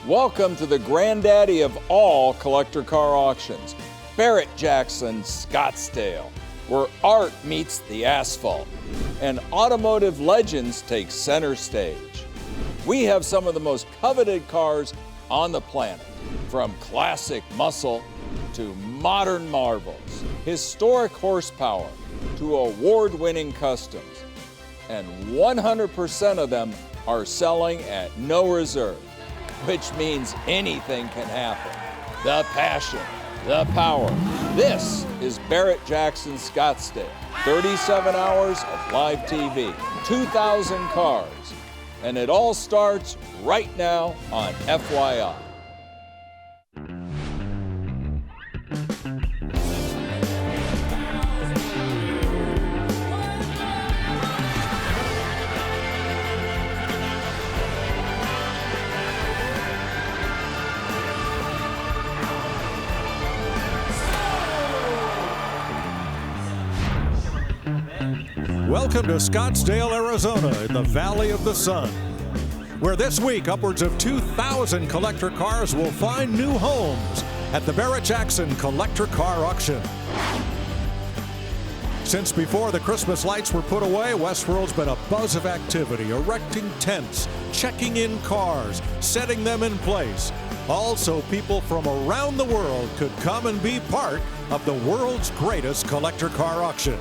Welcome to the granddaddy of all collector car auctions, Barrett-Jackson Scottsdale, where art meets the asphalt and automotive legends take center stage. We have some of the most coveted cars on the planet, from classic muscle to modern marvels, historic horsepower to award-winning customs, and 100% of them are selling at no reserve, which means anything can happen. The passion, the power. This is Barrett-Jackson Scottsdale. 37 hours of live TV, 2,000 cars, and it all starts right now on FYI. Welcome to Scottsdale, Arizona, in the Valley of the Sun, where this week upwards of 2,000 collector cars will find new homes at the Barrett-Jackson Collector Car Auction. Since before the Christmas lights were put away, Westworld's been a buzz of activity, erecting tents, checking in cars, setting them in place. Also, people from around the world could come and be part of the world's greatest collector car auction.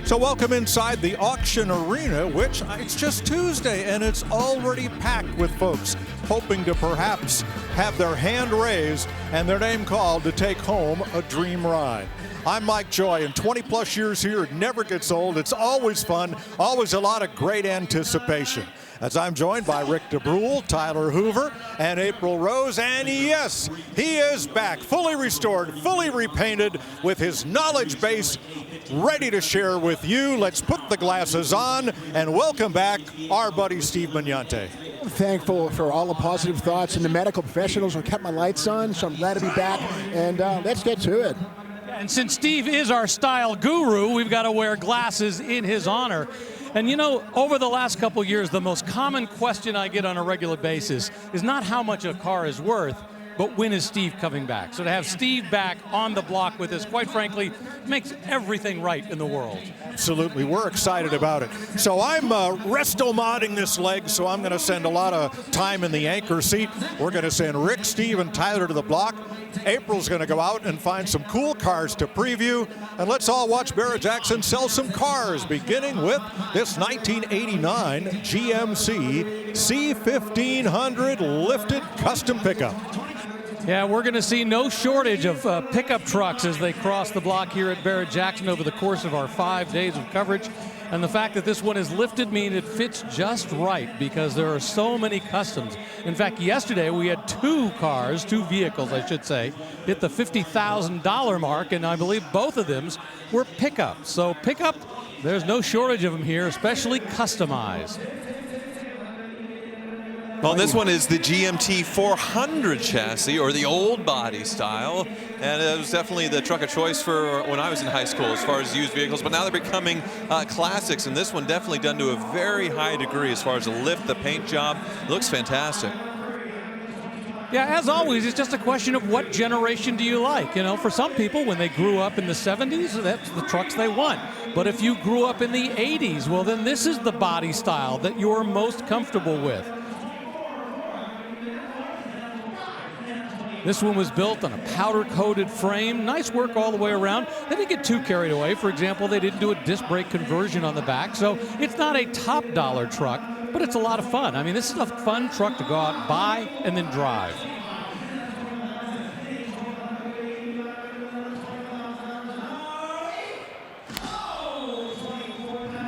So welcome inside the auction arena, which it's just Tuesday and it's already packed with folks hoping to perhaps have their hand raised and their name called to take home a dream ride. I'm Mike Joy, and 20 plus years here, it never gets old. It's always fun, always a lot of great anticipation. As I'm joined by Rick DeBrule, Tyler Hoover, and April Rose, and yes, he is back, fully restored, fully repainted, with his knowledge base ready to share with you. Let's put the glasses on and welcome back our buddy Steve Magnante. I'm thankful for all the positive thoughts and the medical professionals who kept my lights on, so I'm glad to be back, and let's get to it. And since Steve is our style guru, we've got to wear glasses in his honor. And you know, over the last couple years, the most common question I get on a regular basis is not how much a car is worth, but when is Steve coming back? So to have Steve back on the block with us, quite frankly, makes everything right in the world. Absolutely, we're excited about it. So I'm resto-modding this leg, so I'm gonna send a lot of time in the anchor seat. We're gonna send Rick, Steve, and Tyler to the block. April's gonna go out and find some cool cars to preview, and let's all watch Barrett-Jackson sell some cars, beginning with this 1989 GMC C1500 lifted custom pickup. Yeah, we're going to see no shortage of pickup trucks as they cross the block here at Barrett-Jackson over the course of our 5 days of coverage. And the fact that this one is lifted means it fits just right because there are so many customs. In fact, yesterday we had two vehicles, I should say, hit the $50,000 mark, and I believe both of them were pickups. So pickup, there's no shortage of them here, especially customized. Well, this one is the GMT 400 chassis, or the old body style, and it was definitely the truck of choice for when I was in high school as far as used vehicles, but now they're becoming classics, and this one definitely done to a very high degree as far as the lift, the paint job. It looks fantastic. Yeah, as always, it's just a question of what generation do you like. You know, for some people, when they grew up in the 70s, that's the trucks they want. But if you grew up in the 80s, well, then this is the body style that you're most comfortable with. This one was built on a powder-coated frame. Nice work all the way around. They didn't get too carried away. For example, they didn't do a disc brake conversion on the back. So it's not a top-dollar truck, but it's a lot of fun. I mean, this is a fun truck to go out, buy, and then drive.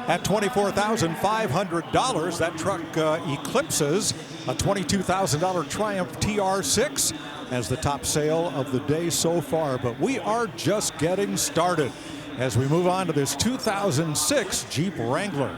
At $24,500, that truck eclipses a $22,000 Triumph TR6 as the top sale of the day so far. But we are just getting started as we move on to this 2006 Jeep Wrangler.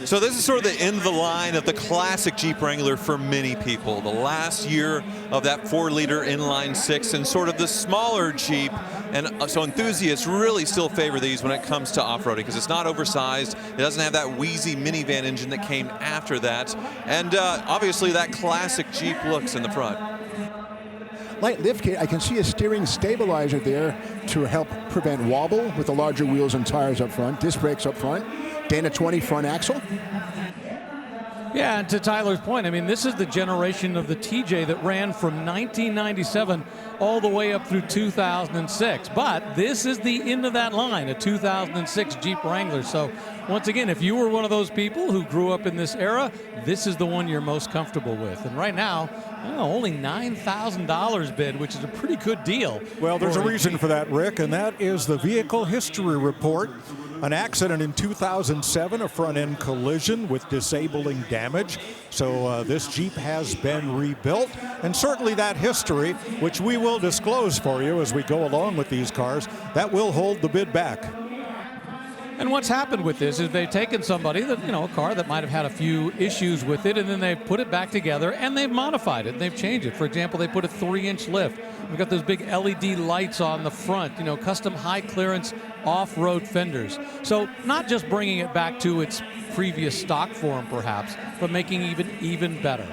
So this is sort of the end of the line of the classic Jeep Wrangler for many people. The last year of that 4-liter inline six and sort of the smaller Jeep And so enthusiasts really still favor these when it comes to off-roading because it's not oversized. It doesn't have that wheezy minivan engine that came after that. And obviously that classic Jeep looks in the front. Light lift kit, I can see a steering stabilizer there to help prevent wobble with the larger wheels and tires up front, disc brakes up front, Dana 20 front axle. Yeah, and to Tyler's point, I mean, this is the generation of the TJ that ran from 1997 all the way up through 2006. But this is the end of that line, a 2006 Jeep Wrangler. So once again, if you were one of those people who grew up in this era, this is the one you're most comfortable with. And right now, only $9,000 bid, which is a pretty good deal. Well, there's a reason for that, Rick, and that is the vehicle history report. An accident in 2007, a front-end collision with disabling damage. So this Jeep has been rebuilt, and certainly that history, which we will disclose for you as we go along with these cars, that will hold the bid back. And what's happened with this is they've taken somebody that, a car that might have had a few issues with it, and then they've put it back together and they've modified it and they've changed it. For example, they put a 3-inch lift. We've got those big LED lights on the front, custom high clearance off-road fenders. So not just bringing it back to its previous stock form perhaps, but making even better.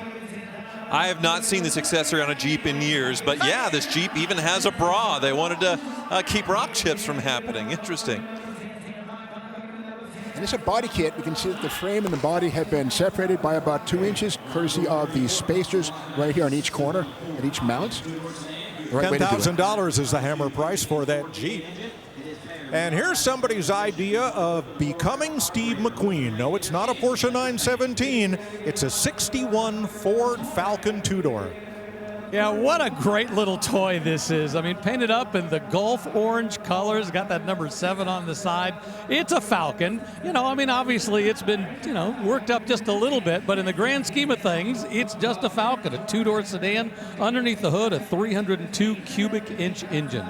I have not seen this accessory on a Jeep in years, but yeah, this Jeep even has a bra. They wanted to keep rock chips from happening. Interesting. And it's a body kit. We can see that the frame and the body have been separated by about 2 inches, courtesy of the spacers right here on each corner at each mount. $10,000 is the hammer price for that Jeep. And here's somebody's idea of becoming Steve McQueen. No, it's not a Porsche 917. It's a 61 Ford Falcon two-door. Yeah, what a great little toy this is. I mean, painted up in the Gulf orange colors, got that number 7 on the side. It's a Falcon. Obviously it's been, worked up just a little bit, but in the grand scheme of things, it's just a Falcon, a two-door sedan. Underneath the hood, a 302 cubic inch engine.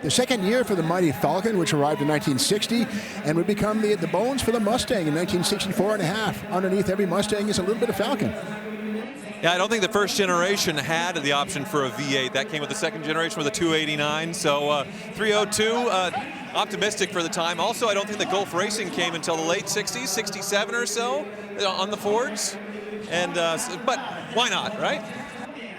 The second year for the mighty Falcon, which arrived in 1960 and would become the bones for the Mustang in 1964 and a half. Underneath every Mustang is a little bit of Falcon. Yeah, I don't think the first generation had the option for a V8. That came with the second generation with a 289. So 302, optimistic for the time. Also, I don't think the Gulf Racing came until the late 60s, 67 or so on the Fords. And but why not, right?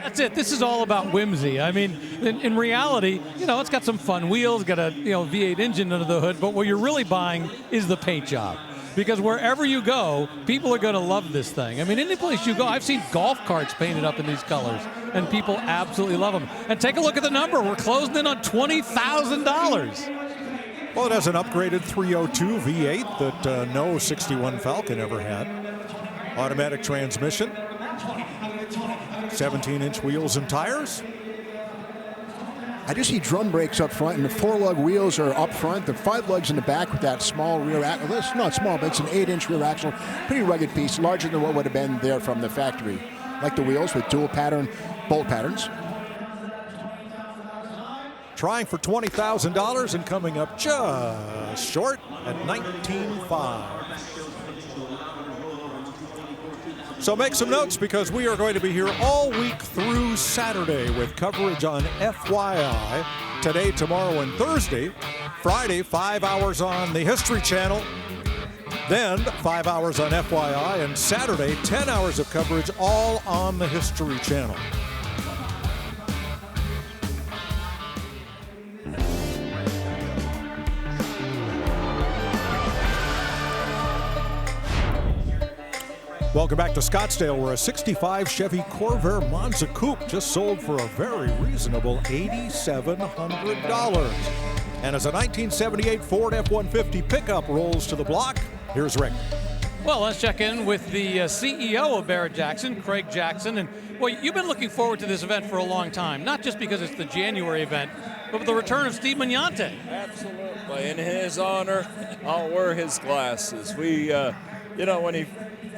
That's it. This is all about whimsy. I mean, in reality, it's got some fun wheels, got a V8 engine under the hood, but what you're really buying is the paint job. Because wherever you go, people are going to love this thing. I mean, any place you go, I've seen golf carts painted up in these colors, and people absolutely love them. And take a look at the number. We're closing in on $20,000. Well, it has an upgraded 302 V8 that no 61 Falcon ever had. Automatic transmission, 17-inch wheels and tires. I do see drum brakes up front, and the 4-lug wheels are up front. The 5 lugs in the back with that small rear axle. It's not small, but it's an 8-inch rear axle. Pretty rugged piece, larger than what would have been there from the factory. Like the wheels with dual pattern bolt patterns. Trying for $20,000 and coming up just short at $19,500. So make some notes because we are going to be here all week through Saturday with coverage on FYI. Today, tomorrow, and Thursday. Friday, 5 hours on the History Channel. Then 5 hours on FYI. And Saturday, 10 hours of coverage all on the History Channel. Welcome back to Scottsdale, where a 65 Chevy Corvair Monza Coupe just sold for a very reasonable $8,700. And as a 1978 Ford F-150 pickup rolls to the block, here's Rick. Well, let's check in with the CEO of Barrett-Jackson, Craig Jackson. And, well, you've been looking forward to this event for a long time, not just because it's the January event, but with the return of Steve Magnante. Absolutely. In his honor, I'll wear his glasses. We, when he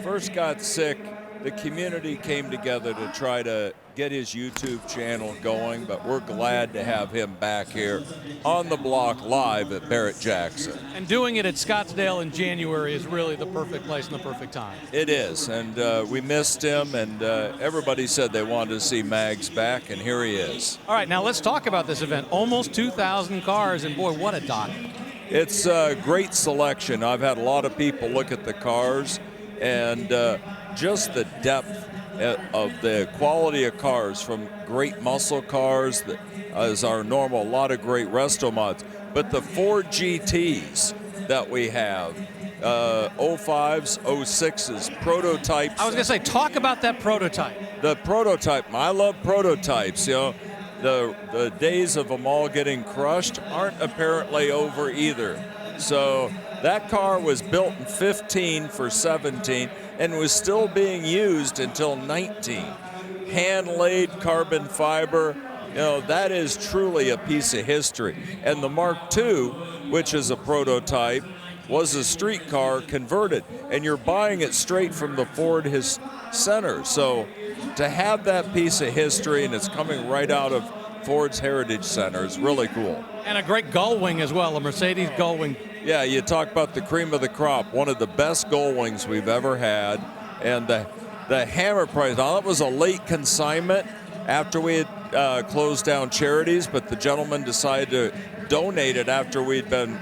first got sick, the community came together to try to get his YouTube channel going, but we're glad to have him back here on the block live at Barrett-Jackson. And doing it at Scottsdale in January is really the perfect place and the perfect time. It is, and we missed him, and everybody said they wanted to see Mags back, and here he is. All right, now let's talk about this event. Almost 2,000 cars, and boy, what a dock. It's a great selection. I've had a lot of people look at the cars, and just the depth of the quality of cars, from great muscle cars that is our normal, a lot of great resto mods, but the Ford GTs that we have, 05s, 06s, prototypes. I was going to say, talk about that prototype. The prototype, I love prototypes, you know. The days of them all getting crushed aren't apparently over either. So that car was built in 15 for 17 and was still being used until 19. Hand-laid carbon fiber, you know, that is truly a piece of history. And the Mark II, which is a prototype, was a street car converted, and you're buying it straight from the Ford Center. So to have that piece of history, and it's coming right out of Ford's Heritage Center, is really cool. And a great gull wing as well, a Mercedes gull wing. Yeah, you talk about the cream of the crop, one of the best gull wings we've ever had. And the hammer price, now that was a late consignment after we had closed down Charities, but the gentleman decided to donate it after we'd been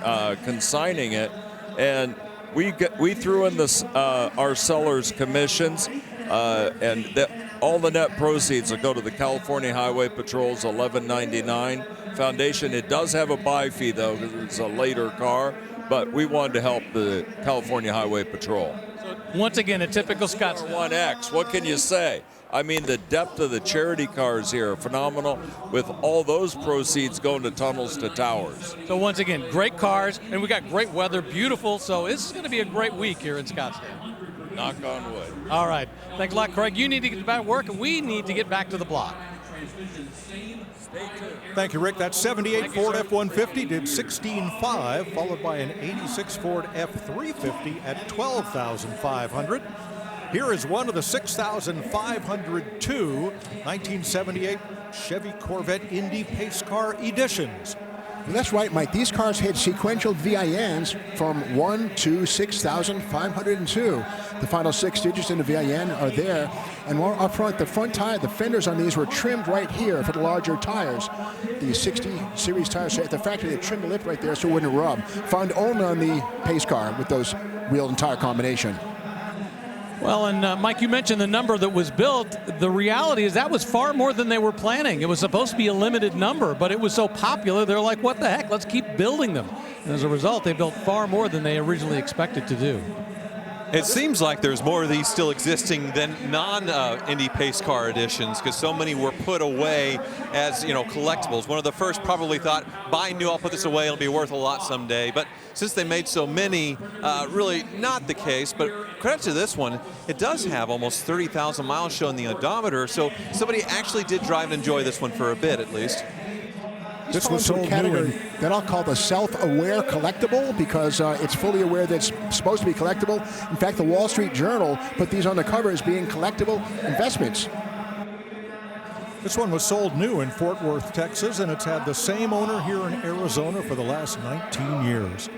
consigning it. And we threw in our sellers' commissions, and all the net proceeds will go to the California Highway Patrol's $11.99 foundation. It does have a buy fee, though, because it's a later car, but we wanted to help the California Highway Patrol. So once again, a typical Scottsdale. 1X, what can you say? I mean, the depth of the charity cars here are phenomenal, with all those proceeds going to Tunnels to Towers. So once again, great cars, and we got great weather, beautiful. So this is going to be a great week here in Scottsdale. Knock on wood. All right. Thanks a lot, Craig. You need to get back to work, and we need to get back to the block. Thank you, Rick. That 78 Thank you, Ford sir. F-150 did 16.5, followed by an 86 Ford F-350 at 12,500. Here is one of the 6,502 1978 Chevy Corvette Indy Pace Car editions. That's right, Mike. These cars had sequential VINs from 1 to 6,502. The final 6 digits in the VIN are there. And more up front, the front tire, the fenders on these were trimmed right here for the larger tires. The 60 series tires at the factory, they trimmed the lip right there so it wouldn't rub. Found only on the pace car with those wheel and tire combination. Well, and Mike, you mentioned the number that was built. The reality is that was far more than they were planning. It was supposed to be a limited number, but it was so popular, they're like, what the heck, let's keep building them. And as a result, they built far more than they originally expected to do. It seems like there's more of these still existing than non-Indy Pace Car editions, because so many were put away as, you know, collectibles. One of the first probably thought, buy new, I'll put this away, it'll be worth a lot someday. But since they made so many, really not the case. But credit to this one, it does have almost 30,000 miles shown in the odometer, so somebody actually did drive and enjoy this one for a bit at least. This was a category that I'll call the self-aware collectible, because it's fully aware that it's supposed to be collectible. In fact, the Wall Street Journal put these on the cover as being collectible investments. This one was sold new in Fort Worth, Texas, and it's had the same owner here in Arizona for the last 19 years.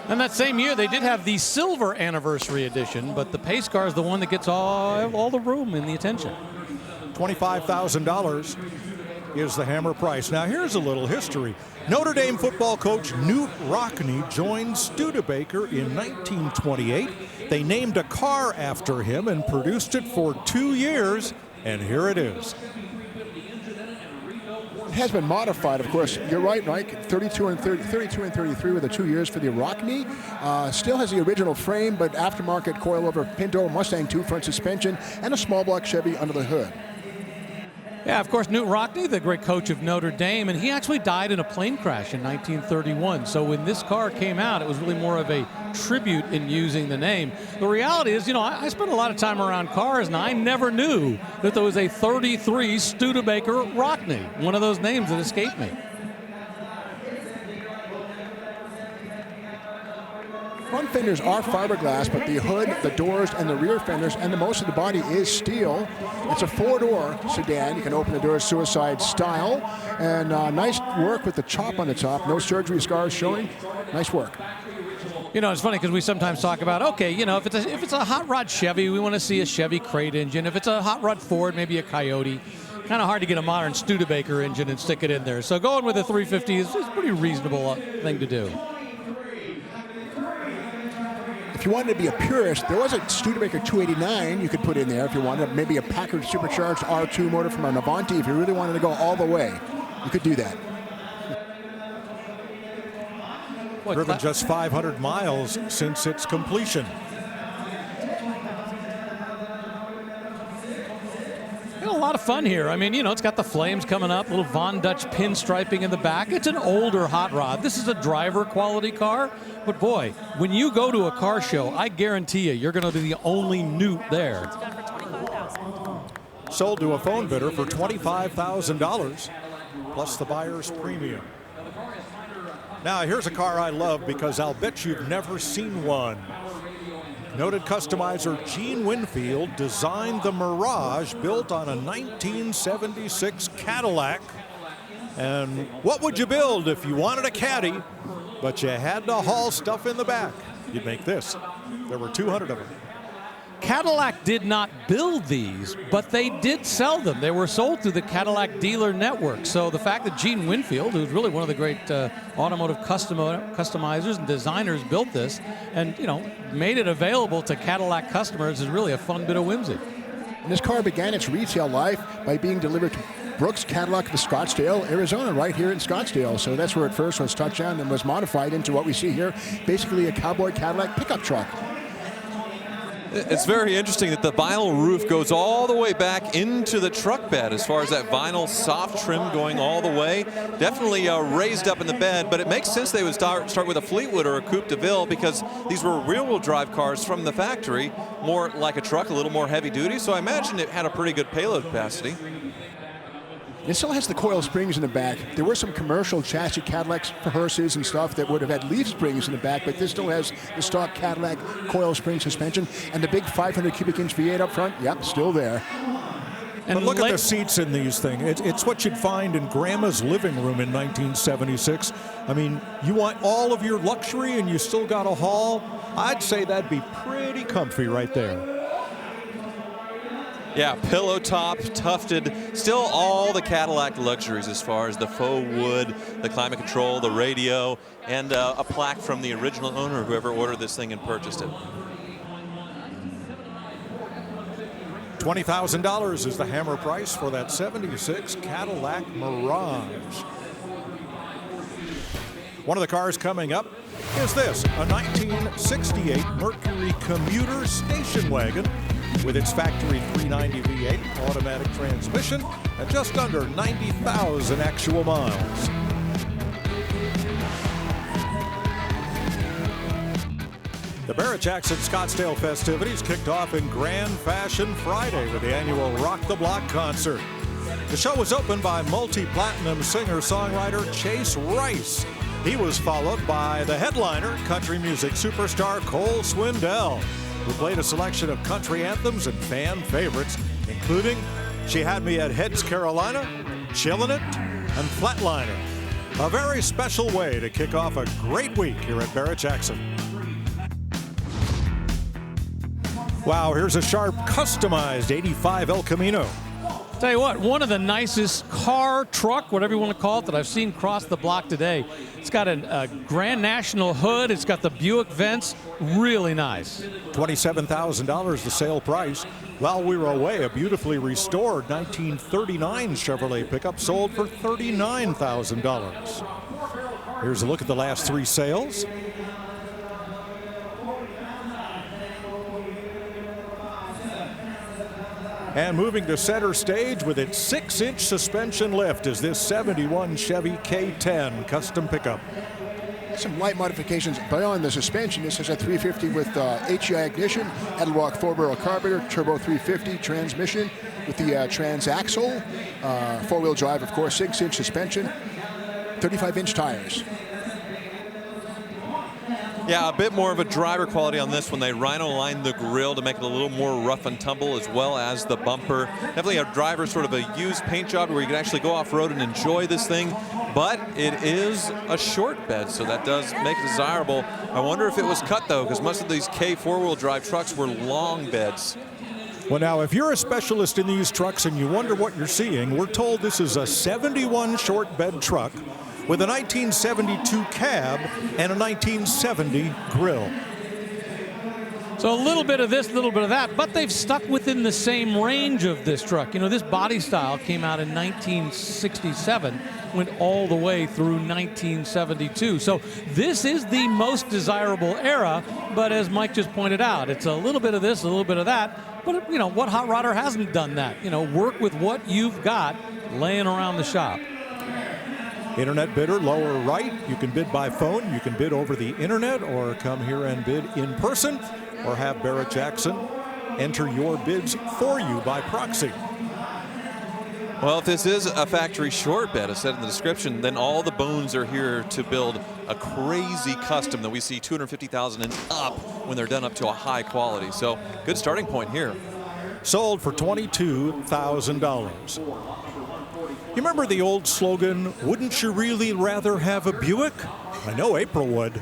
And that same year, they did have the silver anniversary edition, but the pace car is the one that gets all the room and the attention. $25,000 is the hammer price. Now here's a little history. Notre Dame football coach Knute Rockne joined Studebaker in 1928. They named a car after him and produced it for 2 years, and here it is. It has been modified, of course. You're right, Mike. 32 and 33 were the 2 years for the Rockne. Still has the original frame, but aftermarket coilover Pinto Mustang 2 front suspension and a small block Chevy under the hood. Yeah, of course, Knute Rockne, the great coach of Notre Dame, and he actually died in a plane crash in 1931. So when this car came out, it was really more of a tribute in using the name. The reality is, you know, I spent a lot of time around cars, and I never knew that there was a 33 Studebaker Rockne, one of those names that escaped me. Fun front fenders are fiberglass, but the hood, the doors, and the rear fenders, and the most of the body is steel. It's a 4-door sedan. You can open the doors suicide style. And nice work with the chop on the top. No surgery scars showing. Nice work. You know, it's funny because we sometimes talk about, okay, you know, if it's a hot rod Chevy, we want to see a Chevy crate engine. If it's a hot rod Ford, maybe a Coyote. Kind of hard to get a modern Studebaker engine and stick it in there. So going with a 350 is a pretty reasonable thing to do. If you wanted to be a purist, there was a Studebaker 289 you could put in there if you wanted. Maybe a Packard supercharged R2 motor from an Avanti. If you really wanted to go all the way, you could do that. Driven just 500 miles since its completion. A lot of fun here. I mean, you know, it's got the flames coming up, little Von Dutch pinstriping in the back. It's an older hot rod. This is a driver quality car. But boy, when you go to a car show, I guarantee you're going to be the only newt there. Sold to a phone bidder for $25,000 plus the buyer's premium. Now, here's a car I love because I'll bet you've never seen one. Noted customizer Gene Winfield designed the Mirage built on a 1976 Cadillac. And what would you build if you wanted a caddy, but you had to haul stuff in the back? You'd make this. There were 200 of them. Cadillac did not build these, but they did sell them. They were sold through the Cadillac dealer network. So the fact that Gene Winfield, who's really one of the great automotive customizers and designers, built this and, you know, made it available to Cadillac customers is really a fun bit of whimsy. And this car began its retail life by being delivered to Brooks Cadillac of Scottsdale, Arizona, right here in Scottsdale. So that's where it first was touched on and was modified into what we see here, basically a cowboy Cadillac pickup truck. It's very interesting that the vinyl roof goes all the way back into the truck bed as far as that vinyl soft trim going all the way. Definitely raised up in the bed, but it makes sense they would start with a Fleetwood or a Coupe de Ville because these were rear-wheel drive cars from the factory, more like a truck, a little more heavy duty. So I imagine it had a pretty good payload capacity. It still has the coil springs in the back. There were some commercial chassis Cadillacs for hearses and stuff that would have had leaf springs in the back, but this still has the stock Cadillac coil spring suspension and the big 500 cubic inch V8 up front. Yep, still there. And look at the seats in these things. It's what you'd find in Grandma's living room in 1976. I mean, you want all of your luxury and you still got a haul. I'd say that'd be pretty comfy right there. Yeah, pillow top, tufted, still all the Cadillac luxuries as far as the faux wood, the climate control, the radio, and a plaque from the original owner, whoever ordered this thing and purchased it. $20,000 is the hammer price for that 76 Cadillac Mirage. One of the cars coming up is this, a 1968 Mercury commuter station wagon with its factory 390 V8 automatic transmission at just under 90,000 actual miles. The Barrett-Jackson Scottsdale festivities kicked off in grand fashion Friday with the annual Rock the Block concert. The show was opened by multi-platinum singer-songwriter Chase Rice. He was followed by the headliner, country music superstar Cole Swindell, who played a selection of country anthems and fan favorites, including She Had Me at Heads Carolina, Chillin' It, and Flatliner. A very special way to kick off a great week here at Barrett-Jackson. Wow, here's a sharp, customized 85 El Camino. Tell you what, one of the nicest car, truck, whatever you want to call it, that I've seen cross the block today. It's got a Grand National hood. It's got the Buick vents. Really nice. $27,000 the sale price. While we were away, a beautifully restored 1939 Chevrolet pickup sold for $39,000. Here's a look at the last three sales. And moving to center stage with its 6-inch suspension lift is this 71 Chevy K10 custom pickup. Some light modifications beyond the suspension. This is a 350 with HEI ignition, Edelwalk 4-barrel carburetor, turbo 350 transmission with the transaxle, 4-wheel drive, of course, 6-inch suspension, 35-inch tires. Yeah, a bit more of a driver quality on this one. They rhino lined the grille to make it a little more rough and tumble, as well as the bumper. Definitely a driver, sort of a used paint job where you can actually go off-road and enjoy this thing. But it is a short bed, so that does make it desirable. I wonder if it was cut, though, because most of these K four-wheel drive trucks were long beds. Well, now, if you're a specialist in these trucks and you wonder what you're seeing, we're told this is a 71 short bed truck with a 1972 cab and a 1970 grille. So a little bit of this, a little bit of that, but they've stuck within the same range of this truck. You know, this body style came out in 1967, went all the way through 1972. So this is the most desirable era, but as Mike just pointed out, it's a little bit of this, a little bit of that. But, you know, what hot rodder hasn't done that? You know, work with what you've got laying around the shop. Internet bidder, lower right. You can bid by phone, you can bid over the internet, or come here and bid in person, or have Barrett Jackson enter your bids for you by proxy. Well, if this is a factory short bed, as said in the description, then all the bones are here to build a crazy custom that we see $250,000 and up when they're done up to a high quality. So good starting point here. Sold for $22,000. You remember the old slogan, wouldn't you really rather have a Buick? I know April would.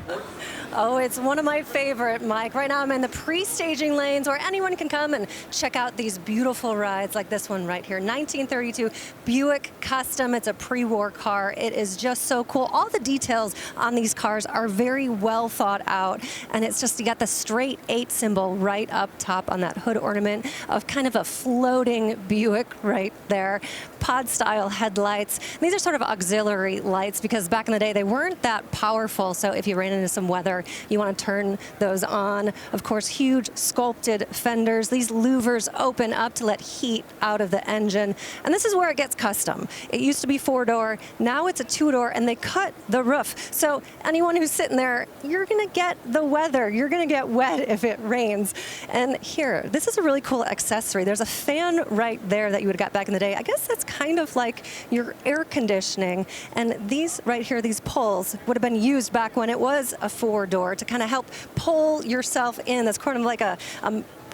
Oh, it's one of my favorite, Mike. Right now I'm in the pre-staging lanes where anyone can come and check out these beautiful rides like this one right here. 1932 Buick Custom. It's a pre-war car. It is just so cool. All the details on these cars are very well thought out. And it's just, you got the straight 8 symbol right up top on that hood ornament of kind of a floating Buick right there. Pod style headlights. These are sort of auxiliary lights because back in the day they weren't that powerful. So if you ran into some weather, you want to turn those on. Of course, huge sculpted fenders. These louvers open up to let heat out of the engine. And this is where it gets custom. It used to be 4-door. Now it's a 2-door, and they cut the roof. So anyone who's sitting there, you're going to get the weather. You're going to get wet if it rains. And here, this is a really cool accessory. There's a fan right there that you would have got back in the day. I guess that's kind of like your air conditioning. And these right here, these pulls, would have been used back when it was a 4-door to kind of help pull yourself in. That's kind of like a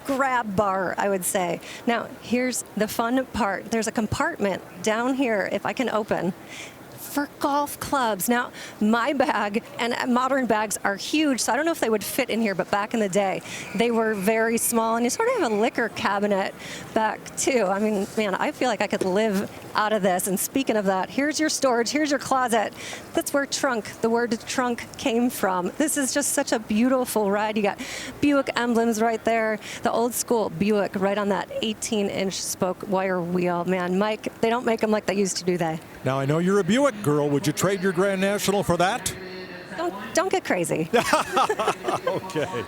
grab bar, I would say. Now, here's the fun part. There's a compartment down here, if I can open, for golf clubs. Now, my bag and modern bags are huge, so I don't know if they would fit in here, but back in the day, they were very small, and you sort of have a liquor cabinet back too. I mean, man, I feel like I could live out of this. And speaking of that, here's your storage, here's your closet. That's where the word trunk came from. This is just such a beautiful ride. You got Buick emblems right there, the old school Buick right on that 18-inch spoke wire wheel. Man, Mike, they don't make them like they used to, do they? Now, I know you're a Buick girl. Would you trade your Grand National for that? Don't get crazy. Okay.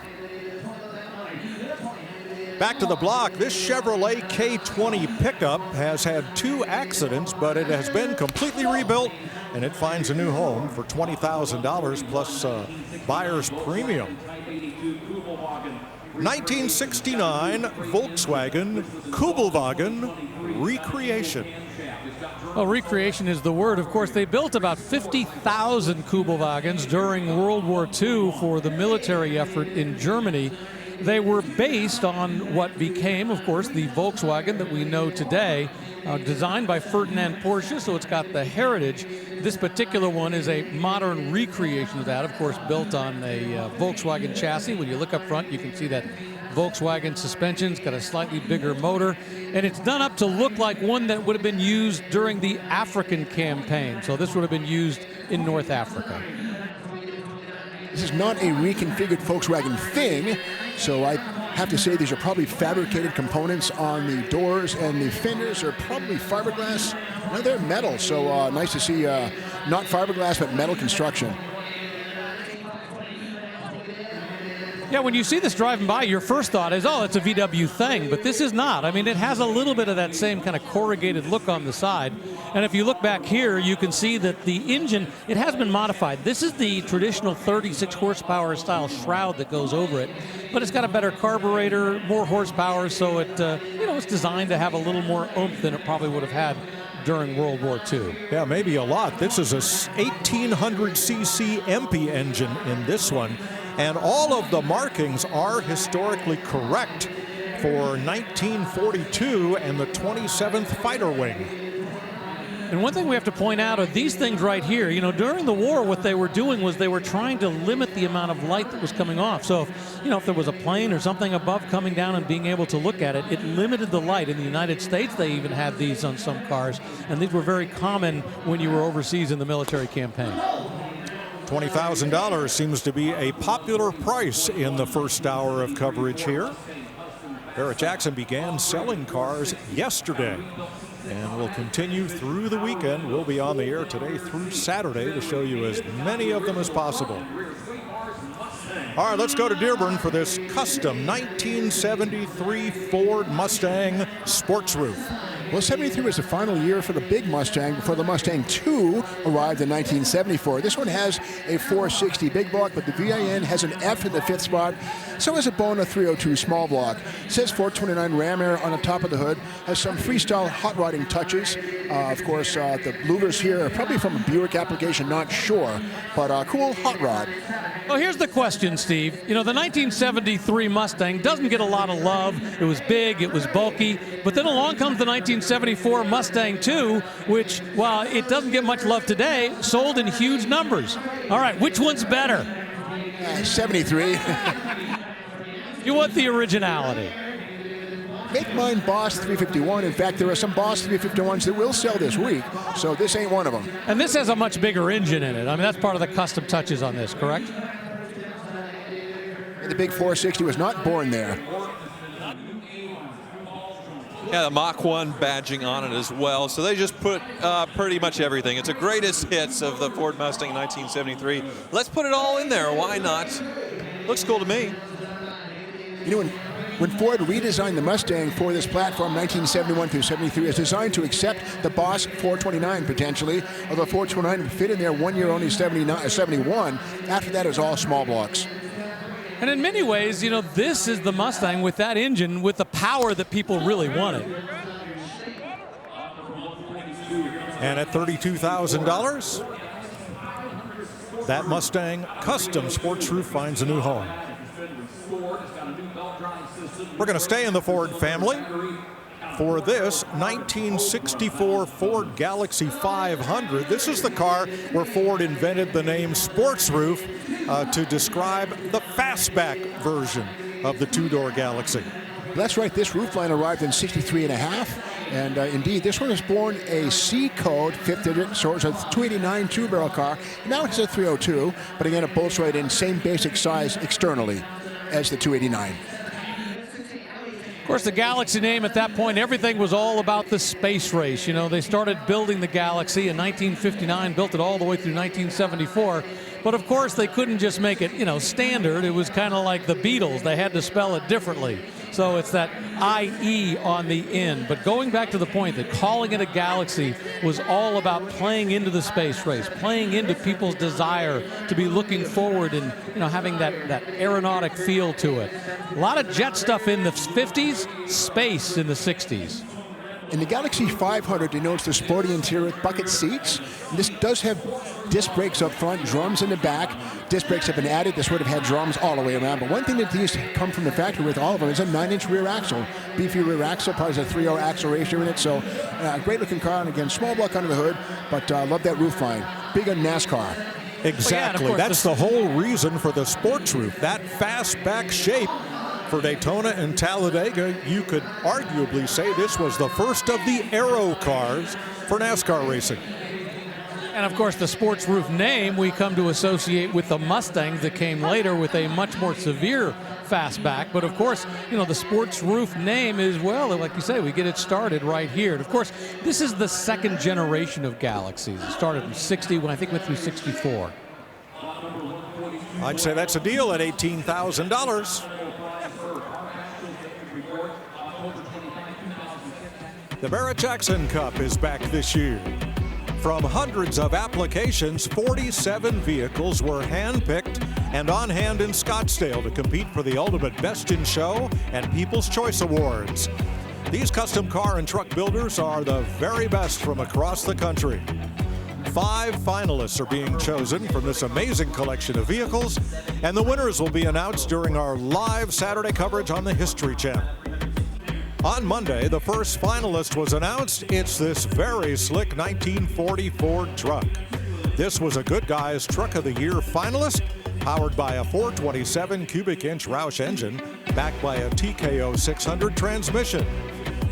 Back to the block. This Chevrolet K20 pickup has had 2 accidents, but it has been completely rebuilt, and it finds a new home for $20,000 plus buyer's premium. 1969 Volkswagen Kubelwagen Recreation. Well, recreation is the word. Of course, they built about 50,000 Kubelwagens during World War II for the military effort in Germany. They were based on what became, of course, the Volkswagen that we know today, designed by Ferdinand Porsche, so it's got the heritage. This particular one is a modern recreation of that, of course, built on a Volkswagen chassis. When you look up front, you can see that Volkswagen suspension. It's got a slightly bigger motor, and it's done up to look like one that would have been used during the African campaign. So this would have been used in North Africa. This is not a reconfigured Volkswagen thing, so I have to say these are probably fabricated components on the doors, and the fenders are probably fiberglass. No, they're metal, so nice to see not fiberglass but metal construction. Yeah, when you see this driving by, your first thought is, oh, it's a VW thing, but this is not. I mean, it has a little bit of that same kind of corrugated look on the side. And if you look back here, you can see that the engine, it has been modified. This is the traditional 36 horsepower style shroud that goes over it, but it's got a better carburetor, more horsepower, so it, it's designed to have a little more oomph than it probably would have had during World War II. Yeah, maybe a lot. This is a 1800cc EMPI engine in this one. And all of the markings are historically correct for 1942 and the 27th Fighter Wing. And one thing we have to point out are these things right here. You know, during the war, what they were doing was they were trying to limit the amount of light that was coming off. So, if there was a plane or something above coming down and being able to look at it, it limited the light. In the United States, they even had these on some cars, and these were very common when you were overseas in the military campaign. $20,000 seems to be a popular price in the first hour of coverage here. Barrett-Jackson began selling cars yesterday and will continue through the weekend. We'll be on the air today through Saturday to show you as many of them as possible. All right, let's go to Dearborn for this custom 1973 Ford Mustang sports roof. Well, 73 was the final year for the big Mustang before the Mustang II arrived in 1974. This one has a 460 big block, but the VIN has an F in the 5th spot. So has a Bona 302 small block. It says 429 Ram Air on the top of the hood. Has some freestyle hot rodding touches. Of course, the louvers here are probably from a Buick application, not sure, but cool hot rod. Well, here's the question, Steve. You know, the 1973 Mustang doesn't get a lot of love. It was big, it was bulky, but then along comes the 1974 Mustang II, which, while it doesn't get much love today, sold in huge numbers. All right, which one's better? 73. You want the originality. Make mine Boss 351. In fact, there are some Boss 351s that will sell this week, so this ain't one of them. And this has a much bigger engine in it. I mean, that's part of the custom touches on this, correct? The big 460 was not born there. Yeah, the Mach 1 badging on it as well. So they just put pretty much everything. It's the greatest hits of the Ford Mustang 1973. Let's put it all in there. Why not? Looks cool to me. You know, when Ford redesigned the Mustang for this platform, 1971 through 73, it was designed to accept the Boss 429 potentially, although 429 would fit in there 1 year only 71. After that, it was all small blocks. And in many ways, you know, this is the Mustang with that engine with the power that people really wanted. And at $32,000, that Mustang custom sports roof finds a new home. We're going to stay in the Ford family for this 1964 Ford Galaxy 500. This is the car where Ford invented the name sports roof to describe the fastback version of the two-door Galaxy. That's right. This roofline arrived in 63.5. And indeed, this one was born a C code, 5th digit, so it's a 289 two-barrel car. Now it's a 302, but again, it bolts right in, same basic size externally as the 289. Of course, the Galaxy name at that point, everything was all about the space race. You know, they started building the Galaxy in 1959, built it all the way through 1974. But of course, they couldn't just make it, you know, standard. It was kind of like the Beatles. They had to spell it differently. So it's that IE on the end. But going back to the point that calling it a Galaxy was all about playing into the space race, playing into people's desire to be looking forward and, you know, having that aeronautic feel to it. A lot of jet stuff in the 50s, space in the 60s. And the Galaxy 500 denotes the sporty interior with bucket seats. And this does have disc brakes up front, drums in the back. Disc brakes have been added. This would have had drums all the way around. But one thing that these come from the factory with all of them is a 9-inch rear axle. Beefy rear axle, probably has a 3.0 axle ratio in it. So great looking car. And again, small block under the hood, but love that roof line. Big on NASCAR. Exactly. Well, yeah, that's the whole reason for the sports roof. That fastback shape. For Daytona and Talladega, you could arguably say this was the first of the aero cars for NASCAR racing. And of course, the sports roof name we come to associate with the Mustangs that came later with a much more severe fastback. But of course, you know, the sports roof name is, well, like you say, we get it started right here. And of course, this is the second generation of Galaxies. It started in 60, when I think went through 64. I'd say that's a deal at $18,000. The Barrett-Jackson Cup is back this year. From hundreds of applications, 47 vehicles were handpicked and on hand in Scottsdale to compete for the ultimate Best in Show and People's Choice Awards. These custom car and truck builders are the very best from across the country. 5 finalists are being chosen from this amazing collection of vehicles, and the winners will be announced during our live Saturday coverage on the History Channel. On Monday, the first finalist was announced. It's this very slick 1940 Ford truck. This was a Good Guys Truck of the Year finalist, powered by a 427 cubic inch Roush engine, backed by a TKO 600 transmission.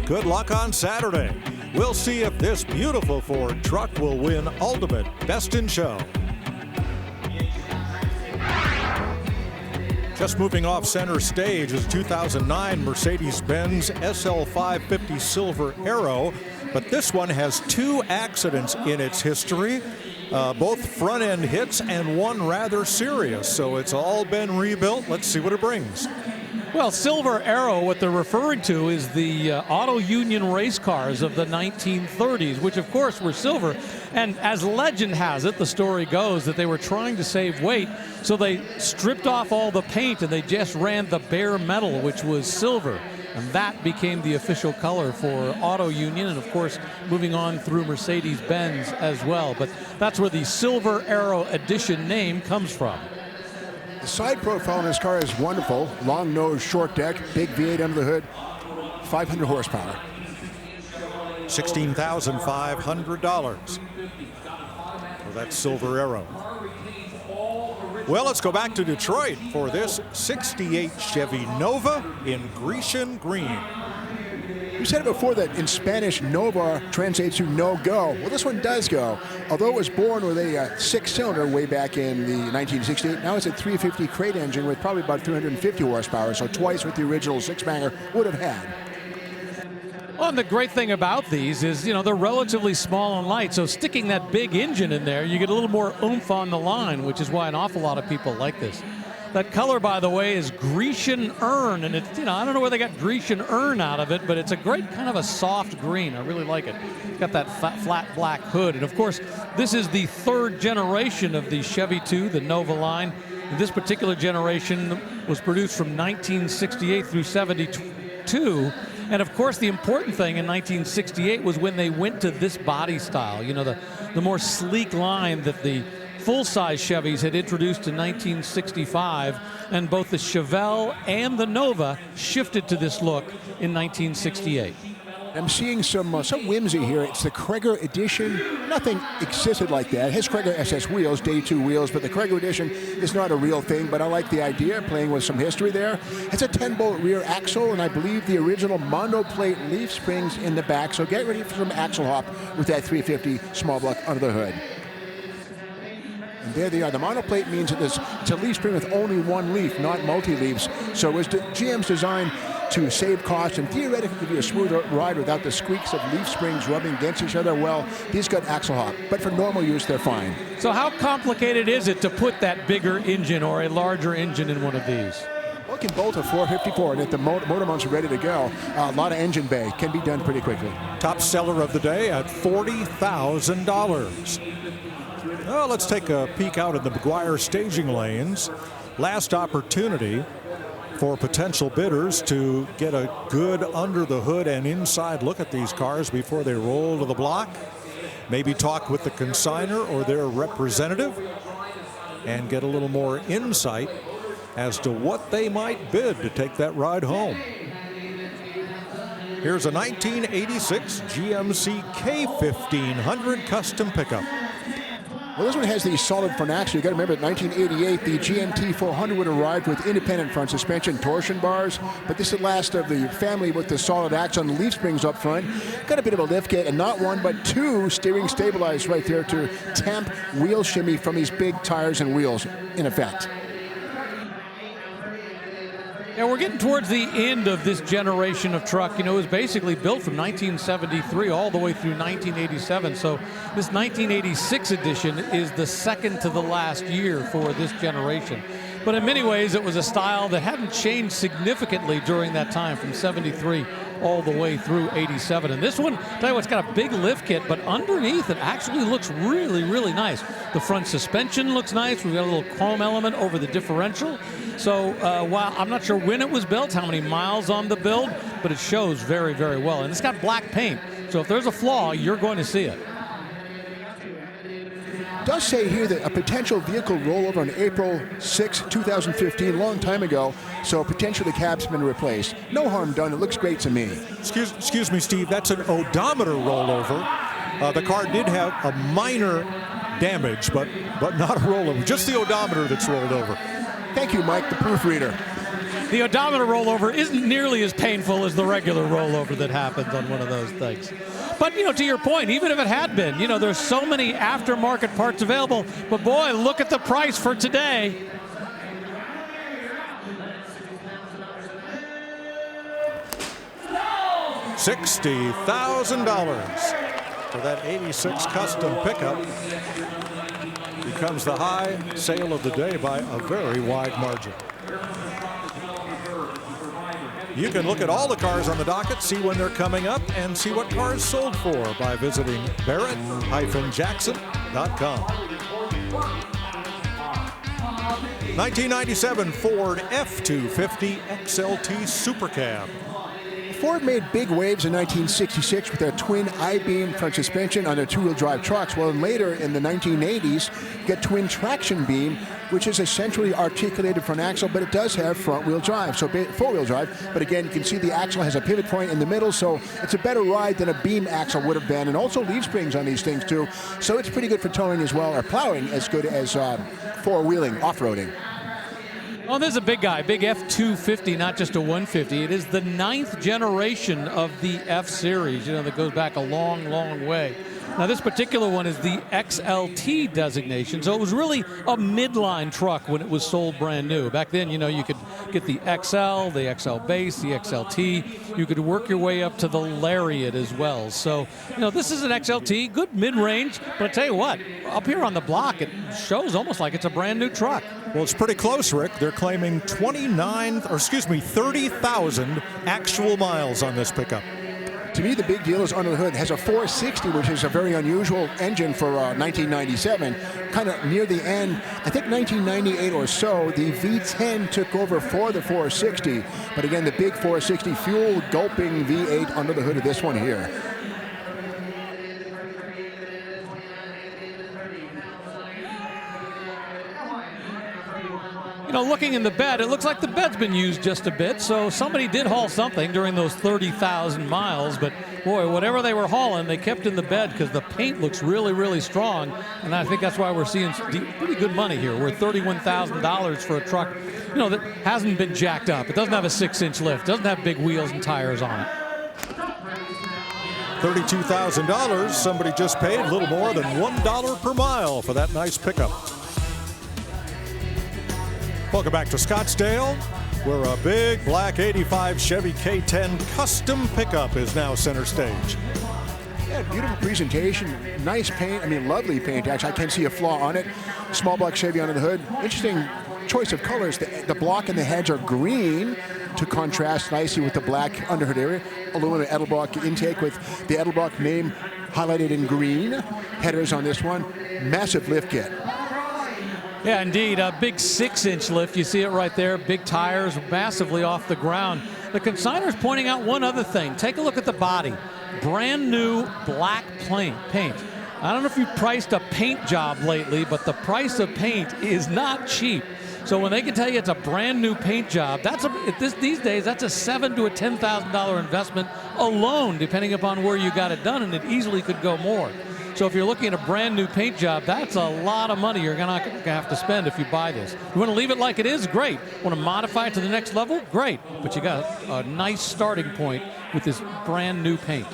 Good luck on Saturday. We'll see if this beautiful Ford truck will win Ultimate Best in Show. Just moving off center stage is 2009 Mercedes-Benz SL550 Silver Arrow, but this one has 2 accidents in its history, both front-end hits and one rather serious, so it's all been rebuilt. Let's see what it brings. Well, Silver Arrow, what they're referring to is the Auto Union race cars of the 1930s, which of course were silver. And as legend has it, the story goes that they were trying to save weight, so they stripped off all the paint and they just ran the bare metal, which was silver. And that became the official color for Auto Union, and of course moving on through Mercedes-Benz as well. But that's where the Silver Arrow Edition name comes from. The side profile on this car is wonderful. Long nose, short deck, big V8 under the hood, 500 horsepower. $16,500 for that Silver Arrow. Well, let's go back to Detroit for this 68 Chevy Nova in Grecian green. We said it before that in Spanish, Nova translates to no go. Well, this one does go. Although it was born with a 6-cylinder way back in the 1968, now it's a 350 crate engine with probably about 350 horsepower, so twice what the original 6-banger would have had. Well, and the great thing about these is, you know, they're relatively small and light, so sticking that big engine in there, you get a little more oomph on the line, which is why an awful lot of people like this. That color, by the way, is Grecian Urn, and it's, you know, I don't know where they got Grecian Urn out of it, but it's a great kind of a soft green. I really like it. It's got that flat black hood, and of course, this is the 3rd generation of the Chevy 2, the Nova line. This particular generation was produced from 1968 through 72. And of course, the important thing in 1968 was when they went to this body style, you know, the more sleek line that the full-size Chevys had introduced in 1965, and both the Chevelle and the Nova shifted to this look in 1968. I'm seeing some whimsy here. It's the Cragar Edition. Nothing existed like that. It has Cragar SS wheels, day 2 wheels, but the Cragar Edition is not a real thing, but I like the idea, playing with some history there. It's a 10-bolt rear axle, and I believe the original monoplate leaf springs in the back, so get ready for some axle hop with that 350 small block under the hood. And there they are. The monoplate means that it's a leaf spring with only one leaf, not multi-leaves. So it was GM's designed to save cost and theoretically give you a smoother ride without the squeaks of leaf springs rubbing against each other. Well, these got axle hop, but for normal use, they're fine. So how complicated is it to put that bigger engine or a larger engine in one of these? Well, it can bolt a 454, and if the motor mounts are ready to go, a lot of engine bay can be done pretty quickly. Top seller of the day at $40,000. Well, let's take a peek out at the McGuire staging lanes. Last opportunity for potential bidders to get a good under the hood and inside look at these cars before they roll to the block. Maybe talk with the consignor or their representative and get a little more insight as to what they might bid to take that ride home. Here's a 1986 GMC K1500 custom pickup. Well, this one has the solid front axle. You got to remember, in 1988, the GMT 400 would arrive with independent front suspension torsion bars, but this is the last of the family with the solid axle and leaf springs up front. Got a bit of a lift kit, and not one but 2 steering stabilizers right there to temp wheel shimmy from these big tires and wheels in effect. Yeah, we're getting towards the end of this generation of truck. You know, it was basically built from 1973 all the way through 1987. So this 1986 edition is the second to the last year for this generation. But in many ways, it was a style that hadn't changed significantly during that time, from 73 all the way through 87. And this one, tell you what, it's got a big lift kit, but underneath it actually looks really, really nice. The front suspension looks nice. We've got a little chrome element over the differential. So while I'm not sure when it was built, how many miles on the build, but it shows very, very well. And it's got black paint. So if there's a flaw, you're going to see it. does say here that a potential vehicle rollover on April 6, 2015, long time ago. So potentially the cab's been replaced. No harm done. It looks great to me. Excuse me, Steve. That's an odometer rollover. The car did have a minor damage, but not a rollover. Just the odometer that's rolled over. Thank you, Mike, the proofreader. The odometer rollover isn't nearly as painful as the regular rollover that happens on one of those things. But, to your point, even if it had been, there's so many aftermarket parts available. But, boy, look at the price for today. $60,000 for that 86 custom pickup. Becomes the high sale of the day by a very wide margin. You can look at all the cars on the docket, see when they're coming up, and see what cars sold for by visiting Barrett-Jackson.com. 1997 Ford F-250 XLT Super Cab. Ford made big waves in 1966 with their twin I-beam front suspension on their two-wheel drive trucks. Well, later in the 1980s, you get twin traction beam, which is a centrally articulated front axle, but it does have front-wheel drive, so four-wheel drive. But again, you can see the axle has a pivot point in the middle, so it's a better ride than a beam axle would have been, and also leaf springs on these things too. So it's pretty good for towing as well, or plowing as good as four-wheeling, off-roading. Oh, this is a big guy, big F-250, not just a 150. It is the 9th generation of the F-Series, that goes back a long, long way. Now, this particular one is the XLT designation, so it was really a midline truck when it was sold brand new. Back then, you could get the XL, the XL Base, the XLT. You could work your way up to the Lariat as well. So, this is an XLT, good mid-range, but I tell you what, up here on the block, it shows almost like it's a brand new truck. Well, it's pretty close, Rick. They're claiming 30,000 actual miles on this pickup. To me, the big deal is under the hood. It has a 460, which is a very unusual engine for 1997. Kind of near the end, I think 1998 or so, the V10 took over for the 460. But again, the big 460 fuel-gulping V8 under the hood of this one here. Looking in the bed, it looks like the bed's been used just a bit, so somebody did haul something during those 30,000 miles, but boy, whatever they were hauling, they kept in the bed because the paint looks really, really strong, and I think that's why we're seeing pretty good money here. We're $31,000 for a truck, that hasn't been jacked up. It doesn't have a 6-inch lift, doesn't have big wheels and tires on it. $32,000, somebody just paid a little more than $1 per mile for that nice pickup. Welcome back to Scottsdale, where a big black 85 Chevy K10 custom pickup is now center stage. Yeah, beautiful presentation, nice paint. Lovely paint, actually. I can't see a flaw on it. Small block Chevy under the hood. Interesting choice of colors. The block and the heads are green to contrast nicely with the black underhood area. Aluminum Edelbrock intake with the Edelbrock name highlighted in green. Headers on this one. Massive lift kit. Yeah, indeed, a big 6-inch lift. You see it right there. Big tires, massively off the ground. The consignor's pointing out one other thing. Take a look at the body. Brand new black paint. I don't know if you've priced a paint job lately, but the price of paint is not cheap. So when they can tell you it's a brand new paint job, these days that's a $7,000 to a $10,000 investment alone, depending upon where you got it done, and it easily could go more. So if you're looking at a brand new paint job, that's a lot of money you're going to have to spend if you buy this. You want to leave it like it is? Great. Want to modify it to the next level? Great. But you got a nice starting point with this brand new paint.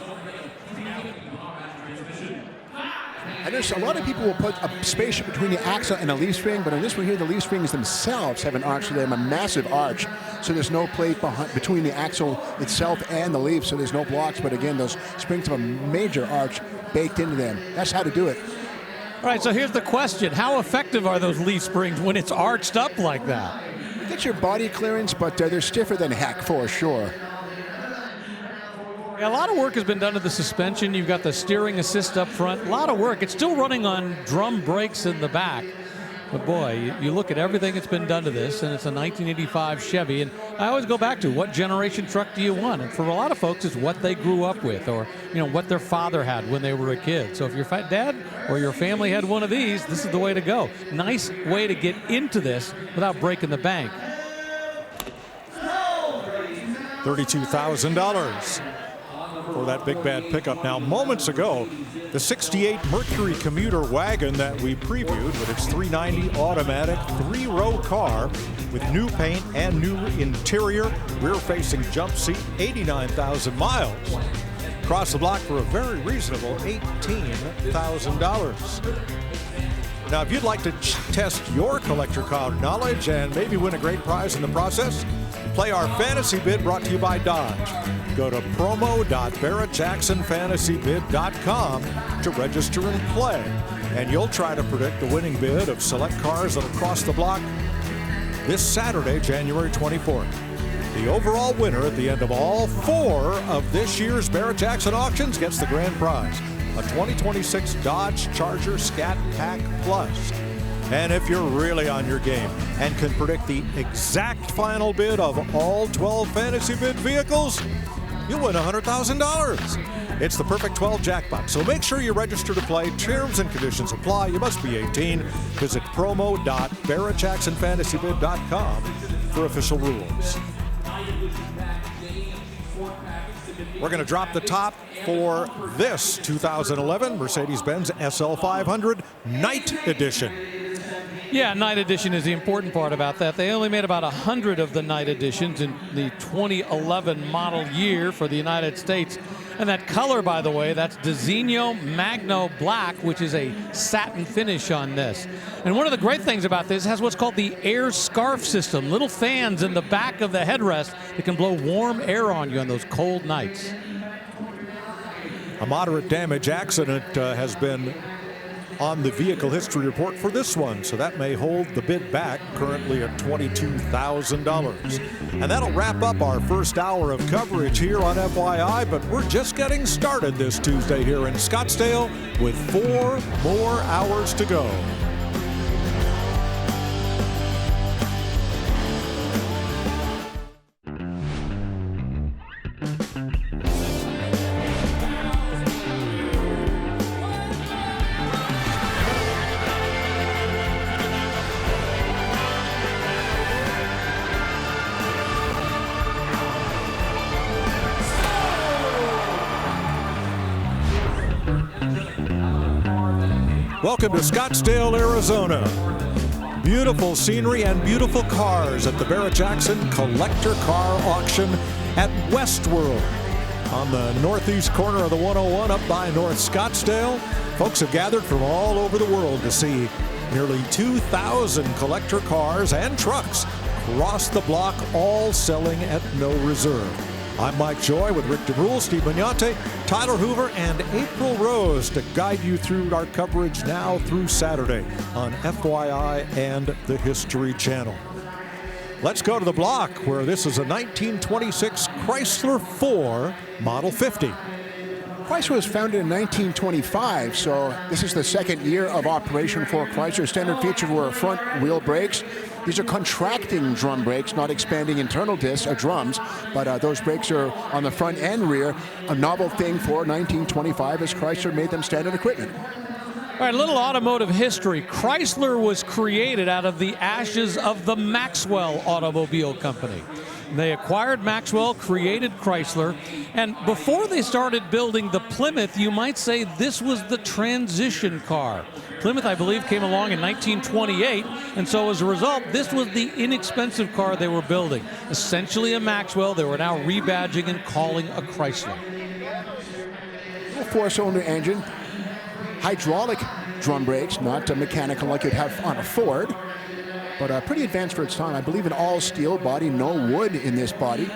And there's a lot of people will put a spaceship between the axle and a leaf spring, but on this one here, the leaf springs themselves have an arch to them, a massive arch. So there's no plate between the axle itself and the leaf, so there's no blocks. But again, those springs have a major arch baked into them. That's how to do it. All right, so here's the question. How effective are those leaf springs when it's arched up like that? You get your body clearance, but they're stiffer than heck for sure. A lot of work has been done to the suspension. You've got the steering assist up front. A lot of work. It's still running on drum brakes in the back. But boy, you look at everything that's been done to this, and it's a 1985 Chevy. And I always go back to, what generation truck do you want? And for a lot of folks, it's what they grew up with, or what their father had when they were a kid. So if your dad or your family had one of these, this is the way to go. Nice way to get into this without breaking the bank. $32,000 for that big bad pickup. Now, moments ago, the 68 Mercury commuter wagon that we previewed with its 390 automatic 3-row car with new paint and new interior, rear-facing jump seat, 89,000 miles. Across the block for a very reasonable $18,000. Now, if you'd like to test your collector car knowledge and maybe win a great prize in the process, play our fantasy bid brought to you by Dodge. Go to promo.barrettjacksonfantasybid.com to register and play. And you'll try to predict the winning bid of select cars that'll cross the block this Saturday, January 24th. The overall winner at the end of all 4 of this year's Barrett-Jackson auctions gets the grand prize, a 2026 Dodge Charger Scat Pack Plus. And if you're really on your game and can predict the exact final bid of all 12 fantasy bid vehicles, you'll win $100,000. It's the perfect 12 jackpot. So make sure you register to play. Terms and conditions apply. You must be 18. Visit promo.barrettjacksonfantasybid.com for official rules. We're going to drop the top for this 2011 Mercedes-Benz SL500 Night Edition. Yeah, Night Edition is the important part about that. They only made about 100 of the Night Editions in the 2011 model year for the United States. And that color, by the way, that's Designo Magno Black, which is a satin finish on this. And one of the great things about this has what's called the air scarf system, little fans in the back of the headrest that can blow warm air on you on those cold nights. A moderate damage accident has been on the vehicle history report for this one, so that may hold the bid back, currently at $22,000. And that'll wrap up our first hour of coverage here on FYI, but we're just getting started this Tuesday here in Scottsdale with 4 more hours to go. Welcome to Scottsdale, Arizona. Beautiful scenery and beautiful cars at the Barrett-Jackson Collector Car Auction at Westworld. On the northeast corner of the 101 up by North Scottsdale, folks have gathered from all over the world to see nearly 2,000 collector cars and trucks cross the block, all selling at no reserve. I'm Mike Joy with Rick DeBrule, Steve Magnante, Tyler Hoover, and April Rose to guide you through our coverage now through Saturday on FYI and the History Channel. Let's go to the block where this is a 1926 Chrysler 4 Model 50. Chrysler was founded in 1925, so this is the second year of operation for Chrysler. Standard features were front wheel brakes. These are contracting drum brakes, not expanding internal discs or drums, but those brakes are on the front and rear. A novel thing for 1925 as Chrysler made them standard equipment. All right, a little automotive history. Chrysler was created out of the ashes of the Maxwell Automobile Company. They acquired Maxwell, created Chrysler, and before they started building the Plymouth, you might say this was the transition car. Plymouth, I believe, came along in 1928, and so as a result, this was the inexpensive car they were building. Essentially a Maxwell, they were now rebadging and calling a Chrysler. A 4-cylinder engine, hydraulic drum brakes, not mechanical like you'd have on a Ford, but pretty advanced for its time. I believe an all-steel body, no wood in this body.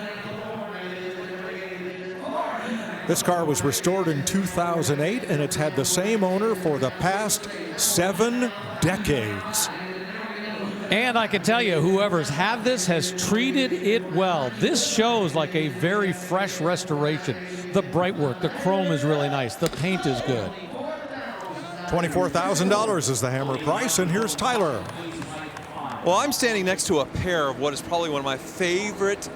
This car was restored in 2008, and it's had the same owner for the past 7 decades. And I can tell you, whoever's had this has treated it well. This shows like a very fresh restoration. The bright work, the chrome is really nice, the paint is good. $24,000 is the hammer price, and here's Tyler. Well, I'm standing next to a pair of what is probably one of my favorite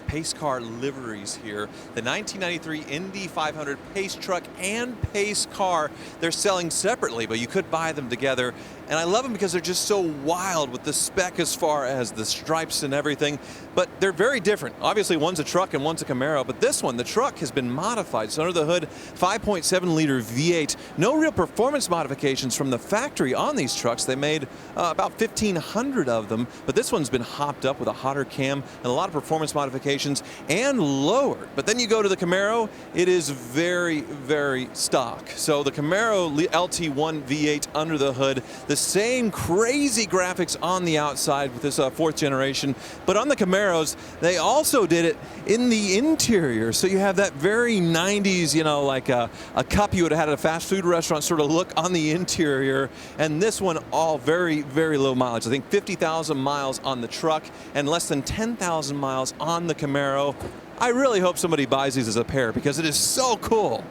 pace car liveries here. The 1993 Indy 500 pace truck and pace car. They're selling separately, but you could buy them together. And I love them because they're just so wild with the spec as far as the stripes and everything. But they're very different. Obviously, one's a truck and one's a Camaro. But this one, the truck has been modified. So under the hood, 5.7-liter V8. No real performance modifications from the factory on these trucks. They made about 1,500 of them, but this one's been hopped up with a hotter cam and a lot of performance modifications and lowered. But then you go to the Camaro, it is very, very stock. So the Camaro LT1 V8 under the hood, the same crazy graphics on the outside with this fourth generation, but on the Camaros, they also did it in the interior. So you have that very 90s, you know, like a cup you would have had at a fast food restaurant sort of look on the interior. And this one, all very, very low mileage. I think 50,000 miles on the truck and less than 10,000 miles on the Camaro. I really hope somebody buys these as a pair because it is so cool.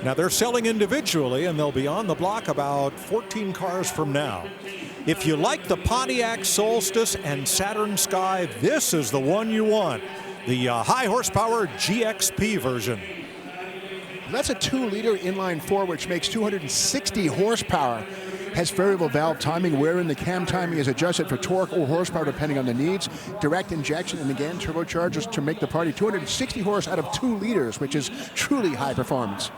Now they're selling individually, and they'll be on the block about 14 cars from now. If you like the Pontiac Solstice and Saturn Sky, this is the one you want. The high horsepower GXP version. That's a 2-liter inline 4, which makes 260 horsepower. Has variable valve timing, wherein the cam timing is adjusted for torque or horsepower depending on the needs. Direct injection, and again, turbochargers to make the party 260 horse out of 2 liters, which is truly high performance.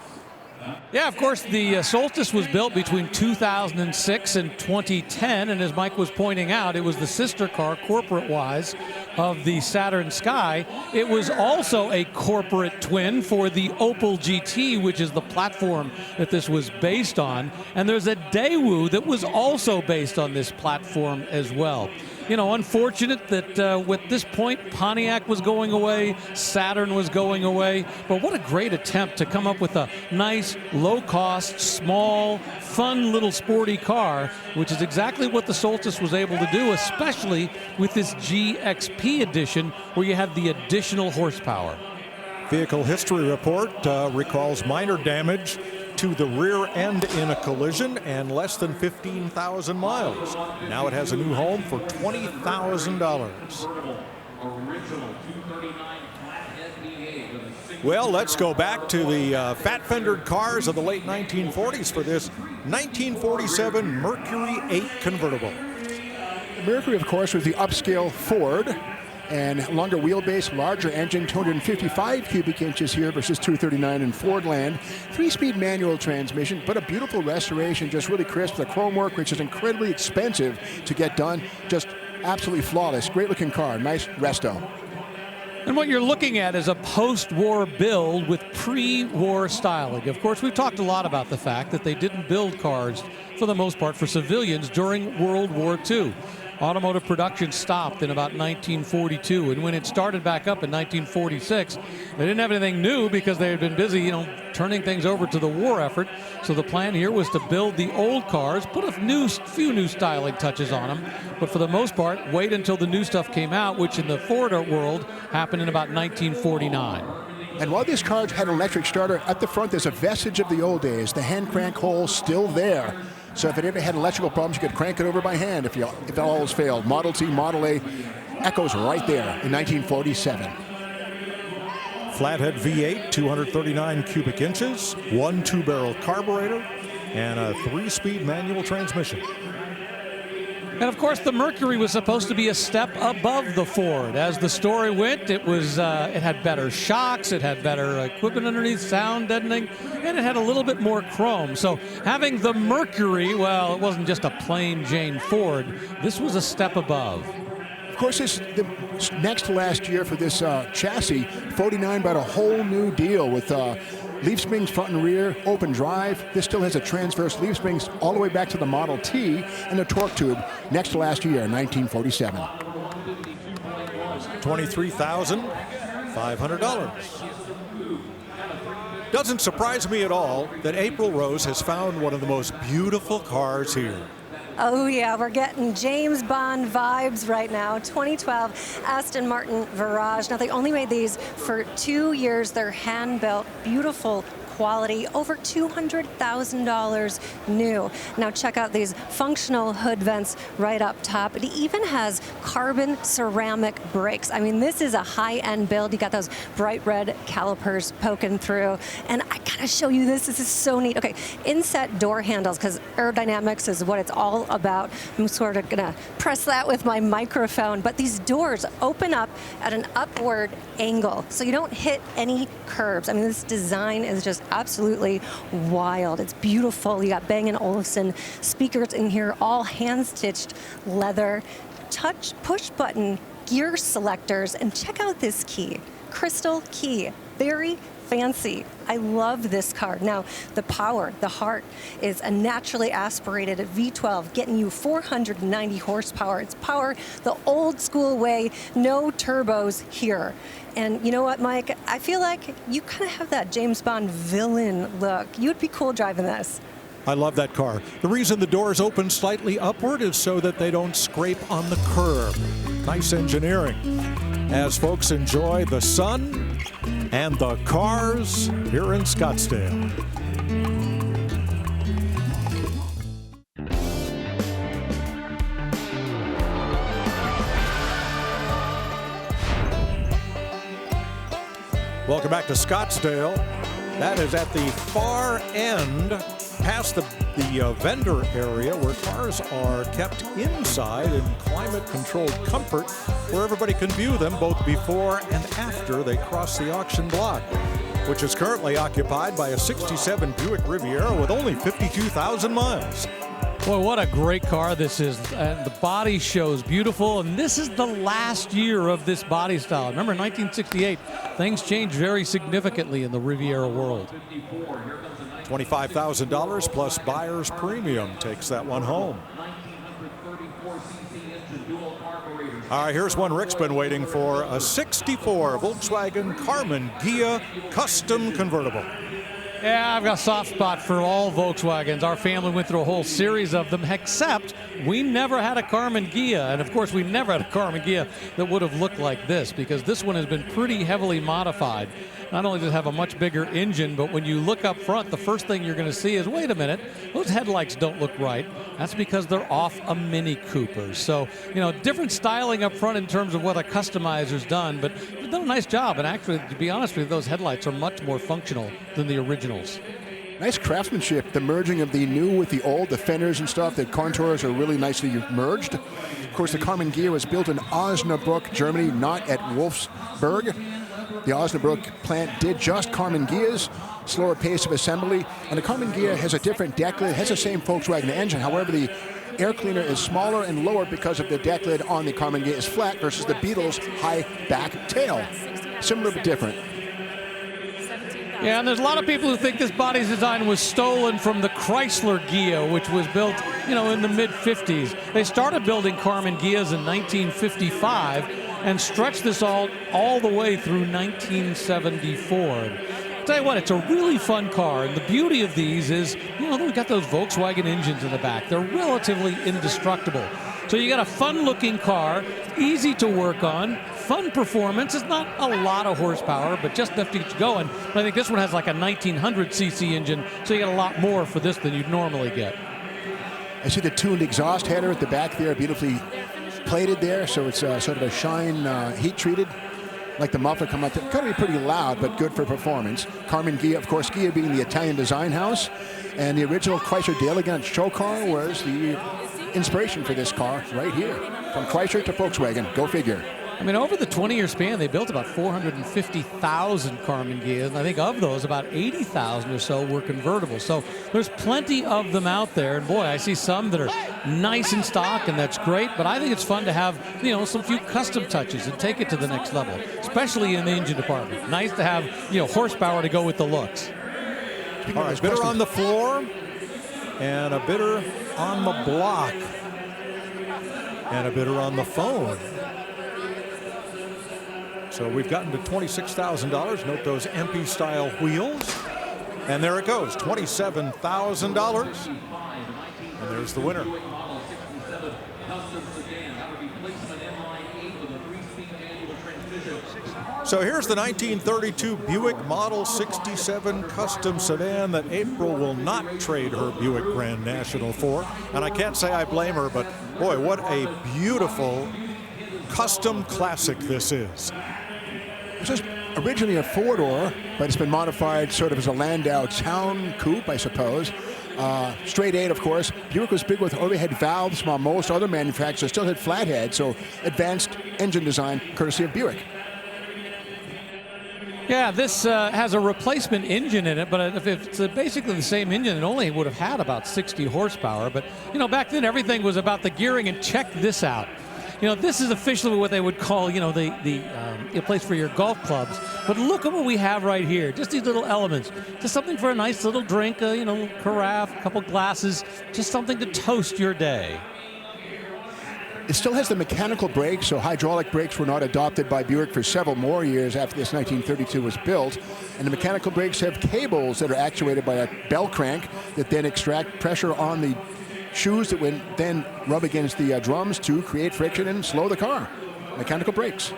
Yeah, of course, the Solstice was built between 2006 and 2010, and as Mike was pointing out, it was the sister car, corporate-wise, of the Saturn Sky. It was also a corporate twin for the Opel GT, which is the platform that this was based on, and there's a Daewoo that was also based on this platform as well. You know, unfortunate that with this point, Pontiac was going away, Saturn was going away, but what a great attempt to come up with a nice, low-cost, small, fun little sporty car, which is exactly what the Solstice was able to do, especially with this GXP edition, where you have the additional horsepower. Vehicle history report recalls minor damage to the rear end in a collision and less than 15,000 miles. Now it has a new home for $20,000. Well, let's go back to the fat-fendered cars of the late 1940s for this 1947 Mercury 8 convertible. Mercury, of course, was the upscale Ford. And longer wheelbase, larger engine, 255 cubic inches here versus 239 in Fordland. 3-speed manual transmission, but a beautiful restoration, just really crisp. The chrome work, which is incredibly expensive to get done, just absolutely flawless. Great looking car, nice resto. And what you're looking at is a post-war build with pre-war styling. Of course, we've talked a lot about the fact that they didn't build cars, for the most part, for civilians during World War II. Automotive production stopped in about 1942, and when it started back up in 1946, they didn't have anything new because they had been busy, you know, turning things over to the war effort. So the plan here was to build the old cars, put a few new styling touches on them, but for the most part, wait until the new stuff came out, which in the Ford world happened in about 1949. And while this car had an electric starter, at the front there's a vestige of the old days. The hand crank hole still there. So if it ever had electrical problems, you could crank it over by hand if it all has failed. Model T, Model A, echoes right there in 1947. Flathead V8, 239 cubic inches, 1 2-barrel carburetor, and a 3-speed manual transmission. And of course, the Mercury was supposed to be a step above the Ford. As the story went, it had better shocks, it had better equipment underneath, sound deadening, and it had a little bit more chrome. So having the Mercury, well, it wasn't just a plain Jane Ford. This was a step above. Of course, this the next to last year for this chassis. 49 brought a whole new deal with leaf springs front and rear, open drive. This still has a transverse leaf springs all the way back to the Model T, and the torque tube next to last year, 1947. $23,500. Doesn't surprise me at all that April Rose has found one of the most beautiful cars here. Oh yeah, we're getting James Bond vibes right now. 2012 Aston Martin Virage. Now they only made these for 2 years. They're hand-built, beautiful quality, over $200,000 new. Now check out these functional hood vents right up top. It even has carbon ceramic brakes. I mean, this is a high-end build. You got those bright red calipers poking through. And I gotta show you this. This is so neat. Okay, inset door handles, because aerodynamics is what it's all about. I'm sort of gonna press that with my microphone, but these doors open up at an upward angle, so you don't hit any curbs. I mean, this design is just absolutely wild. It's beautiful. You got Bang & Olufsen speakers in here, all hand-stitched leather, touch push button gear selectors, and check out this key, crystal key, very fancy. I love this car. Now, the power, the heart, is a naturally aspirated V12, getting you 490 horsepower. It's power the old school way, no turbos here. And you know what, Mike? I feel like you kind of have that James Bond villain look. You would be cool driving this. I love that car. The reason the doors open slightly upward is so that they don't scrape on the curb. Nice engineering. As folks enjoy the sun and the cars here in Scottsdale. Welcome back to Scottsdale. That is at the far end, past the vendor area where cars are kept inside in climate-controlled comfort, where everybody can view them both before and after they cross the auction block, which is currently occupied by a 67 Buick Riviera with only 52,000 miles. Boy, what a great car this is. The body shows beautiful, and this is the last year of this body style. Remember, in 1968, things changed very significantly in the Riviera world. $25,000 plus buyer's premium takes that one home. All right, here's one Rick's been waiting for, a 64 Volkswagen Karmann Ghia custom convertible. Yeah, I've got a soft spot for all Volkswagens. Our family went through a whole series of them, except we never had a Karmann Ghia. And of course, we never had a Karmann Ghia that would have looked like this, because this one has been pretty heavily modified. Not only does it have a much bigger engine, but when you look up front, the first thing you're going to see is, wait a minute, those headlights don't look right. That's because they're off a Mini Cooper. So, you know, different styling up front in terms of what a customizer's done, but they've done a nice job. And actually, to be honest with you, those headlights are much more functional than the originals. Nice craftsmanship, the merging of the new with the old, the fenders and stuff, the contours are really nicely merged. Of course, the Karmann Ghia was built in Osnabrück, Germany, not at Wolfsburg. The Osnabrück plant did just Karmann Ghias, slower pace of assembly, and the Karmann Ghia has a different deck lid. It has the same Volkswagen engine, however, the air cleaner is smaller and lower because of the deck lid on the Karmann Ghia is flat versus the Beetle's high back tail. Similar but different. Yeah, and there's a lot of people who think this body's design was stolen from the Chrysler Ghia, which was built, you know, in the mid-50s. They started building Karmann Ghias in 1955 and stretched this all the way through 1974. I'll tell you what, it's a really fun car, and the beauty of these is, you know, we've got those Volkswagen engines in the back. They're relatively indestructible. So you got a fun-looking car, easy to work on, fun performance. It's not a lot of horsepower, but just enough to get you going. But I think this one has like a 1900cc engine, so you get a lot more for this than you'd normally get. I see the tuned exhaust header at the back there, beautifully plated there, so it's sort of a shine, heat-treated. Like the muffler come out, it's going to be pretty loud, but good for performance. Karmann Ghia, of course, Ghia being the Italian design house, and the original Chrysler D'Elegance show car was the inspiration for this car right here. From Chrysler to Volkswagen, go figure. I mean, over the 20-year span, they built about 450,000 Karmann Ghias, and I think of those, about 80,000 or so were convertible. So there's plenty of them out there, and boy, I see some that are nice in stock, and that's great, but I think it's fun to have, you know, some few custom touches and take it to the next level, especially in the engine department. Nice to have, you know, horsepower to go with the looks. All right, bidder on the floor, and a bidder on the block, and a bidder on the phone. So we've gotten to $26,000. Note those MP style wheels. And there it goes, $27,000. And there's the winner. So here's the 1932 Buick Model 67 Custom Sedan that April will not trade her Buick Grand National for. And I can't say I blame her, but boy, what a beautiful custom classic this is. This is originally a four-door, but it's been modified sort of as a Landau town coupe, I suppose. Straight eight, of course. Buick was big with overhead valves, while most other manufacturers still had flathead, so advanced engine design courtesy of Buick. Yeah, this has a replacement engine in it, but if it's basically the same engine, it only would have had about 60 horsepower. But, you know, back then everything was about the gearing, and check this out. You know, this is officially what they would call, you know, the place for your golf clubs. But look at what we have right here. Just these little elements. Just something for a nice little drink, you know, carafe, a couple glasses. Just something to toast your day. It still has the mechanical brakes, so hydraulic brakes were not adopted by Buick for several more years after this 1932 was built. And the mechanical brakes have cables that are actuated by a bell crank that then extract pressure on the shoes that would then rub against the drums to create friction and slow the car. Mechanical brakes.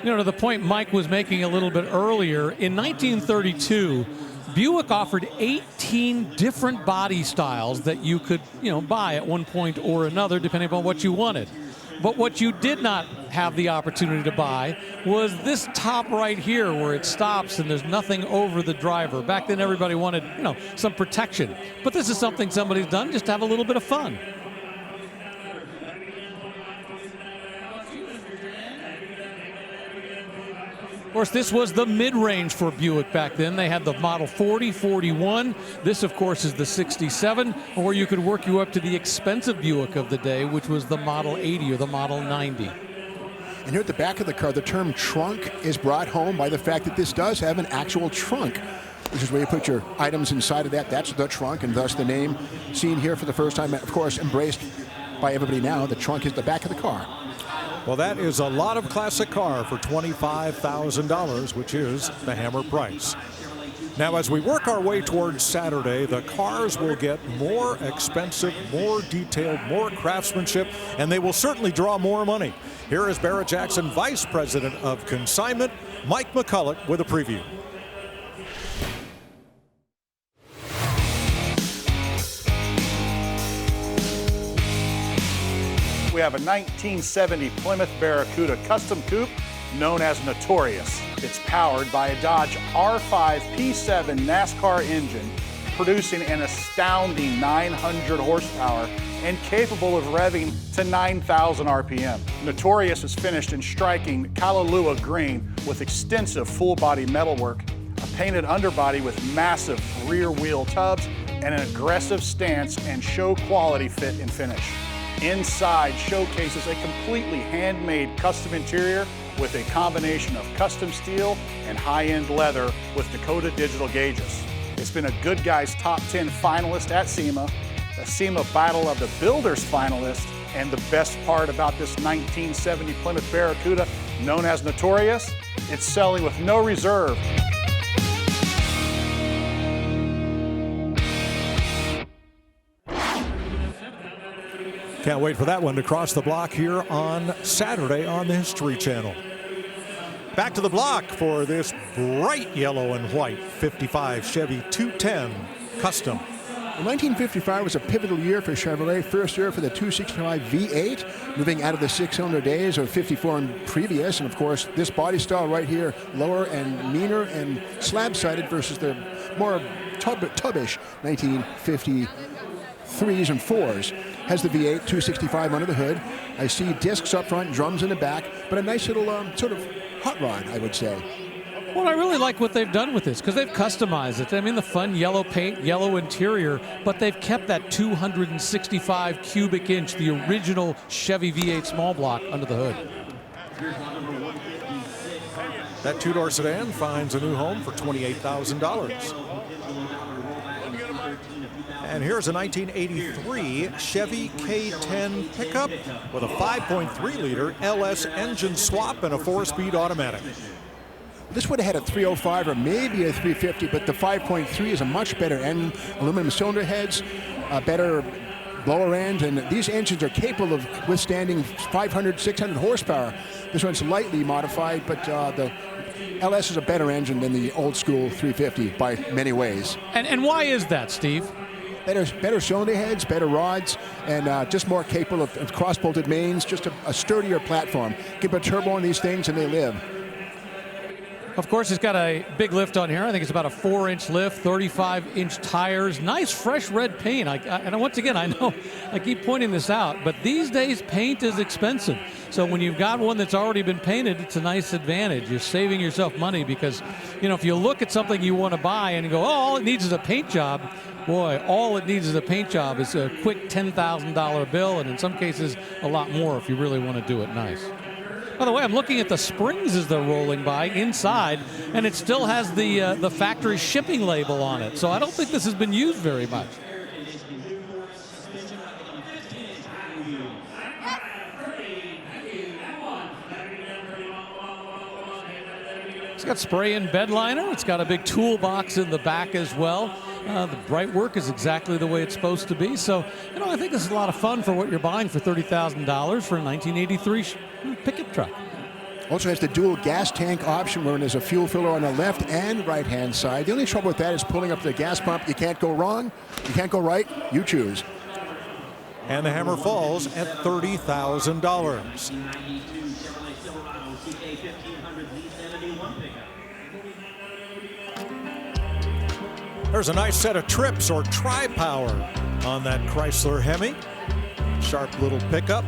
You know, to the point Mike was making a little bit earlier, in 1932, Buick offered 18 different body styles that you could, you know, buy at one point or another, depending upon what you wanted. But what you did not have the opportunity to buy was this top right here, where it stops and there's nothing over the driver. Back then, everybody wanted, you know, some protection. But this is something somebody's done just to have a little bit of fun. Of course, this was the mid-range for Buick back then. They had the Model 40, 41. This, of course, is the 67, or you could work you up to the expensive Buick of the day, which was the Model 80 or the Model 90. And here at the back of the car, the term trunk is brought home by the fact that this does have an actual trunk, which is where you put your items inside of that. That's the trunk, and thus the name seen here for the first time, of course, embraced by everybody now. The trunk is the back of the car. Well, that is a lot of classic car for $25,000, which is the hammer price. Now, as we work our way towards Saturday, the cars will get more expensive, more detailed, more craftsmanship, and they will certainly draw more money. Here is Barrett-Jackson Vice President of Consignment, Mike McCulloch, with a preview. We have a 1970 Plymouth Barracuda Custom Coupe known as Notorious. It's powered by a Dodge R5 P7 NASCAR engine, producing an astounding 900 horsepower and capable of revving to 9,000 RPM. Notorious is finished in striking Kalalua green with extensive full-body metalwork, a painted underbody with massive rear wheel tubs, and an aggressive stance and show quality fit and finish. Inside showcases a completely handmade custom interior with a combination of custom steel and high-end leather with Dakota digital gauges. It's been a Good Guys Top 10 finalist at SEMA, a SEMA Battle of the Builders finalist, and the best part about this 1970 Plymouth Barracuda, known as Notorious, it's selling with no reserve. Can't wait for that one to cross the block here on Saturday on the History Channel. Back to the block for this bright yellow and white 55 Chevy 210 Custom. 1955 was a pivotal year for Chevrolet, first year for the 265 V8, moving out of the six-cylinder days of 54 and previous. And of course, this body style right here, lower and meaner and slab-sided versus the more tubbish 1953s and 4s. Has the V8 265 under the hood. I see discs up front, drums in the back, but a nice little sort of hot rod, I would say. Well, I really like what they've done with this because they've customized it. I mean, the fun yellow paint, yellow interior, but they've kept that 265 cubic inch, the original Chevy V8 small block under the hood. That two-door sedan finds a new home for $28,000. And here's a 1983 Chevy K10 pickup with a 5.3-liter LS engine swap and a 4-speed automatic. This would have had a 305 or maybe a 350, but the 5.3 is a much better engine. Aluminum cylinder heads, a better blower end, and these engines are capable of withstanding 500, 600 horsepower. This one's lightly modified, but the LS is a better engine than the old school 350 by many ways. And why is that, Steve? Better cylinder heads, better rods, and just more capable of cross-bolted mains, just a sturdier platform. Give a turbo on these things and they live. Of course, it's got a big lift on here. I think it's about a 4-inch lift, 35-inch tires, nice fresh red paint. And once again, I know I keep pointing this out, but these days paint is expensive. So when you've got one that's already been painted, it's a nice advantage. You're saving yourself money because, if you look at something you want to buy and you go, oh, all it needs is a paint job, boy, all it needs is a paint job. It's a quick $10,000 bill, and in some cases, a lot more if you really want to do it nice. By the way, I'm looking at the springs as they're rolling by inside, and it still has the factory shipping label on it. So I don't think this has been used very much. It's got spray-in bed liner. It's got a big toolbox in the back as well. The bright work is exactly the way it's supposed to be. So, I think this is a lot of fun for what you're buying for $30,000 for a 1983 pickup truck. Also has the dual gas tank option where there's a fuel filler on the left and right-hand side. The only trouble with that is pulling up to the gas pump. You can't go wrong. You can't go right. You choose. And the hammer falls at $30,000. There's a nice set of trips or tri-power on that Chrysler Hemi. Sharp little pickup.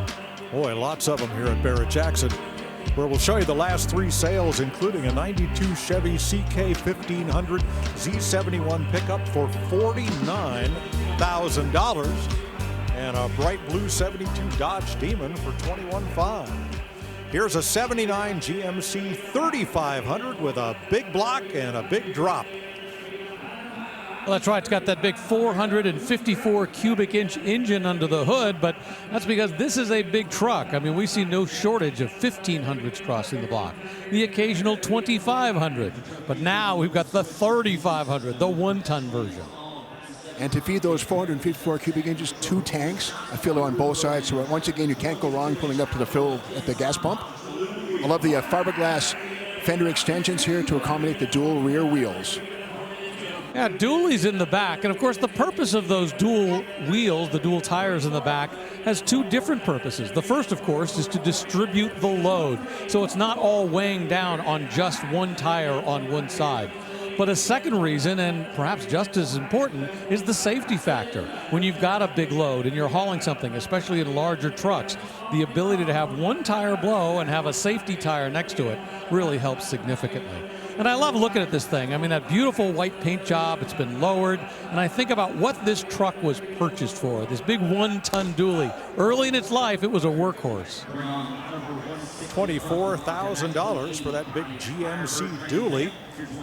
Boy, lots of them here at Barrett-Jackson, where we'll show you the last 3 sales, including a 92 Chevy CK 1500 Z71 pickup for $49,000 and a bright blue 72 Dodge Demon for $21,500. Here's a 79 GMC 3500 with a big block and a big drop. Well, that's right. It's got that big 454 cubic inch engine under the hood, but that's because this is a big truck. I mean, we see no shortage of 1500s crossing the block, the occasional 2500, but now we've got the 3500, the 1-ton version. And to feed those 454 cubic inches, 2 tanks, a filler on both sides. So once again, you can't go wrong pulling up to the fill at the gas pump. I love the fiberglass fender extensions here to accommodate the dual rear wheels. Yeah, dualies in the back, and of course the purpose of those dual wheels, the dual tires in the back, has 2 different purposes. The first, of course, is to distribute the load, so it's not all weighing down on just one tire on one side. But a second reason, and perhaps just as important, is the safety factor. When you've got a big load and you're hauling something, especially in larger trucks, the ability to have one tire blow and have a safety tire next to it really helps significantly. And I love looking at this thing. I mean, that beautiful white paint job, it's been lowered. And I think about what this truck was purchased for, this big 1-ton dually. Early in its life, it was a workhorse. $24,000 for that big GMC dually.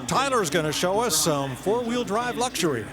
Tyler's going to show us some 4-wheel drive luxury.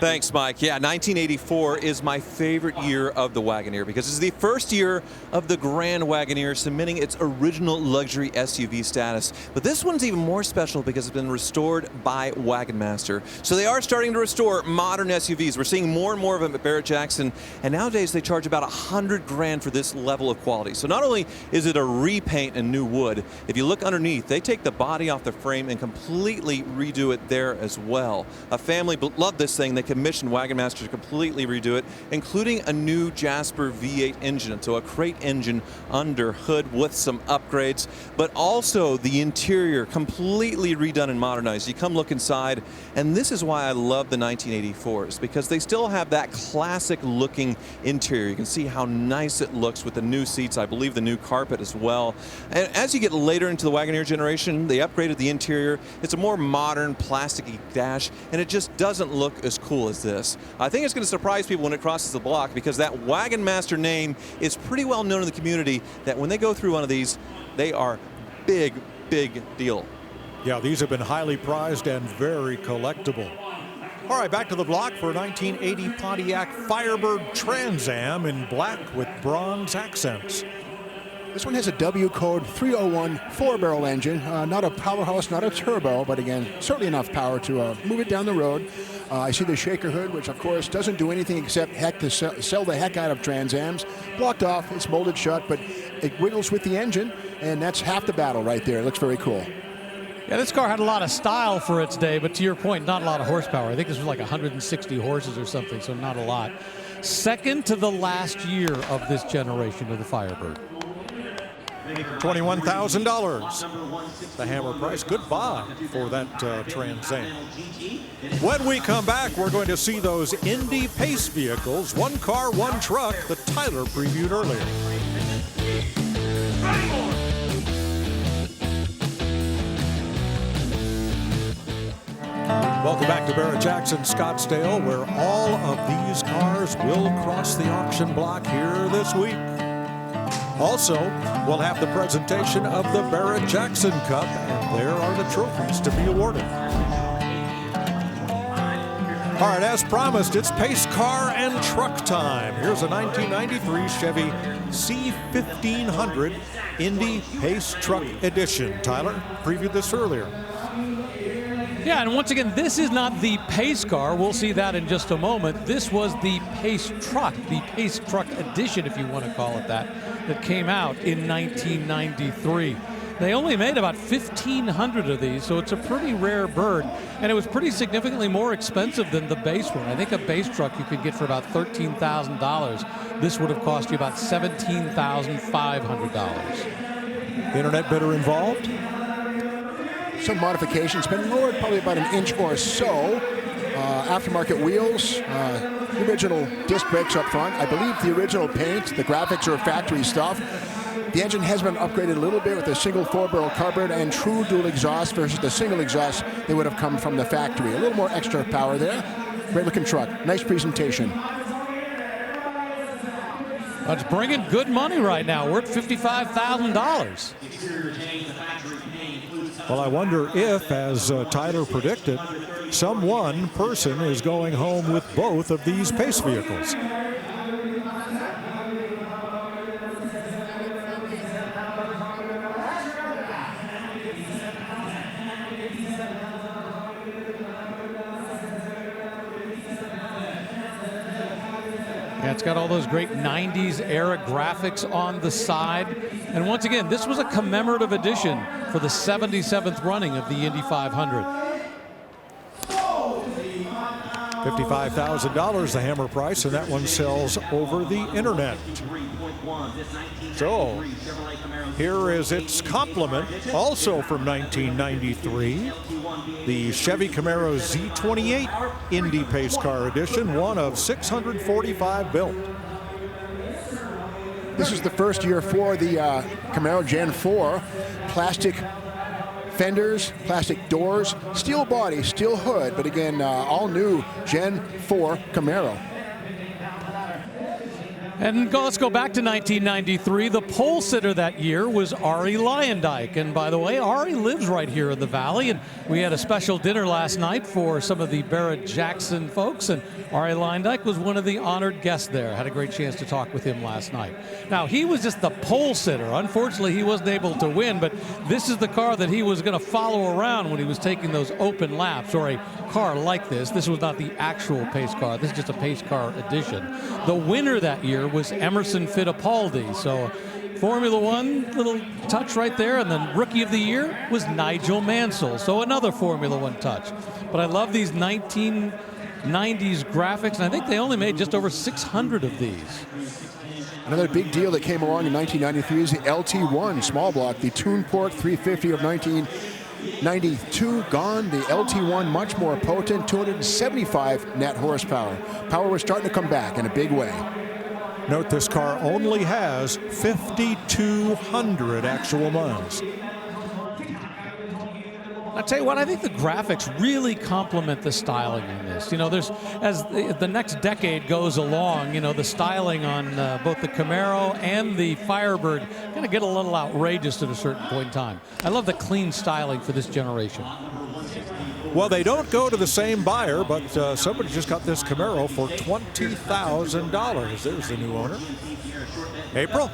Thanks, Mike. Yeah, 1984 is my favorite year of the Wagoneer because it's the first year of the Grand Wagoneer cementing its original luxury SUV status. But this one's even more special because it's been restored by Wagon Master. So they are starting to restore modern SUVs. We're seeing more and more of them at Barrett-Jackson, and nowadays they charge about $100,000 for this level of quality. So not only is it a repaint and new wood, if you look underneath, they take the body off the frame and completely redo it there as well. A family loved this thing. They commissioned Wagon Master to completely redo it, including a new Jasper V8 engine, so a crate engine under hood with some upgrades, but also the interior completely redone and modernized. You come look inside, and this is why I love the 1984s, because they still have that classic looking interior. You can see how nice it looks with the new seats, I believe the new carpet as well. And as you get later into the Wagoneer generation, they upgraded the interior. It's a more modern plasticky dash, and it just doesn't look as cool as this. I think it's going to surprise people when it crosses the block because that Wagon Master name is pretty well known in the community that when they go through one of these, they are big, big deal. Yeah, these have been highly prized and very collectible. All right, back to the block for a 1980 Pontiac Firebird Trans Am in black with bronze accents. This one has a W code 301 4-barrel engine. Not a powerhouse, not a turbo, but again, certainly enough power to move it down the road. I see the shaker hood, which of course doesn't do anything except sell the heck out of Trans Ams. Blocked off, it's molded shut, but it wiggles with the engine, and that's half the battle right there. It looks very cool. Yeah, this car had a lot of style for its day, but to your point, not a lot of horsepower. I think this was like 160 horses or something, so not a lot. Second to the last year of this generation of the Firebird. $21,000. The hammer price. Goodbye for that Trans Am. When we come back, we're going to see those Indy Pace vehicles. One car, one truck that Tyler previewed earlier. Welcome back to Barrett-Jackson Scottsdale, where all of these cars will cross the auction block here this week. Also, we'll have the presentation of the Barrett-Jackson Cup, and there are the trophies to be awarded. All right, as promised, it's pace car and truck time. Here's a 1993 Chevy C1500 Indy Pace Truck Edition. Tyler previewed this earlier. Yeah, and once again, this is not the pace car. We'll see that in just a moment. This was the pace truck, the pace truck edition, if you want to call it that came out in 1993. They only made about 1,500 of these, so it's a pretty rare bird. And it was pretty significantly more expensive than the base one. I think a base truck you could get for about $13,000. This would have cost you about $17,500. Internet bidder involved? Some modifications, been lowered probably about an inch or so. Aftermarket wheels, the original disc brakes up front. I believe the original paint, the graphics are factory stuff. The engine has been upgraded a little bit with a single 4-barrel carburetor and true dual exhaust versus the single exhaust that would have come from the factory. A little more extra power there. Great looking truck. Nice presentation. It's bringing good money right now. We're at $55,000. Well, I wonder if, as Tyler predicted, some one person is going home with both of these pace vehicles. Yeah, it's got all those great 90s era graphics on the side. And once again, this was a commemorative edition for the 77th running of the Indy 500. $55,000 the hammer price, and that one sells over the internet. So here is its complement, also from 1993, the Chevy Camaro Z28 Indy Pace Car Edition, one of 645 built. This is the first year for the Camaro Gen 4. Plastic fenders, plastic doors, steel body, steel hood, but again, all new Gen 4 Camaro. And let's go back to 1993. The pole sitter that year was Arie Luyendyk. And by the way, Arie lives right here in the Valley. And we had a special dinner last night for some of the Barrett-Jackson folks. And Arie Luyendyk was one of the honored guests there. Had a great chance to talk with him last night. Now, he was just the pole sitter. Unfortunately, he wasn't able to win. But this is the car that he was going to follow around when he was taking those open laps, or a car like this. This was not the actual pace car. This is just a pace car edition. The winner that year was Emerson Fittipaldi. So Formula One, little touch right there. And then Rookie of the Year was Nigel Mansell. So another Formula One touch. But I love these 1990s graphics. And I think they only made just over 600 of these. Another big deal that came along in 1993 is the LT1 small block, the Tuneport 350 of 1992 gone. The LT1 much more potent, 275 net horsepower. Power was starting to come back in a big way. Note this car only has 5,200 actual miles. I'll tell you what, I think the graphics really complement the styling in this. You know, there's, as the next decade goes along, you know, the styling on both the Camaro and the Firebird going to get a little outrageous at a certain point in time. I love the clean styling for this generation. Well, they don't go to the same buyer, but somebody just got this Camaro for $20,000. There's the new owner. April?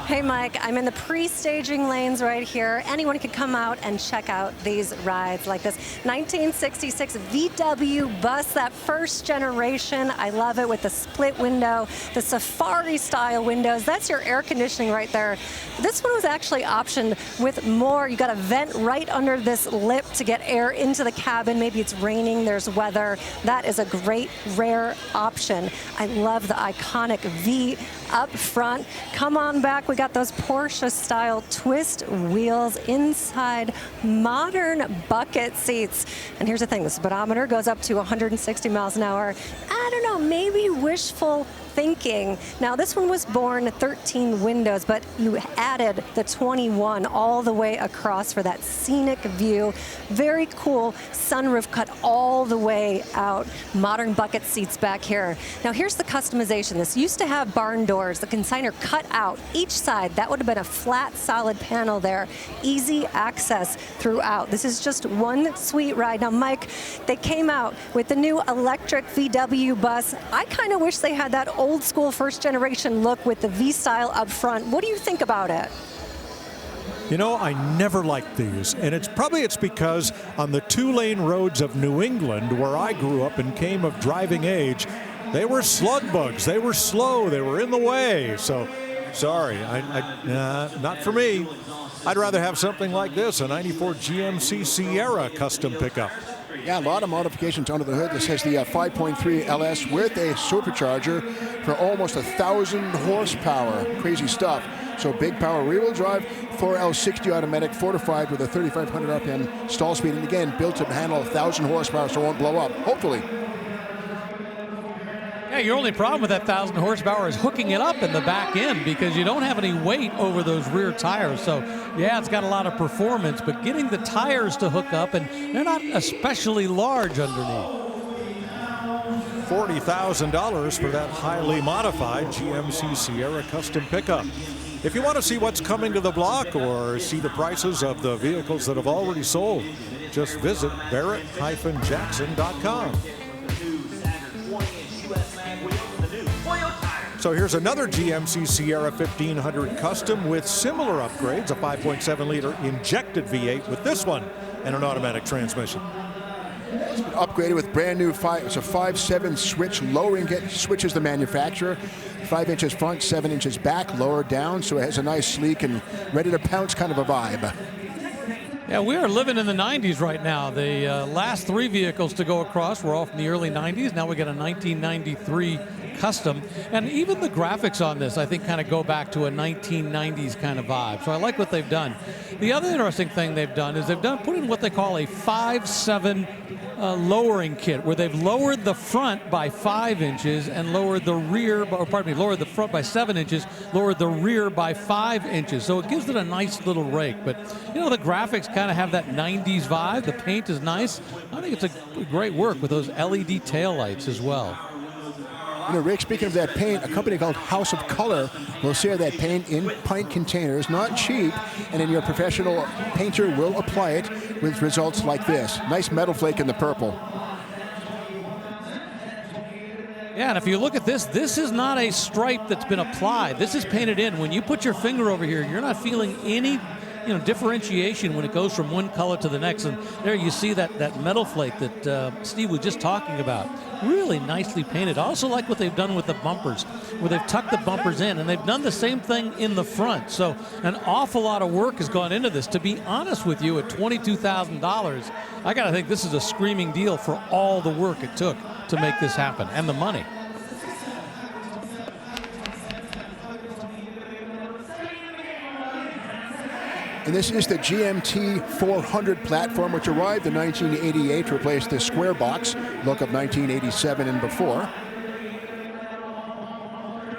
Hey, Mike, I'm in the pre-staging lanes right here. Anyone can come out and check out these rides like this 1966 VW bus, that first generation. I love it with the split window, the safari-style windows. That's your air conditioning right there. This one was actually optioned with more. You got a vent right under this lip to get air into the cabin. Maybe it's raining, there's weather. That is a great, rare option. I love the iconic V up front. Come on back. We got those Porsche-style twist wheels inside, modern bucket seats. And here's the thing, the speedometer goes up to 160 miles an hour. I don't know, maybe wishful thinking. Now, this one was born 13 windows, but you added the 21 all the way across for that scenic view. Very cool sunroof cut all the way out. Modern bucket seats back here. Now, here's the customization. This used to have barn doors. The consignor cut out each side. That would have been a flat, solid panel there. Easy access throughout. This is just one sweet ride. Now, Mike, they came out with the new electric VW bus. I kind of wish they had that old school first generation look with the V-style up front. What do you think about it? You know, I never liked these, and it's because on the 2-lane roads of New England, where I grew up and came of driving age, they were slug bugs. They were slow. They were in the way. So, sorry, not for me. I'd rather have something like this, a 94 GMC Sierra custom pickup. Yeah, a lot of modifications under the hood. This has the 5.3 LS with a supercharger for almost 1,000 horsepower. Crazy stuff. So big power rear-wheel drive, 4L60 automatic, fortified with a 3,500 RPM stall speed. And again, built to handle 1,000 horsepower so it won't blow up, hopefully. Yeah, your only problem with that 1,000 horsepower is hooking it up in the back end because you don't have any weight over those rear tires. So, yeah, it's got a lot of performance, but getting the tires to hook up, and they're not especially large underneath. $40,000 for that highly modified GMC Sierra custom pickup. If you want to see what's coming to the block or see the prices of the vehicles that have already sold, just visit Barrett-Jackson.com. So here's another GMC Sierra 1500 custom with similar upgrades, a 5.7-liter injected V8 with this one and an automatic transmission. Upgraded with brand new it's a 5/7 switch, lowering it switches the manufacturer. 5 inches front, 7 inches back, lower down, so it has a nice sleek and ready to pounce kind of a vibe. Yeah, we are living in the 90s right now. The last 3 vehicles to go across were all from the early 90s. Now we got a 1993 custom. And even the graphics on this, I think, kind of go back to a 1990s kind of vibe. So I like what they've done. The other interesting thing they've done is put in what they call a 5/7 lowering kit, where they've lowered the front by 5 inches and lowered the rear, lowered the front by 7 inches, lowered the rear by 5 inches. So it gives it a nice little rake. But, you know, the graphics kind of have that 90s vibe. The paint is nice. I think it's a great work with those LED taillights as well. You know, Rick, speaking of that paint, a company called House of Color will sell that paint in pint containers, not cheap, and then your professional painter will apply it with results like this. Nice metal flake in the purple. Yeah, and if you look at this, this is not a stripe that's been applied. This is painted in. When you put your finger over here, you're not feeling any differentiation when it goes from one color to the next. And there you see that metal flake that Steve was just talking about. Really nicely painted. I also like what they've done with the bumpers, where they've tucked the bumpers in, and they've done the same thing in the front. So an awful lot of work has gone into this. To be honest with you, at $22,000, I got to think this is a screaming deal for all the work it took to make this happen, and the money. And this is the GMT 400 platform, which arrived in 1988 to replace the square box look of 1987 and before.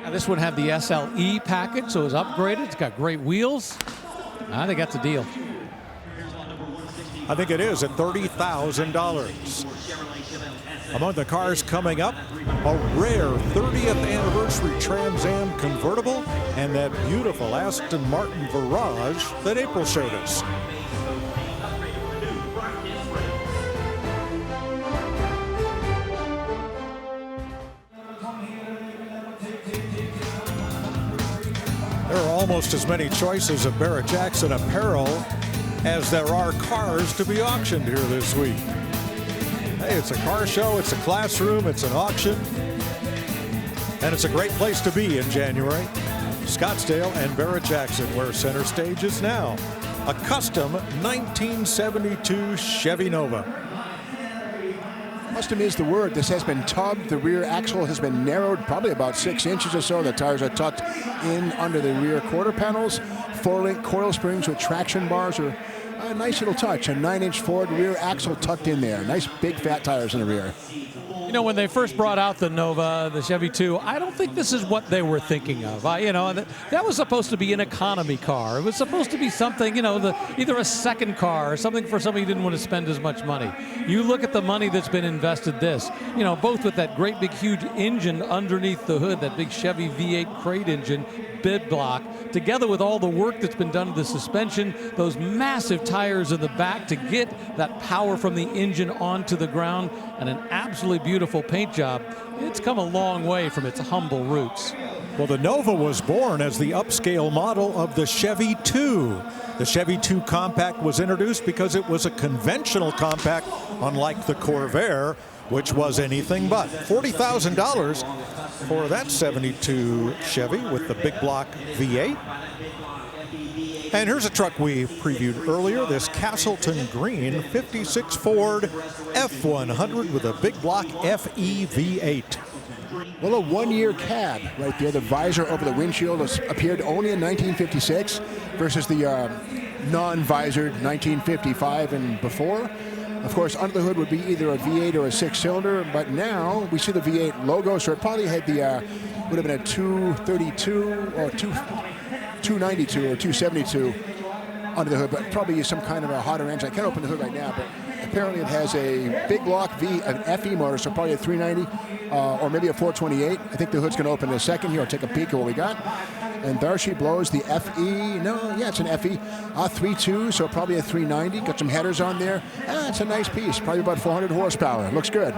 Now this one had the SLE package, so it was upgraded. It's got great wheels. I think that's a deal. I think it is at $30,000. Among the cars coming up, a rare 30th anniversary Trans Am convertible and that beautiful Aston Martin Virage that April showed us. There are almost as many choices of Barrett-Jackson apparel as there are cars to be auctioned here this week. Hey, it's a car show, it's a classroom, it's an auction, and it's a great place to be in January. Scottsdale and Barrett-Jackson, where center stage is now a custom 1972 Chevy Nova. Custom is the word. This has been tubbed. The rear axle has been narrowed probably about 6 inches or so. The tires are tucked in under the rear quarter panels. 4-link coil springs with traction bars are a nice little touch. A 9-inch Ford rear axle tucked in there. Nice big fat tires in the rear. You know, when they first brought out the Nova, the Chevy 2, I don't think this is what they were thinking of. That was supposed to be an economy car. It was supposed to be something, either a second car or something for somebody who didn't want to spend as much money. You look at the money that's been invested both with that great big huge engine underneath the hood, that big Chevy V8 crate engine, bid block, together with all the work that's been done to the suspension, those massive tires in the back to get that power from the engine onto the ground, and an absolutely beautiful paint job. It's come a long way from its humble roots. Well, the Nova was born as the upscale model of the Chevy 2. The Chevy 2 Compact was introduced because it was a conventional compact, unlike the Corvair, which was anything but. $40,000 for that 72 Chevy with the big block V8. And here's a truck we previewed earlier, this Castleton Green 56 Ford F100 with a big block FE V8. Well, a one-year cab right there. The visor over the windshield appeared only in 1956 versus the non-visored 1955 and before. Of course, under the hood would be either a V8 or a 6-cylinder, but now we see the V8 logo, so it probably had would have been a 232 or 292 or 272 under the hood, but probably some kind of a hotter engine. I can't open the hood right now, but apparently it has a big block an FE motor, so probably a 390 or maybe a 428. I think the hood's going to open in a second here. I'll take a peek at what we got. And there she blows the FE. No, yeah, it's an FE. 3.2, so probably a 390. Got some headers on there. It's a nice piece. Probably about 400 horsepower. Looks good.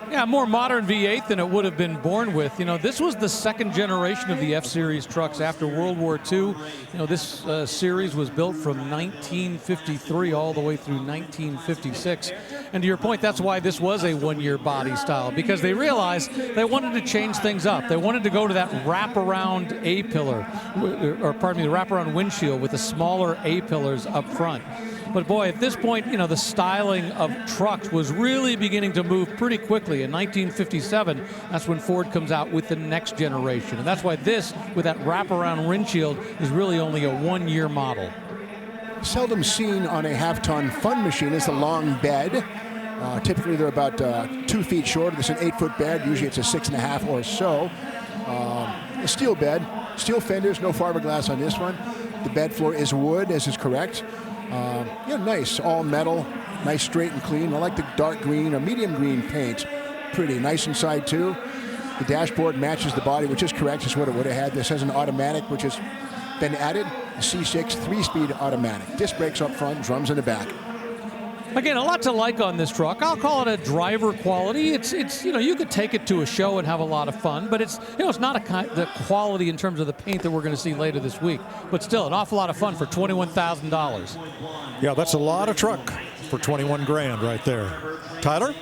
Yeah, more modern V8 than it would have been born with. This was the second generation of the F-Series trucks after World War II. This series was built from 1953 all the way through 1956. And to your point, that's why this was a one-year body style, because they realized they wanted to change things up. They wanted to go to that wraparound A-pillar, the wraparound windshield with the smaller A-pillars up front. But boy, at this point, the styling of trucks was really beginning to move pretty quickly. In 1957, that's when Ford comes out with the next generation. And that's why this, with that wraparound windshield, is really only a one-year model. Seldom seen on a half-ton fun machine is the long bed. Typically, they're about 2 feet short. It's an 8-foot bed. Usually it's a 6.5 or so. A steel bed, steel fenders, no fiberglass on this one. The bed floor is wood, as is correct. Nice, all metal, nice straight and clean. I like the dark green or medium green paint. Pretty nice inside too. The dashboard matches the body, which is correct. It's what it would have had. This has an automatic, which has been added. A C6 3-speed automatic. Disc brakes up front, drums in the back. Again, a lot to like on this truck. I'll call it a driver quality. It's you could take it to a show and have a lot of fun, but it's not the quality in terms of the paint that we're going to see later this week. But still, an awful lot of fun for $21,000. Yeah, that's a lot of truck for 21 grand right there. Tyler?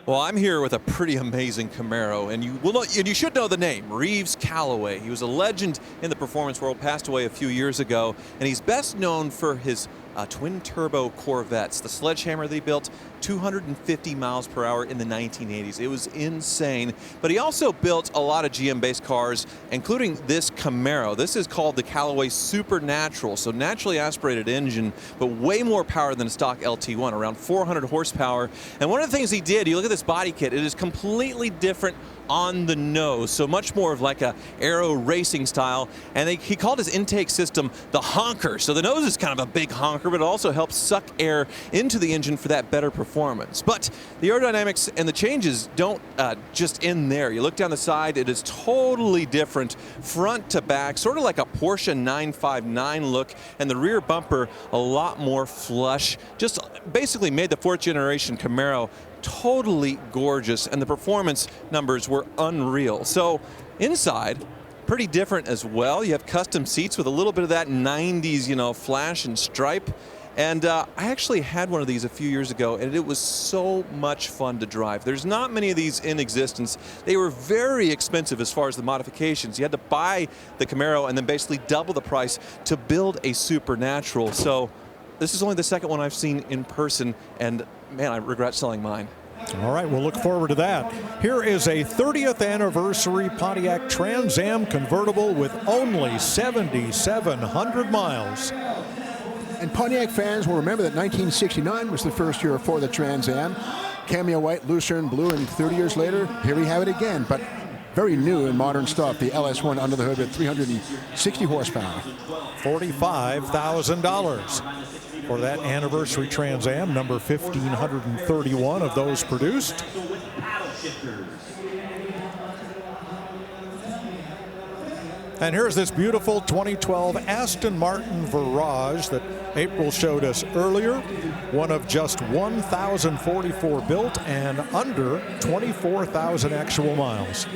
Well, I'm here with a pretty amazing Camaro, and you should know the name, Reeves Callaway. He was a legend in the performance world, passed away a few years ago, and he's best known for his twin-turbo Corvettes. The sledgehammer they built, 250 miles per hour in the 1980s. It was insane. But he also built a lot of GM-based cars, including this Camaro. This is called the Callaway Supernatural, so naturally aspirated engine, but way more power than a stock LT1, around 400 horsepower. And one of the things he did, you look at this body kit, it is completely different on the nose, so much more of like a aero racing style. And he called his intake system the honker. So the nose is kind of a big honker, but it also helps suck air into the engine for that better performance. But the aerodynamics and the changes don't just end there. You look down the side, it is totally different front to back, sort of like a Porsche 959 look, and the rear bumper a lot more flush. Just basically made the 4th generation Camaro totally gorgeous, and the performance numbers were unreal. So inside, pretty different as well. You have custom seats with a little bit of that 90s, you know, flash and stripe. And I actually had one of these a few years ago, and it was so much fun to drive. There's not many of these in existence. They were very expensive as far as the modifications. You had to buy the Camaro and then basically double the price to build a Supernatural. So this is only the second one I've seen in person, and man, I regret selling mine. All right, we'll look forward to that. Here is a 30th anniversary Pontiac Trans Am convertible with only 7,700 miles. And Pontiac fans will remember that 1969 was the first year for the Trans Am. Cameo white, Lucerne blue, and 30 years later, here we have it again. But very new and modern stuff, the LS1 under the hood with 360 horsepower. $45,000 for that anniversary Trans Am, number 1,531 of those produced. And here's this beautiful 2012 Aston Martin Virage that April showed us earlier. One of just 1,044 built and under 24,000 actual miles.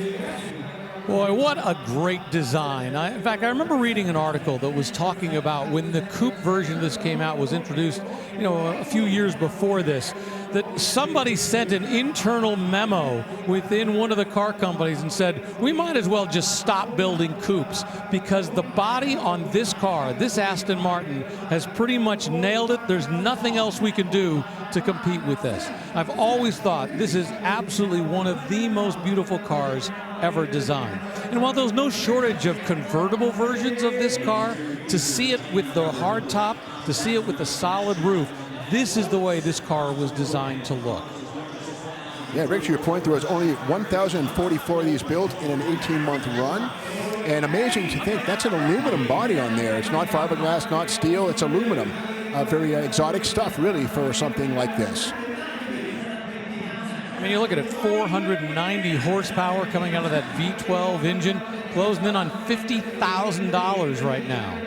Boy, what a great design. In fact, I remember reading an article that was talking about when the coupe version of this came out, was introduced, you know, a few years before this, that somebody sent an internal memo within one of the car companies and said, we might as well just stop building coupes because the body on this car, this Aston Martin, has pretty much nailed it. There's nothing else we can do to compete with this. I've always thought this is absolutely one of the most beautiful cars ever designed. And while there's no shortage of convertible versions of this car, to see it with the hard top, to see it with the solid roof, this is the way this car was designed to look. Yeah, Rick, to your point, there was only 1,044 of these built in an 18-month run. And amazing to think that's an aluminum body on there. It's not fiberglass, not steel, it's aluminum. Very exotic stuff, really, for something like this. I mean, you look at it, 490 horsepower coming out of that V12 engine, closing in on $50,000 right now.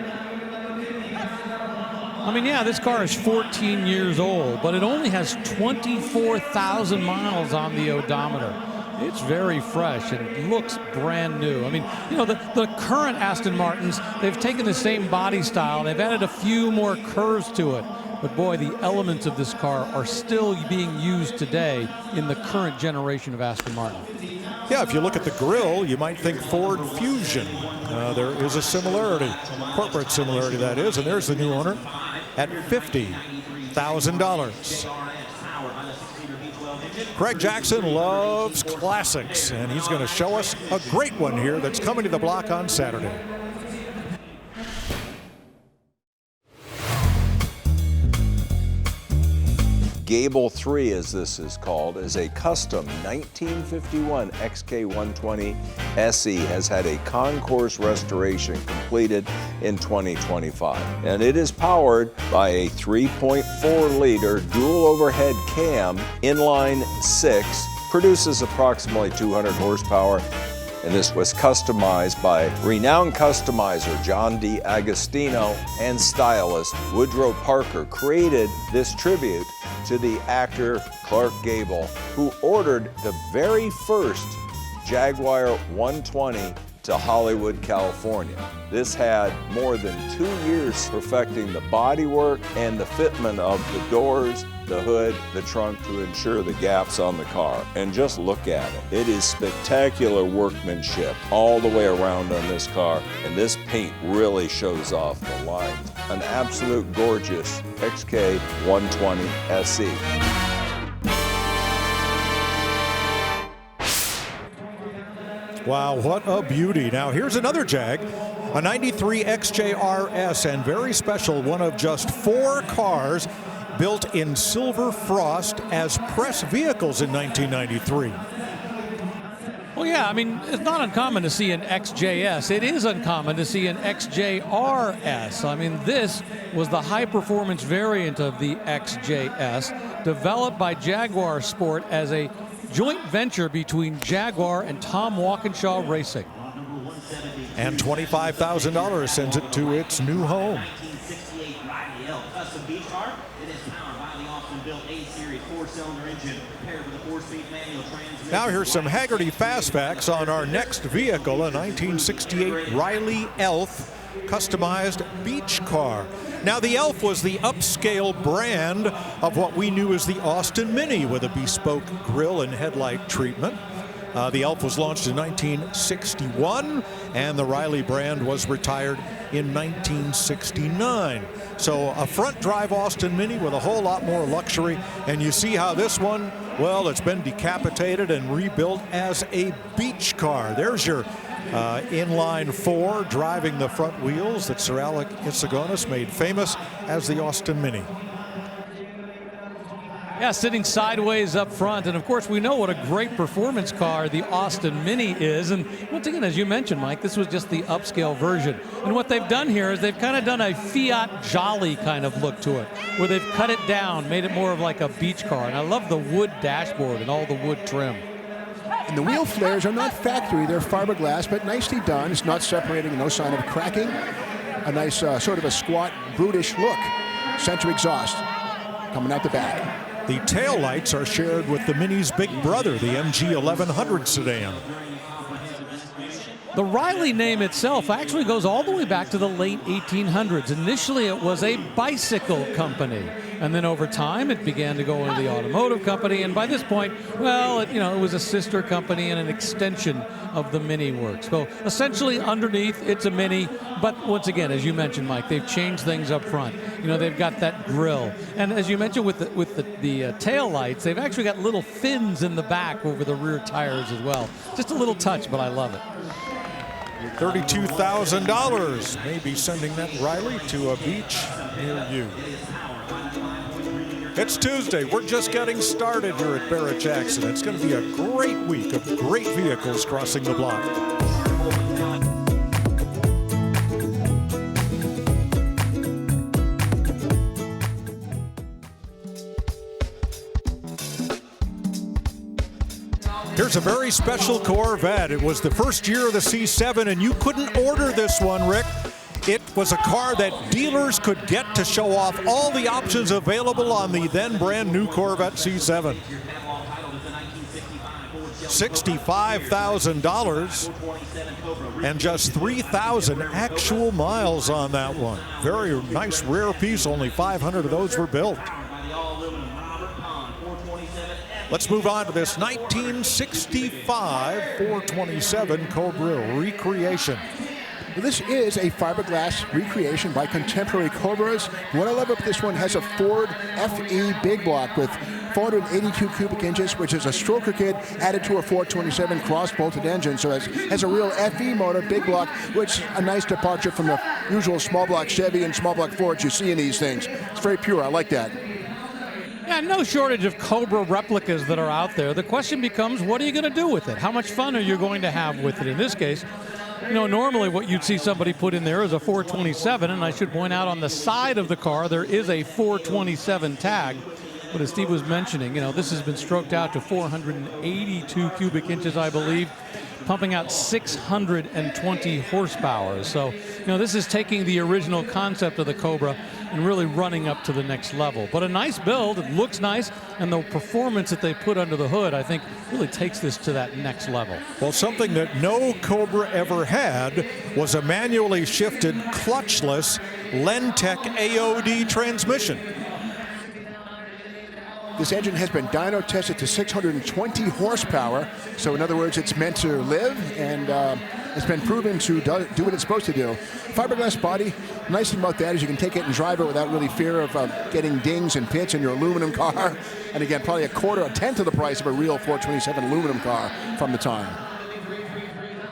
I mean, yeah, this car is 14 years old, but it only has 24,000 miles on the odometer. It's very fresh and looks brand new. I mean, you know, the current Aston Martins, they've taken the same body style. They've added a few more curves to it. But boy, the elements of this car are still being used today in the current generation of Aston Martin. Yeah, if you look at the grille, you might think Ford Fusion. There is a similarity, corporate similarity that is, and there's the new owner at $50,000. Craig Jackson loves classics, and he's going to show us a great one here that's coming to the block on Saturday. Gable 3, as this is called, is a custom 1951 XK120 SE, has had a concourse restoration completed in 2025. And it is powered by a 3.4-liter dual overhead cam inline 6, produces approximately 200 horsepower, and this was customized by renowned customizer John D. Agostino and stylist Woodrow Parker. Created this tribute to the actor Clark Gable, who ordered the very first Jaguar 120 to Hollywood, California. This had more than 2 years perfecting the bodywork and the fitment of the doors, the hood, the trunk to ensure the gaps on the car. And just look at it. It is spectacular workmanship all the way around on this car, and this paint really shows off the lines. An absolute gorgeous XK120 SE. Wow, what a beauty. Now here's another Jag, a 93 XJRS, and very special, one of just 4 cars built in silver frost as press vehicles in 1993. Well, yeah, I mean, it's not uncommon to see an XJS. It is uncommon to see an XJRS. I mean, this was the high-performance variant of the XJS, developed by Jaguar Sport as a joint venture between Jaguar and Tom Walkinshaw Racing. And $25,000 sends it to its new home. Now here's some Hagerty Fast Facts on our next vehicle, a 1968 Riley Elf customized beach car. Now the Elf was the upscale brand of what we knew as the Austin Mini, with a bespoke grille and headlight treatment. The Elf was launched in 1961, and the Riley brand was retired in 1969. So a front drive Austin Mini with a whole lot more luxury, and you see how this one, well, it's been decapitated and rebuilt as a beach car. There's your inline four driving the front wheels that Sir Alec Issigonis made famous as the Austin Mini. Yeah, sitting sideways up front. And of course, we know what a great performance car the Austin Mini is. And once again, as you mentioned, Mike, this was just the upscale version. And what they've done here is they've kind of done a Fiat Jolly kind of look to it, where they've cut it down, made it more of like a beach car. And I love the wood dashboard and all the wood trim. And the wheel flares are not factory, they're fiberglass, but nicely done. It's not separating, no sign of cracking. A nice sort of a squat, brutish look. Center exhaust coming out the back. The tail lights are shared with the Mini's big brother, the MG 1100 sedan. The Riley name itself actually goes all the way back to the late 1800s. Initially, it was a bicycle company. And then over time, it began to go into the automotive company. And by this point, well, it was a sister company and an extension of the Mini Works. So essentially, underneath, it's a Mini. But once again, as you mentioned, Mike, they've changed things up front. They've got that grille. And as you mentioned with the tail lights, they've actually got little fins in the back over the rear tires as well. Just a little touch, but I love it. $32,000. Maybe sending that Riley to a beach near you. It's Tuesday. We're just getting started here at Barrett-Jackson. It's going to be a great week of great vehicles crossing the block. Here's a very special Corvette. It was the first year of the C7, and you couldn't order this one, Rick. It was a car that dealers could get to show off all the options available on the then brand new Corvette C7. $65,000 and just 3,000 actual miles on that one. Very nice rare piece. Only 500 of those were built. Let's move on to this 1965 427 Cobra recreation. This is a fiberglass recreation by Contemporary Cobras. What I love about this one has a Ford FE big block with 482 cubic inches, which is a stroker kit added to a 427 cross-bolted engine. So it has a real FE motor, big block, which is a nice departure from the usual small block Chevy and small block Fords you see in these things. It's very pure. I like that. Yeah, no shortage of Cobra replicas that are out there. The question becomes, what are you going to do with it? How much fun are you going to have with it? In this case, normally what you'd see somebody put in there is a 427, and I should point out on the side of the car there is a 427 tag. But as Steve was mentioning, this has been stroked out to 482 cubic inches, I believe, pumping out 620 horsepower. So, this is taking the original concept of the Cobra and really running up to the next level. But a nice build, it looks nice, and the performance that they put under the hood, I think, really takes this to that next level. Well, something that no Cobra ever had was a manually shifted, clutchless Lentec AOD transmission. This engine has been dyno tested to 620 horsepower. So in other words, it's meant to live, and it's been proven to do what it's supposed to do. Fiberglass body. Nice thing about that is you can take it and drive it without really fear of getting dings and pits in your aluminum car. And again, probably a tenth of the price of a real 427 aluminum car from the time.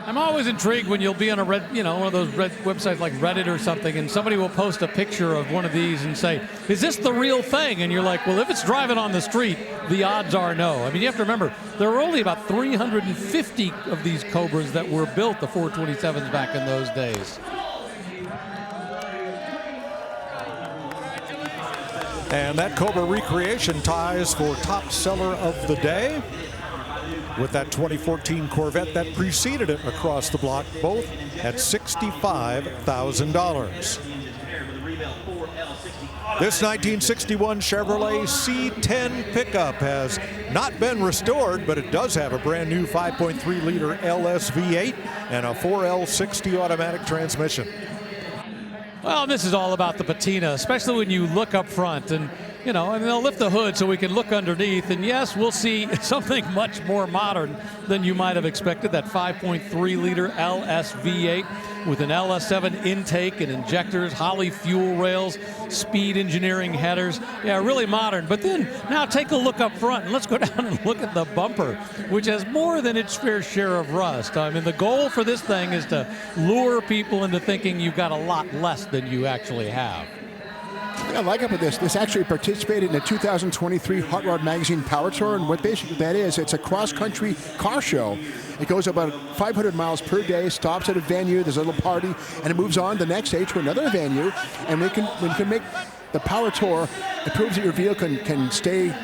I'm always intrigued when you'll be on one of those websites like Reddit or something, and somebody will post a picture of one of these and say, is this the real thing? And you're like, well, if it's driving on the street, the odds are no. I mean, you have to remember, there were only about 350 of these Cobras that were built, the 427s, back in those days. And that Cobra recreation ties for top seller of the day with that 2014 Corvette that preceded it across the block, both at $65,000. This 1961 Chevrolet C10 pickup has not been restored, but it does have a brand new 5.3-liter LS V8 and a 4L60 automatic transmission. Well, this is all about the patina, especially when you look up front. And, you know, and they'll lift the hood so we can look underneath. And, yes, we'll see something much more modern than you might have expected, that 5.3-liter LS V8 with an LS7 intake and injectors, Holley fuel rails, Speed Engineering headers. Yeah, really modern. But then now take a look up front, and let's go down and look at the bumper, which has more than its fair share of rust. I mean, the goal for this thing is to lure people into thinking you've got a lot less than you actually have. I like it with this. This actually participated in the 2023 Hot Rod Magazine Power Tour, and what basically that is, it's a cross-country car show. It goes about 500 miles per day, stops at a venue, there's a little party, and it moves on the next day to another venue. And we can make the Power Tour, it proves that your vehicle can stay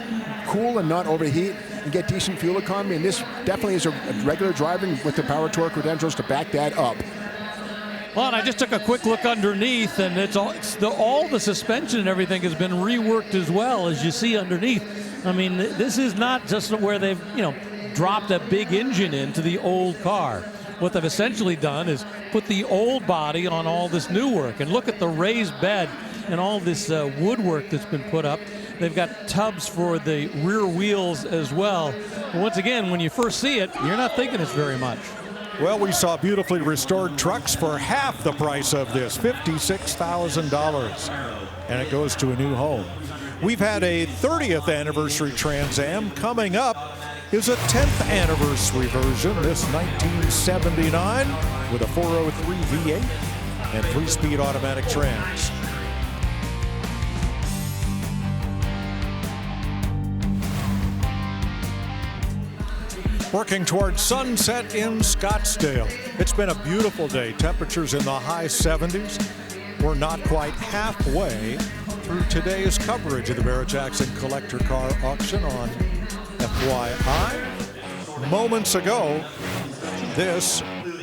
cool and not overheat and get decent fuel economy. And this definitely is a regular driving with the Power Tour credentials to back that up. Well, and I just took a quick look underneath, and all the suspension and everything has been reworked as well, as you see underneath. I mean, this is not just where they've, dropped a big engine into the old car. What they've essentially done is put the old body on all this new work. And look at the raised bed and all this woodwork that's been put up. They've got tubs for the rear wheels as well. But once again, when you first see it, you're not thinking it's very much. Well, we saw beautifully restored trucks for half the price of this, $56,000, and it goes to a new home. We've had a 30th anniversary Trans Am. Coming up is a 10th anniversary version, this 1979, with a 403 V8 and 3-speed automatic trans. Working towards sunset in Scottsdale. It's been a beautiful day. Temperatures in the high 70s. We're not quite halfway through today's coverage of the Barrett-Jackson Collector Car Auction on FYI. Moments ago, this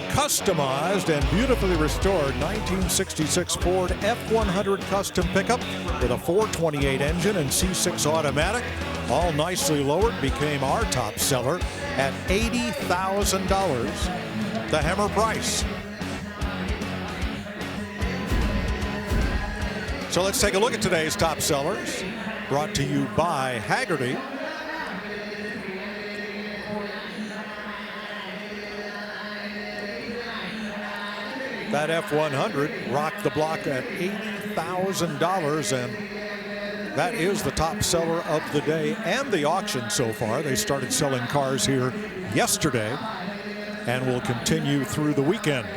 customized and beautifully restored 1966 Ford F100 custom pickup with a 428 engine and C6 automatic, all nicely lowered, became our top seller at $80,000, the hammer price. So let's take a look at today's top sellers, brought to you by Hagerty. That F100 rocked the block at $80,000, and that is the top seller of the day and the auction so far. They started selling cars here yesterday and will continue through the weekend.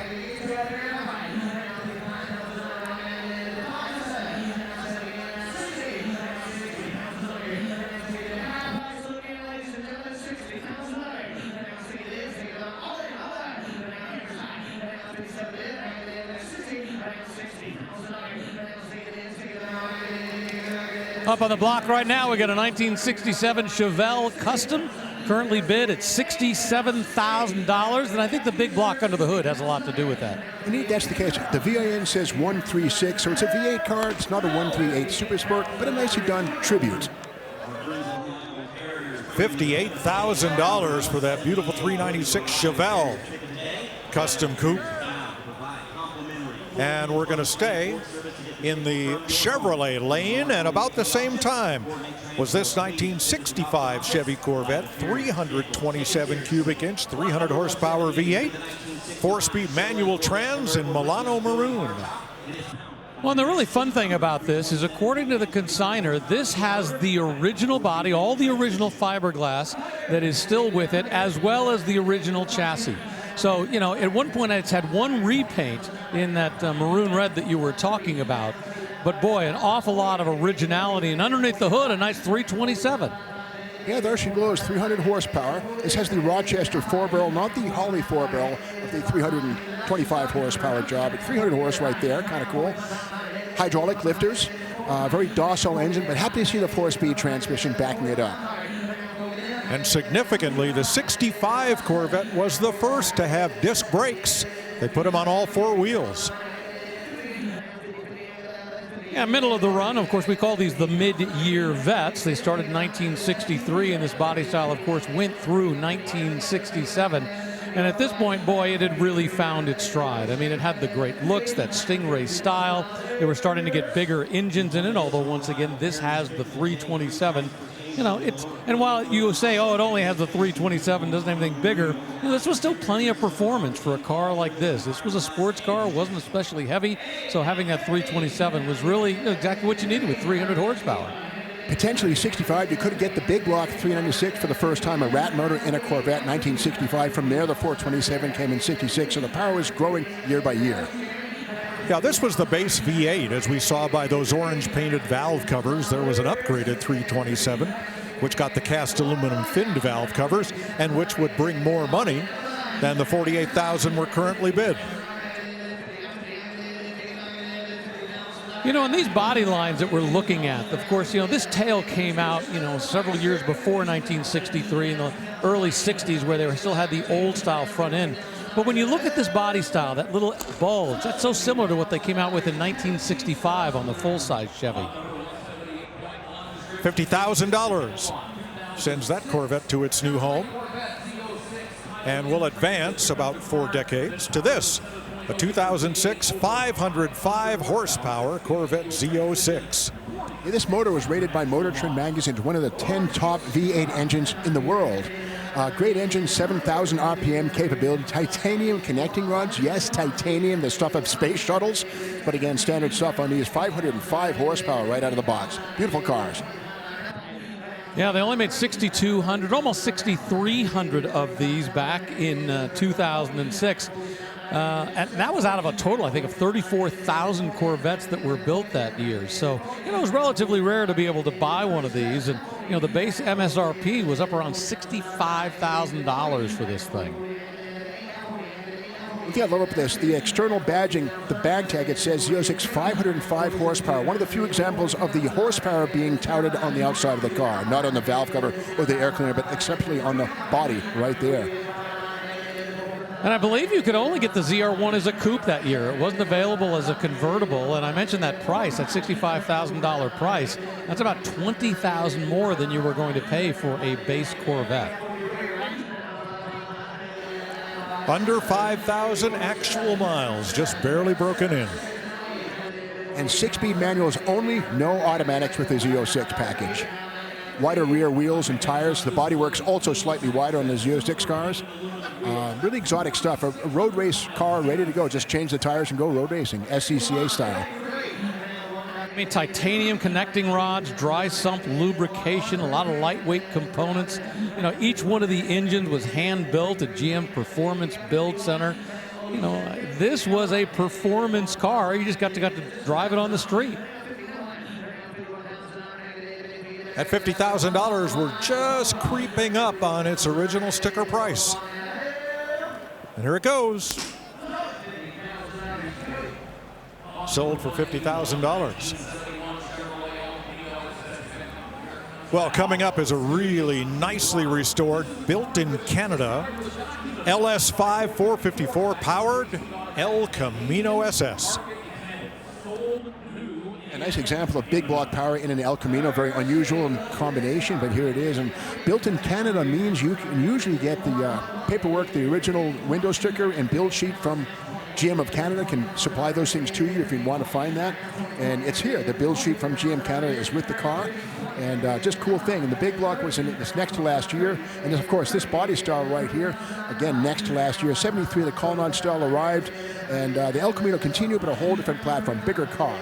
Up on the block right now, we got a 1967 Chevelle Custom, currently bid at $67,000, and I think the big block under the hood has a lot to do with that. Indeed, that's the case. The VIN says 136, so it's a V8 car. It's not a 138 Super Sport, but a nicely done tribute. $58,000 for that beautiful 396 Chevelle Custom Coupe. And we're going to stay in the Chevrolet lane, and about the same time was this 1965 Chevy Corvette, 327 cubic inch, 300 horsepower V8, 4-speed manual trans in Milano Maroon. Well, and the really fun thing about this is, according to the consignor, this has the original body, all the original fiberglass that is still with it, as well as the original chassis. So, at one point it's had one repaint in that maroon red that you were talking about. But boy, an awful lot of originality. And underneath the hood, a nice 327. Yeah, there she goes, 300 horsepower. This has the Rochester 4-barrel, not the Holley 4-barrel of the 325 horsepower job. But 300 horse right there, kind of cool. Hydraulic lifters, very docile engine, but happy to see the 4-speed transmission backing it up. And significantly, the 65 Corvette was the first to have disc brakes. They put them on all 4 wheels. Yeah, middle of the run. Of course, we call these the mid-year vets. They started in 1963, and this body style, of course, went through 1967. And at this point, boy, it had really found its stride. I mean, it had the great looks, that Stingray style. They were starting to get bigger engines in it, although once again, this has the 327. You know, and while you say, oh, it only has the 327, doesn't have anything bigger, you know, this was still plenty of performance for a car like this. This was a sports car, wasn't especially heavy, so having that 327 was really exactly what you needed with 300 horsepower. Potentially 65, you could get the big block 396 for the first time, a rat motor in a Corvette, 1965. From there, the 427 came in 66, so the power is growing year by year. Yeah, this was the base V8, as we saw by those orange-painted valve covers. There was an upgraded 327, which got the cast aluminum finned valve covers, and which would bring more money than the $48,000 were currently bid. You know, in these body lines that we're looking at, of course, you know, this tail came out, you know, several years before 1963 in the early 60s, where they still had the old style front end. But when you look at this body style, that little bulge, that's so similar to what they came out with in 1965 on the full-size Chevy. $50,000 sends that Corvette to its new home. And will advance about 4 decades to this, a 2006 505 horsepower Corvette Z06. Yeah, this motor was rated by Motor Trend magazine as one of the 10 top V8 engines in the world. Great engine, 7,000 RPM capability, titanium connecting rods. Yes, titanium, the stuff of space shuttles. But again, standard stuff on these, 505 horsepower right out of the box. Beautiful cars. Yeah, they only made 6,200, almost 6,300 of these back in 2006. And that was out of a total, I think, of 34,000 Corvettes that were built that year. So, you know, it was relatively rare to be able to buy one of these. And, you know, the base MSRP was up around $65,000 for this thing. The thing I love about this, the external badging, the bag tag, it says Z06 505 horsepower. One of the few examples of the horsepower being touted on the outside of the car, not on the valve cover or the air cleaner, but exceptionally on the body right there. And I believe you could only get the ZR1 as a coupe that year. It wasn't available as a convertible. And I mentioned that price, that $65,000 price. That's about $20,000 more than you were going to pay for a base Corvette. Under 5,000 actual miles, just barely broken in. And 6-speed manuals only, no automatics with the Z06 package. Wider rear wheels and tires. The bodywork's also slightly wider on the Z06 cars. Really exotic stuff. A road race car ready to go. Just change the tires and go road racing, SCCA style. I mean, titanium connecting rods, dry sump lubrication, a lot of lightweight components. You know, each one of the engines was hand-built at GM Performance Build Center. You know, this was a performance car. You just got to drive it on the street. At $50,000, we're just creeping up on its original sticker price. And here it goes. Sold for $50,000. Well, coming up is a really nicely restored, built in Canada, LS5 454 powered El Camino SS. A nice example of big block power in an El Camino, very unusual in combination, but here it is. And built in Canada means you can usually get the paperwork, the original window sticker and build sheet from GM of Canada can supply those things to you if you want to find that. And it's here. The build sheet from GM Canada is with the car. And just cool thing. And the big block was in this next to last year. And of course, this body style right here, again, next to last year. 73, the Cullinan style arrived. And the El Camino continued, but a whole different platform, bigger car.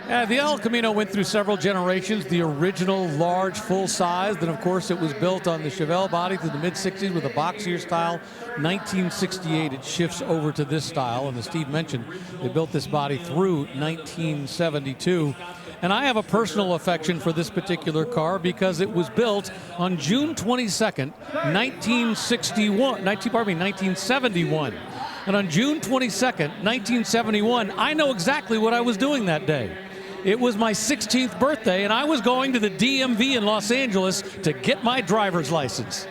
The El Camino went through several generations. The original large full size, then of course it was built on the Chevelle body through the mid-60s with a boxier style. 1968 it shifts over to this style, and as Steve mentioned, they built this body through 1972. And I have a personal affection for this particular car because it was built on June 22nd, 1971. And on June 22nd, 1971, I know exactly what I was doing that day. It was my 16th birthday, and I was going to the DMV in Los Angeles to get my driver's license.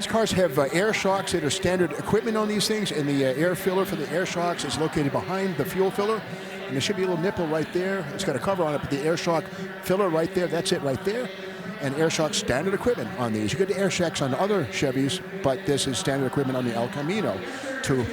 These cars have air shocks that are standard equipment on these things, and the air filler for the air shocks is located behind the fuel filler. And there should be a little nipple right there. It's got a cover on it, but the air shock filler right there, that's it right there. And air shock standard equipment on these. You get the air shocks on other Chevys, but this is standard equipment on the El Camino to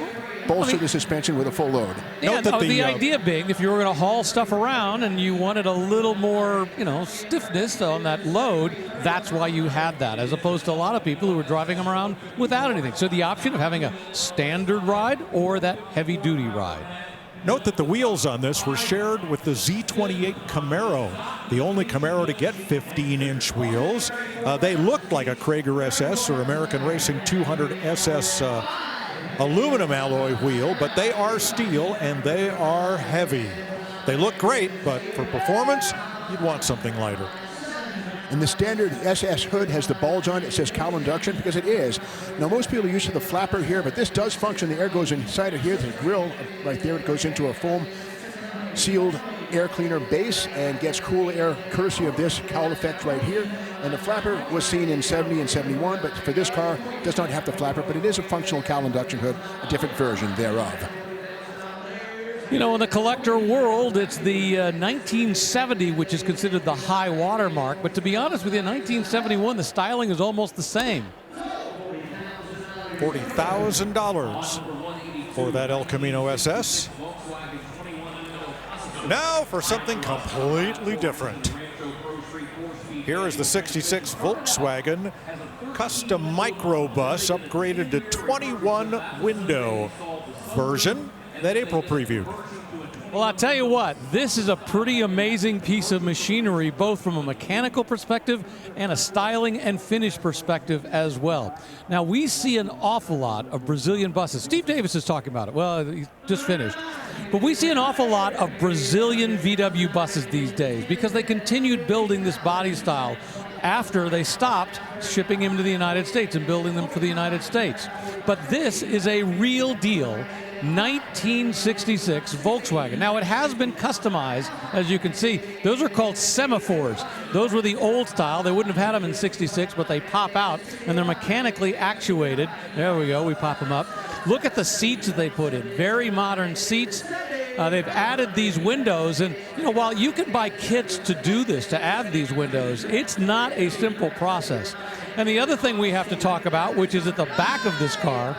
bolster the suspension with a full load. Yeah, the idea being, if you were going to haul stuff around and you wanted a little more, stiffness on that load, that's why you had that, as opposed to a lot of people who were driving them around without anything. So the option of having a standard ride or that heavy-duty ride. Note that the wheels on this were shared with the Z28 Camaro, the only Camaro to get 15-inch wheels. They looked like a Krager SS or American Racing 200 SS aluminum alloy wheel, but they are steel and they are heavy. They look great, but for performance, you'd want something lighter. And the standard SS hood has the bulge on it. It says cowl induction because it is. Now, most people are used to the flapper here, but this does function. The air goes inside of here. The grill right there, it goes into a foam sealed air cleaner base and gets cool air courtesy of this cowl effect right here. And the flapper was seen in 70 and 71, but for this car, it does not have the flapper, but it is a functional cowl induction hood, a different version thereof. In the collector world, it's the 1970, which is considered the high water mark. But to be honest with you, 1971, the styling is almost the same. $40,000 for that El Camino SS. Now for something completely different. Here is the 66 Volkswagen Custom Microbus, upgraded to 21 window version that April previewed. Well, I'll tell you what, this is a pretty amazing piece of machinery, both from a mechanical perspective and a styling and finish perspective as well. Now, we see an awful lot of Brazilian buses. Steve Davis is talking about it. Well, he just finished. But we see an awful lot of Brazilian VW buses these days because they continued building this body style after they stopped shipping them to the United States and building them for the United States. But this is a real deal 1966 Volkswagen. Now, it has been customized, as you can see. Those are called semaphores. Those were the old style. They wouldn't have had them in 66, but they pop out, and they're mechanically actuated. There we go. We pop them up. Look at the seats that they put in. Very modern seats. They've added these windows, and while you can buy kits to do this, to add these windows, it's not a simple process. And the other thing we have to talk about, which is at the back of this car,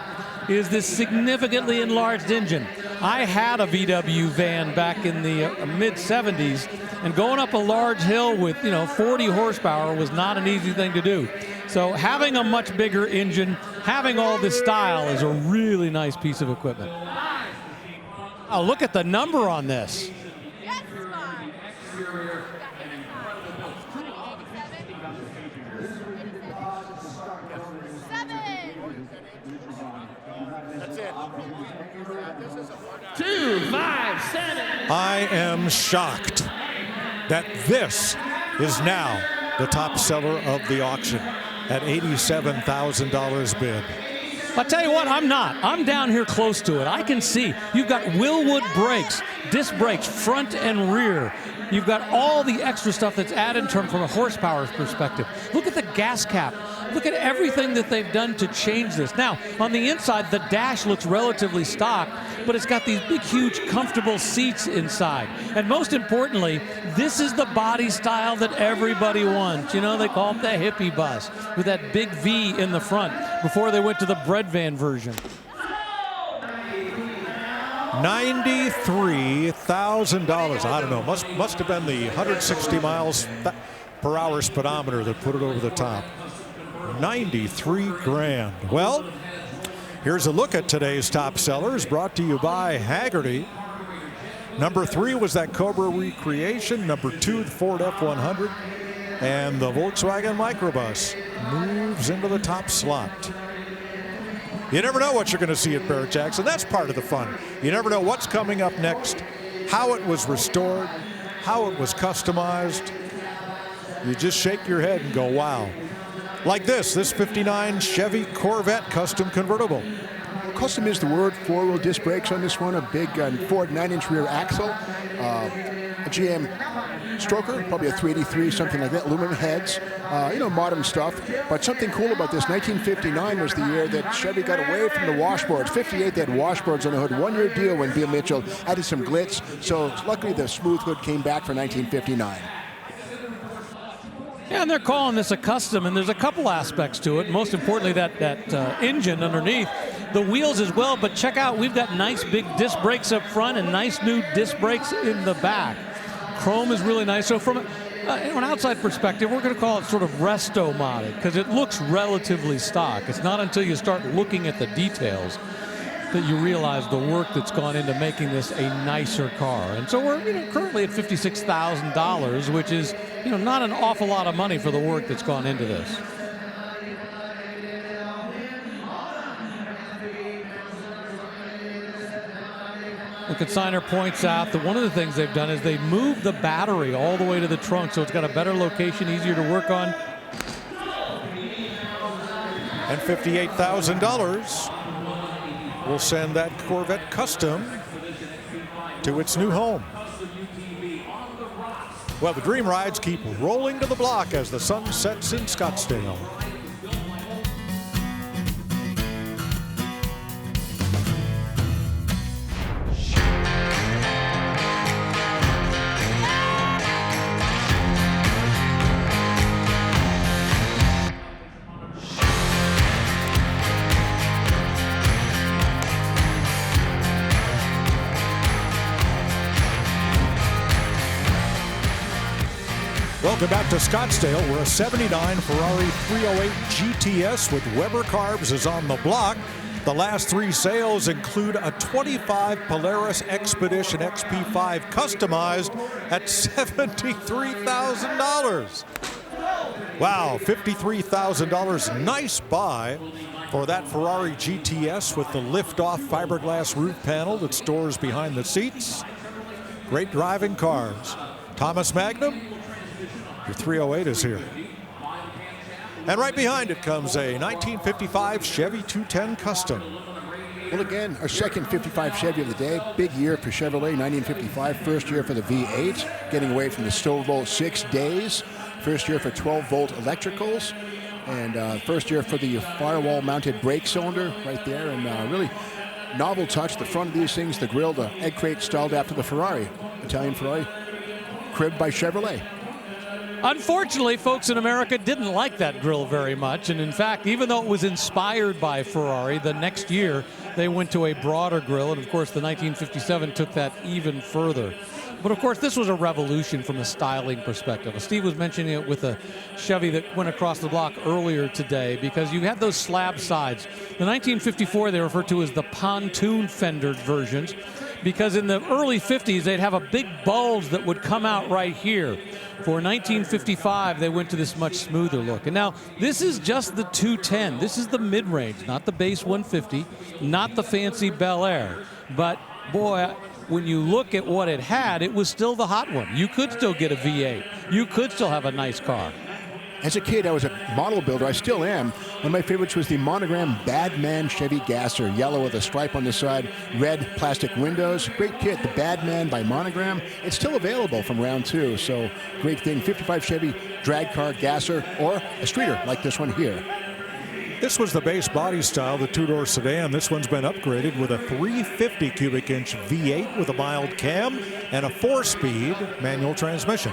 is this significantly enlarged engine. I had a VW van back in the mid-70s, and going up a large hill with 40 horsepower was not an easy thing to do. So having a much bigger engine, having all this style is a really nice piece of equipment. Oh, look at the number on this. I am shocked that this is now the top seller of the auction at $87,000 bid. I'll tell you what, I'm not. I'm down here close to it. I can see you've got Wilwood brakes, disc brakes, front and rear. You've got all the extra stuff that's added from a horsepower perspective. Look at the gas cap. Look at everything that they've done to change this. Now, on the inside, the dash looks relatively stock, but it's got these big, huge, comfortable seats inside. And most importantly, this is the body style that everybody wants. They call it the hippie bus with that big V in the front before they went to the bread van version. $93,000. I don't know. Must have been the 160 miles per hour speedometer that put it over the top. 93 grand. Well, here's a look at today's top sellers, brought to you by Hagerty. Number 3 was that Cobra Recreation. Number 2, the Ford F100. And the Volkswagen Microbus moves into the top slot. You never know what you're going to see at Barrett-Jackson. That's part of the fun. You never know what's coming up next, how it was restored, how it was customized. You just shake your head and go, wow. Like this 59 Chevy Corvette custom convertible. Custom is the word. 4-wheel disc brakes on this one, a big Ford 9-inch rear axle, a GM stroker, probably a 383, something like that, aluminum heads, modern stuff. But something cool about this, 1959 was the year that Chevy got away from the washboards. 58, they had washboards on the hood. 1-year deal when Bill Mitchell added some glitz. So luckily the smooth hood came back for 1959. Yeah, and they're calling this a custom, and there's a couple aspects to it. Most importantly, that engine underneath, the wheels as well. But check out, we've got nice big disc brakes up front and nice new disc brakes in the back. Chrome is really nice. So from an outside perspective, we're going to call it sort of resto modded because it looks relatively stock. It's not until you start looking at the details that you realize the work that's gone into making this a nicer car. And so we're currently at $56,000, which is not an awful lot of money for the work that's gone into this. The consignor points out that one of the things they've done is they moved the battery all the way to the trunk, so it's got a better location, easier to work on. And $58,000 will send that Corvette Custom to its new home. Well, the dream rides keep rolling to the block as the sun sets in Scottsdale. Welcome back to Scottsdale, where a 79 Ferrari 308 GTS with Weber carbs is on the block. The last 3 sales include a 25 Polaris Expedition XP5 customized at $73,000. Wow, $53,000. Nice buy for that Ferrari GTS with the lift-off fiberglass roof panel that stores behind the seats. Great driving cars. Thomas Magnum, your 308 is here. And right behind it comes a 1955 Chevy 210 Custom. Well, again, our second 55 Chevy of the day. Big year for Chevrolet, 1955. First year for the V8, getting away from the stove volt 6 days. First year for 12-volt electricals. And first year for the firewall-mounted brake cylinder right there. And really novel touch, the front of these things, the grille, the egg crate styled after the Ferrari. Italian Ferrari, cribbed by Chevrolet. Unfortunately, folks in America didn't like that grille very much. And in fact, even though it was inspired by Ferrari, the next year they went to a broader grille. And of course, the 1957 took that even further. But of course, this was a revolution from a styling perspective. Steve was mentioning it with a Chevy that went across the block earlier today because you had those slab sides. The 1954 they refer to as the pontoon fendered versions, because in the early 50s they'd have a big bulge that would come out right here. For 1955, they went to this much smoother look. And now, this is just the 210. This is the mid-range, not the base 150, not the fancy Bel Air. But, boy, when you look at what it had, it was still the hot one. You could still get a V8. You could still have a nice car. As a kid, I was a model builder. I still am. One of my favorites was the monogram Badman Chevy Gasser, yellow with a stripe on the side, red plastic windows. Great kit, the Badman by Monogram. It's still available from round 2, so great thing. 55 Chevy drag car Gasser or a streeter like this one here. This was the base body style, the 2-door sedan. This one's been upgraded with a 350 cubic inch V8 with a mild cam and a 4-speed manual transmission.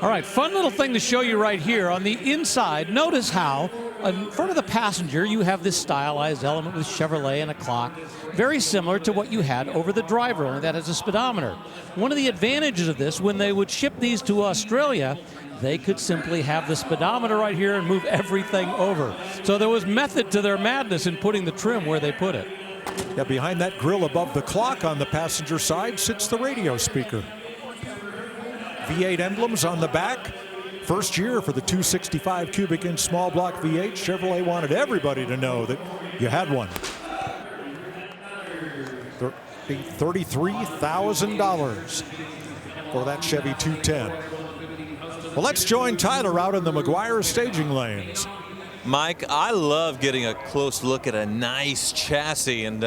All right, fun little thing to show you right here. On the inside, notice how in front of the passenger you have this stylized element with Chevrolet and a clock, very similar to what you had over the driver, only that has a speedometer. One of the advantages of this, when they would ship these to Australia, they could simply have the speedometer right here and move everything over. So there was method to their madness in putting the trim where they put it. Yeah, behind that grille above the clock on the passenger side sits the radio speaker. V8 emblems on the back. First year for the 265 cubic inch small block V8. Chevrolet wanted everybody to know that you had one. $33,000 for that Chevy 210. Well, let's join Tyler out in the McGuire staging lanes. Mike, I love getting a close look at a nice chassis, and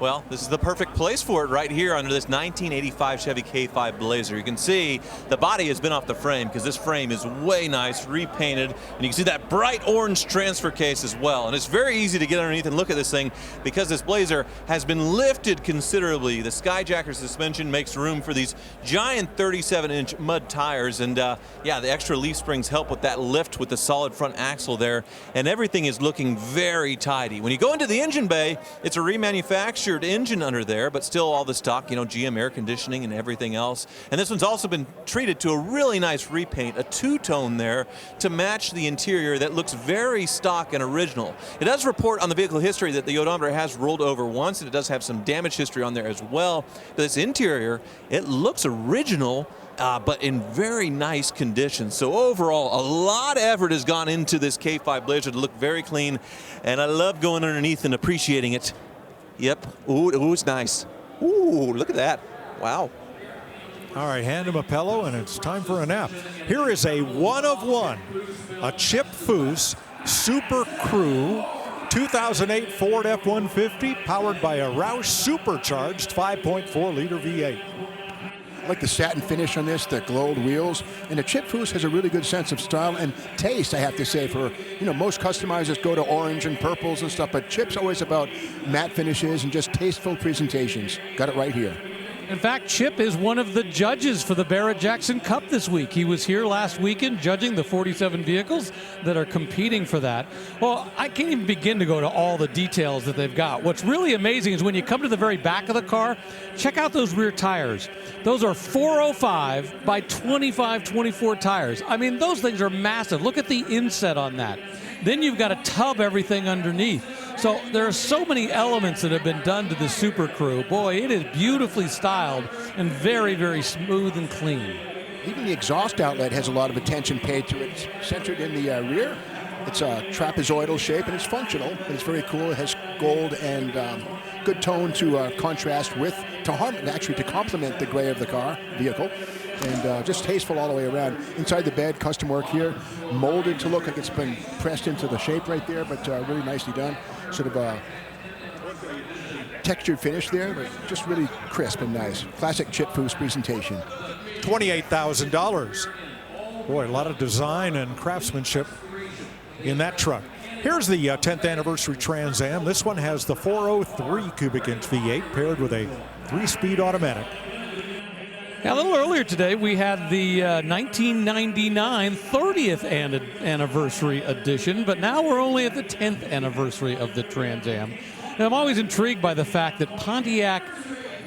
Well, this is the perfect place for it right here under this 1985 Chevy K5 Blazer. You can see the body has been off the frame because this frame is way nice, repainted, and you can see that bright orange transfer case as well. And it's very easy to get underneath and look at this thing because this Blazer has been lifted considerably. The Skyjacker suspension makes room for these giant 37-inch mud tires, and yeah, the extra leaf springs help with that lift with the solid front axle there, and everything is looking very tidy. When you go into the engine bay, it's a remanufactured engine under there, but still all the stock, you know, GM air conditioning and everything else. And this one's also been treated to a really nice repaint, a two-tone there to match the interior that looks very stock and original. It does report on the vehicle history that the odometer has rolled over once, and it does have some damage history on there as well. But this interior, it looks original, but in very nice condition. So overall, a lot of effort has gone into this K5 Blazer to look very clean, and I love going underneath and appreciating it. Yep. Ooh, it's nice. Ooh, look at that. Wow. All right, hand him a pillow, and it's time for a nap. Here is a one-of-one, a Chip Foose Super Crew 2008 Ford F-150, powered by a Roush supercharged 5.4-liter V8. I like the satin finish on this, the glowed wheels, and the Chip Foose has a really good sense of style and taste, I have to say. For, you know, most customizers go to orange and purples and stuff, but Chip's always about matte finishes and just tasteful presentations. Got it right here. In fact, Chip is one of the judges for the Barrett-Jackson Cup this week. He was here last weekend judging the 47 vehicles that are competing for that. Well, I can't even begin to go to all the details that they've got. What's really amazing is when you come to the very back of the car, check out those rear tires. Those are 405 by 25-24 tires. I mean, those things are massive. Look at the inset on that. Then you've got to tub everything underneath. So there are so many elements that have been done to the Super Crew. Boy, it is beautifully styled and very, very smooth and clean. Even the exhaust outlet has a lot of attention paid to it. It's centered in the rear. It's a trapezoidal shape, and it's functional, but it's very cool. It has gold and good tone to contrast with, to complement the gray of the vehicle. And just tasteful all the way around. Inside the bed, custom work here, molded to look like it's been pressed into the shape right there, but really nicely done. Sort of a textured finish there, but just really crisp and nice. Classic Chip Foose presentation. $28,000. Boy, a lot of design and craftsmanship in that truck. Here's the 10th anniversary Trans Am. This one has the 403 cubic inch V8 paired with a 3-speed automatic. Now, a little earlier today, we had the 1999 30th anniversary edition, but now we're only at the 10th anniversary of the Trans Am. And I'm always intrigued by the fact that Pontiac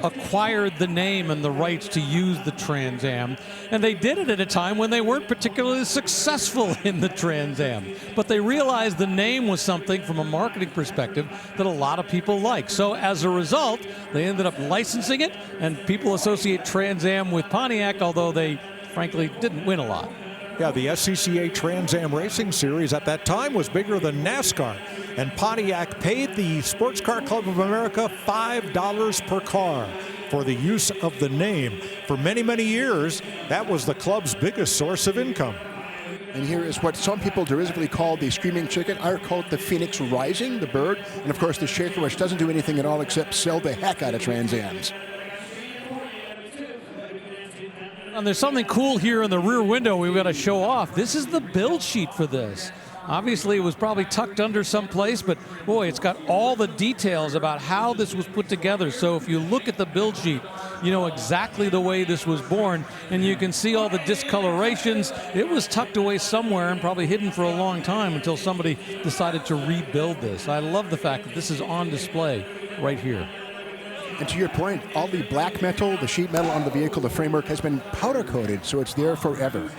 acquired the name and the rights to use the Trans Am, and they did it at a time when they weren't particularly successful in the Trans Am. But they realized the name was something from a marketing perspective that a lot of people like. So as a result, they ended up licensing it, and people associate Trans Am with Pontiac, although they frankly didn't win a lot. Yeah, the SCCA Trans Am Racing Series at that time was bigger than NASCAR, and Pontiac paid the Sports Car Club of America $5 per car for the use of the name. For many, many years, that was the club's biggest source of income. And here is what some people derisively call the Screaming Chicken. I call it the Phoenix Rising, the bird, and of course the Shaker, which doesn't do anything at all except sell the heck out of Trans Ams. And there's something cool here in the rear window we've got to show off. This is the build sheet for this. Obviously, it was probably tucked under someplace, but boy, it's got all the details about how this was put together. So if you look at the build sheet, you know exactly the way this was born, and you can see all the discolorations. It was tucked away somewhere and probably hidden for a long time until somebody decided to rebuild this. I love the fact that this is on display right here. And to your point, all the black metal, the sheet metal on the vehicle, the framework has been powder coated, so it's there forever.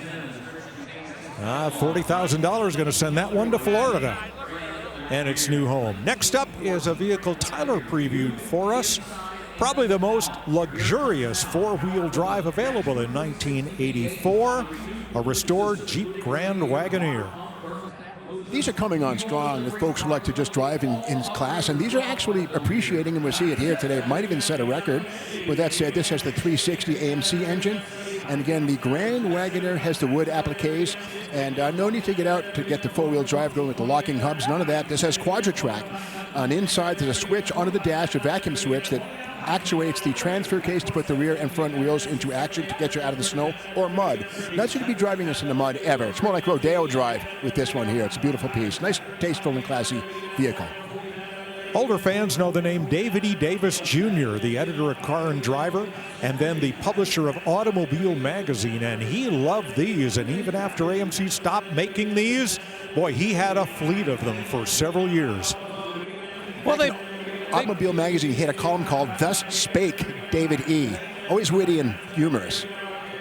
$40,000 going to send that one to Florida and its new home. Next up is a vehicle Tyler previewed for us. Probably the most luxurious four-wheel drive available in 1984, a restored Jeep Grand Wagoneer. These are coming on strong with folks who like to just drive in class, and these are actually appreciating, and we'll see it here today. It might even set a record. With that said, this has the 360 AMC engine. And again, the Grand Wagoneer has the wood appliques, and no need to get out to get the four-wheel drive going with the locking hubs, none of that. This has Quadra-Track. On inside, there's a switch onto the dash, a vacuum switch that actuates the transfer case to put the rear and front wheels into action to get you out of the snow or mud. Not should you be driving this in the mud ever. It's more like Rodeo Drive with this one here. It's a beautiful piece. Nice, tasteful, and classy vehicle. Older fans know the name David E. Davis Jr., the editor of Car and Driver, and then the publisher of Automobile Magazine, and he loved these. And even after AMC stopped making these, boy, he had a fleet of them for several years. Well, Automobile Magazine had a column called Thus Spake David E. Always witty and humorous.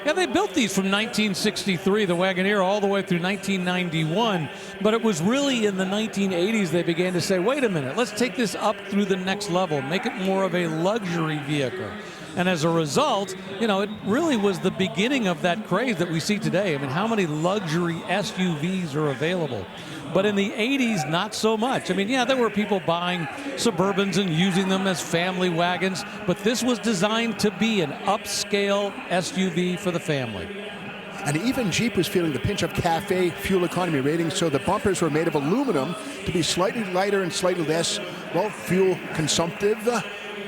Yeah, they built these from 1963, the Wagoneer, all the way through 1991. But it was really in the 1980s they began to say, wait a minute, let's take this up through the next level, make it more of a luxury vehicle. And as a result, you know, it really was the beginning of that craze that we see today. I mean, how many luxury SUVs are available? But in the 80s, not so much. I mean, yeah, there were people buying Suburbans and using them as family wagons, but this was designed to be an upscale SUV for the family. And even Jeep was feeling the pinch of CAFE fuel economy rating, so the bumpers were made of aluminum to be slightly lighter and slightly less, well, fuel consumptive.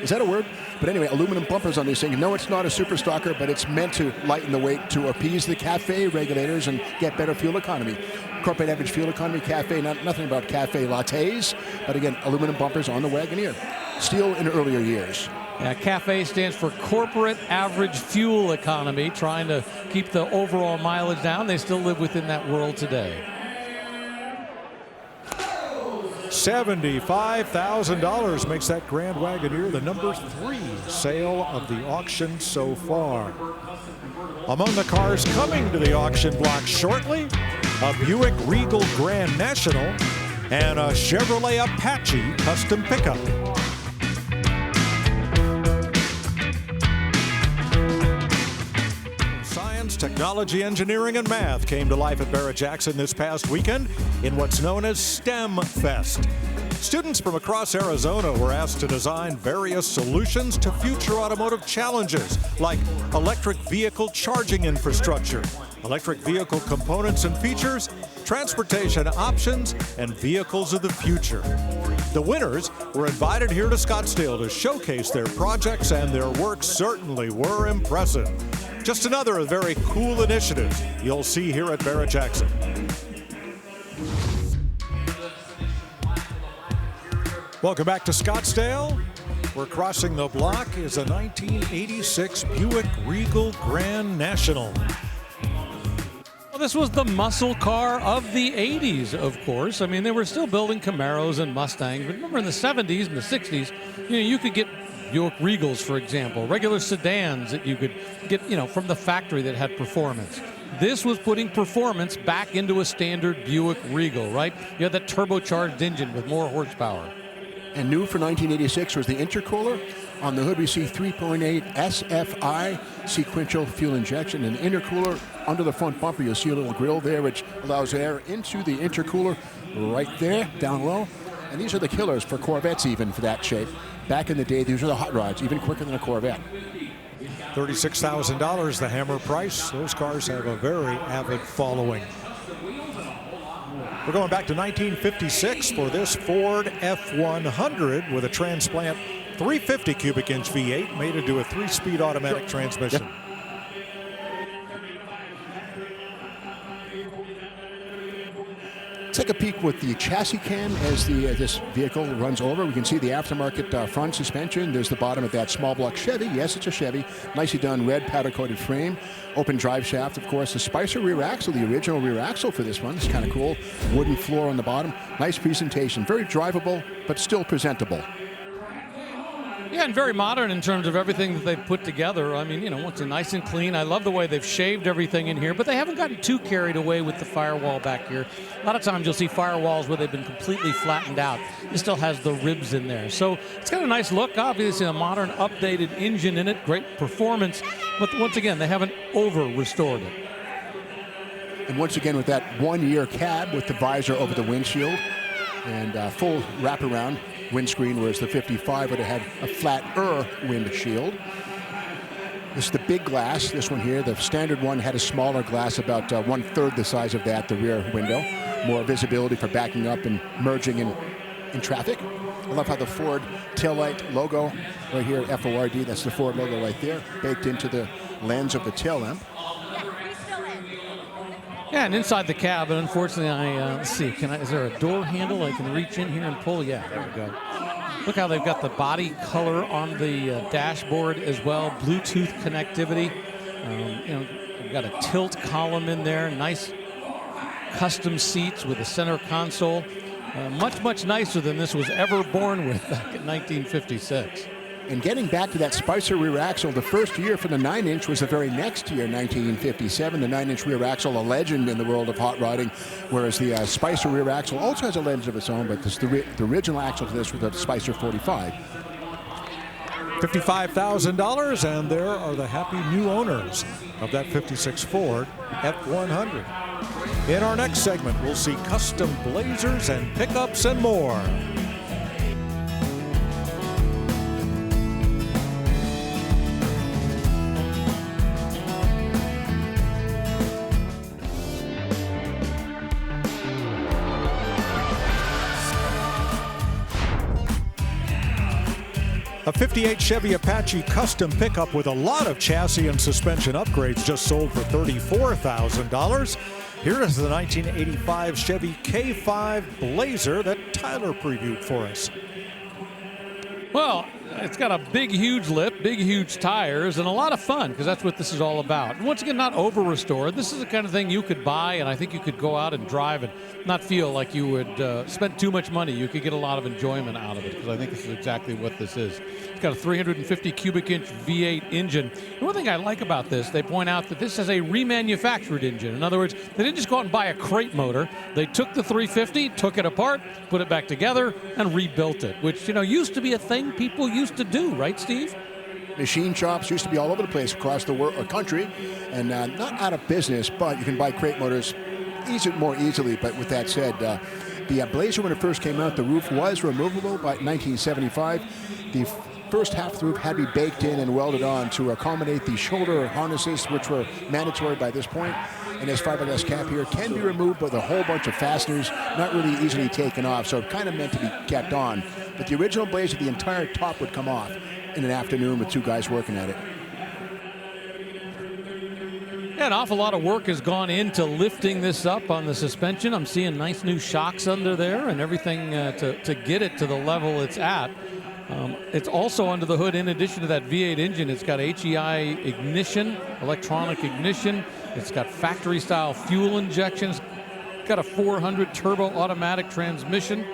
Is that a word? But anyway, aluminum bumpers on these things. No, it's not a super stocker, but it's meant to lighten the weight to appease the CAFE regulators and get better fuel economy. Corporate average fuel economy, CAFE, nothing about CAFE lattes, but again, aluminum bumpers on the Wagoneer. Steel in earlier years. Yeah, CAFE stands for corporate average fuel economy, trying to keep the overall mileage down. They still live within that world today. $75,000 makes that Grand Wagoneer the number 3 sale of the auction so far. Among the cars coming to the auction block shortly, a Buick Regal Grand National and a Chevrolet Apache custom pickup. Science, technology, engineering, and math came to life at Barrett-Jackson this past weekend in what's known as STEM Fest. Students from across Arizona were asked to design various solutions to future automotive challenges like electric vehicle charging infrastructure, electric vehicle components and features, transportation options, and vehicles of the future. The winners were invited here to Scottsdale to showcase their projects, and their work certainly were impressive. Just another very cool initiative you'll see here at Barrett-Jackson. Welcome back to Scottsdale. We're crossing the block is a 1986 Buick Regal Grand National. Well, this was the muscle car of the 80s, of course. I mean, they were still building Camaros and Mustangs. But remember in the 70s and the 60s, you could get Buick Regals, for example, regular sedans that you could get, from the factory that had performance. This was putting performance back into a standard Buick Regal, right? You had that turbocharged engine with more horsepower. And new for 1986 was the intercooler. On the hood, we see 3.8 SFI sequential fuel injection. And the intercooler under the front bumper, you'll see a little grill there, which allows air into the intercooler right there, down low. And these are the killers for Corvettes, even for that shape. Back in the day, these were the hot rods, even quicker than a Corvette. $36,000, the hammer price. Those cars have a very avid following. We're going back to 1956 for this Ford F100 with a transplant 350 cubic inch V8 made into a 3-speed automatic transmission. Take a peek with the chassis cam as this vehicle runs over. We can see the aftermarket front suspension. There's the bottom of that small block Chevy. Yes, it's a Chevy. Nicely done red powder-coated frame. Open drive shaft, of course. The Spicer rear axle, the original rear axle for this one. It's kind of cool. Wooden floor on the bottom. Nice presentation. Very drivable, but still presentable. Yeah, and very modern in terms of everything that they've put together. I mean, it's nice and clean. I love the way they've shaved everything in here, but they haven't gotten too carried away with the firewall back here. A lot of times you'll see firewalls where they've been completely flattened out. It still has the ribs in there. So it's got a nice look. Obviously a modern, updated engine in it. Great performance. But once again, they haven't over-restored it. And once again with that 1-year cab with the visor over the windshield and full wraparound windscreen, whereas the 55 would have had a flatter windshield. This is the big glass, this one here. The standard one had a smaller glass, about 1/3 the size of that, the rear window. More visibility for backing up and merging in traffic. I love how the Ford taillight logo right here, F-O-R-D, that's the Ford logo right there, baked into the lens of the tail lamp. Yeah, and inside the cab, and unfortunately, let's see, is there a door handle I can reach in here and pull? Yeah, there we go. Look how they've got the body color on the dashboard as well, Bluetooth connectivity. We've got a tilt column in there, nice custom seats with a center console. Much, much nicer than this was ever born with back in 1956. And getting back to that Spicer rear axle, the first year for the 9-inch was the very next year, 1957. The 9-inch rear axle, a legend in the world of hot rodding, whereas the Spicer rear axle also has a legend of its own, but the original axle to this was the Spicer 45. $55,000, and there are the happy new owners of that 56 Ford F100. In our next segment, we'll see custom Blazers and pickups and more. A 58 Chevy Apache custom pickup with a lot of chassis and suspension upgrades just sold for $34,000. Here is the 1985 Chevy K5 Blazer that Tyler previewed for us. Well, it's got a big, huge lip, big, huge tires, and a lot of fun, because that's what this is all about. And once again, not over-restored. This is the kind of thing you could buy, and I think you could go out and drive and not feel like you would spend too much money. You could get a lot of enjoyment out of it, because I think this is exactly what this is. It's got a 350 cubic inch V8 engine. And one thing I like about this, they point out that this is a remanufactured engine. In other words, they didn't just go out and buy a crate motor. They took the 350, took it apart, put it back together, and rebuilt it, which, used to be a thing people used to do, right, Steve? Machine shops used to be all over the place across the country, and not out of business, but you can buy crate motors more easily. But with that said, the Blazer, when it first came out, the roof was removable by 1975. The first half of the roof had to be baked in and welded on to accommodate the shoulder harnesses, which were mandatory by this point. And this fiberglass cap here can be removed with a whole bunch of fasteners, not really easily taken off, so kind of meant to be kept on. But the original Blazer, the entire top would come off in an afternoon with two guys working at it. Yeah, an awful lot of work has gone into lifting this up on the suspension. I'm seeing nice new shocks under there and everything to get it to the level it's at. It's also under the hood, in addition to that V8 engine, it's got HEI ignition, electronic ignition. It's got factory-style fuel injections. It's got a 400 turbo automatic transmission,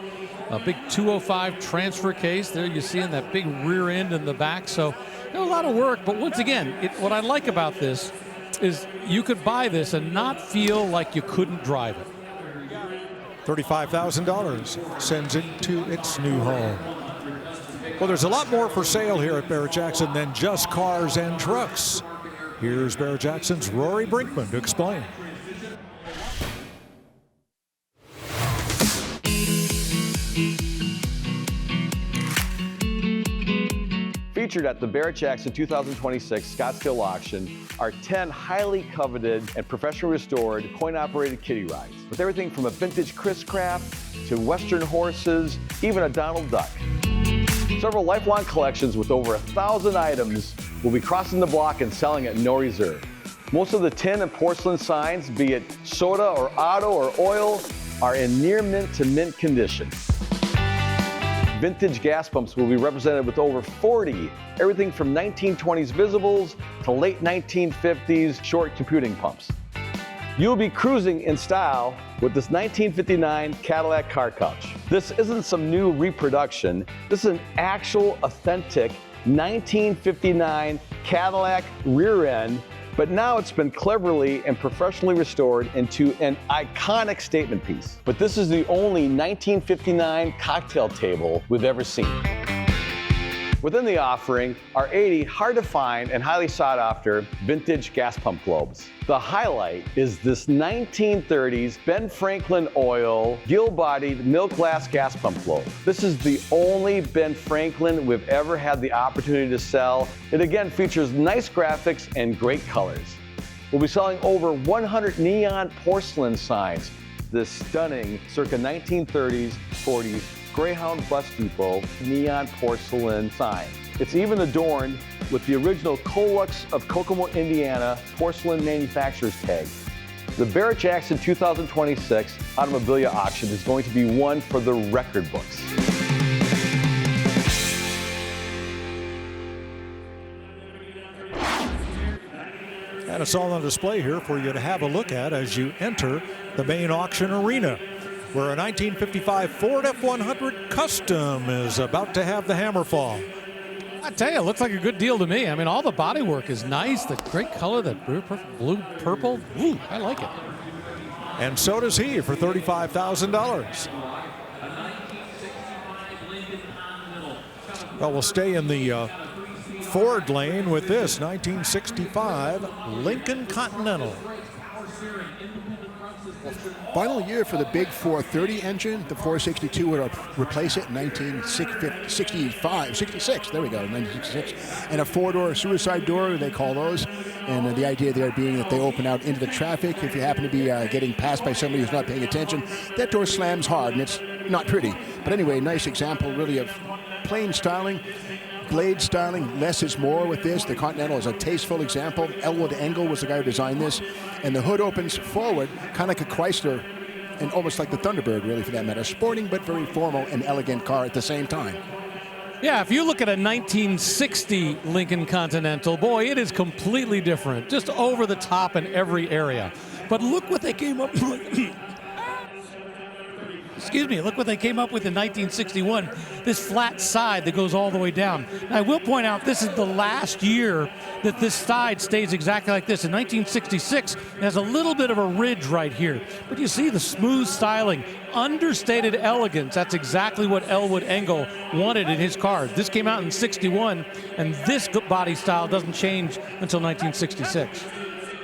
a big 205 transfer case. There you see in that big rear end in the back. So a lot of work. But once again, what I like about this is you could buy this and not feel like you couldn't drive it. $35,000 sends it to its new home. Well, there's a lot more for sale here at Barrett-Jackson than just cars and trucks. Here's Barrett-Jackson's Rory Brinkman to explain. Featured at the Barrett-Jackson 2026 Scottsdale auction are 10 highly coveted and professionally restored coin-operated kiddie rides, with everything from a vintage Chris Craft to Western horses, even a Donald Duck. Several lifelong collections with over 1,000 items will be crossing the block and selling at no reserve. Most of the tin and porcelain signs, be it soda or auto or oil, are in near mint to mint condition. Vintage gas pumps will be represented with over 40, everything from 1920s visibles to late 1950s short computing pumps. You'll be cruising in style with this 1959 Cadillac car couch. This isn't some new reproduction. This is an actual, authentic 1959 Cadillac rear end, but now it's been cleverly and professionally restored into an iconic statement piece. But this is the only 1959 cocktail table we've ever seen. Within the offering are 80 hard-to-find and highly sought-after vintage gas pump globes. The highlight is this 1930s Ben Franklin oil, gill-bodied milk glass gas pump globe. This is the only Ben Franklin we've ever had the opportunity to sell. It again features nice graphics and great colors. We'll be selling over 100 neon porcelain signs. This stunning circa 1930s, 40s Greyhound Bus Depot neon porcelain sign. It's even adorned with the original Colux of Kokomo, Indiana porcelain manufacturer's tag. The Barrett-Jackson 2026 Automobilia auction is going to be one for the record books. And it's all on display here for you to have a look at as you enter the main auction arena, where a 1955 Ford F-100 Custom is about to have the hammer fall. I tell you, it looks like a good deal to me. I mean, all the bodywork is nice. The great color, that blue purple. Ooh, I like it. And so does he for $35,000. Well, we'll stay in the Ford lane with this 1965 Lincoln Continental. Final year for the big 430 engine. The 462 would replace it in 1966. There we go, 1966. And a four-door suicide door, they call those. And the idea there being that they open out into the traffic. If you happen to be getting passed by somebody who's not paying attention, that door slams hard, and it's not pretty. But anyway, nice example, really, of plain styling. Blade styling, less is more with this. The Continental is a tasteful example. Elwood Engel was the guy who designed this. And the hood opens forward, kind of like a Chrysler, and almost like the Thunderbird, really, for that matter. Sporting, but very formal and elegant car at the same time. Yeah, if you look at a 1960 Lincoln Continental, boy, it is completely different. Just over the top in every area. But look what they came up with. Excuse me, look what they came up with in 1961, this flat side that goes all the way down. Now, I will point out this is the last year that this side stays exactly like this. In 1966, it has a little bit of a ridge right here. But you see the smooth styling, understated elegance. That's exactly what Elwood Engel wanted in his car. This came out in 61, and this body style doesn't change until 1966.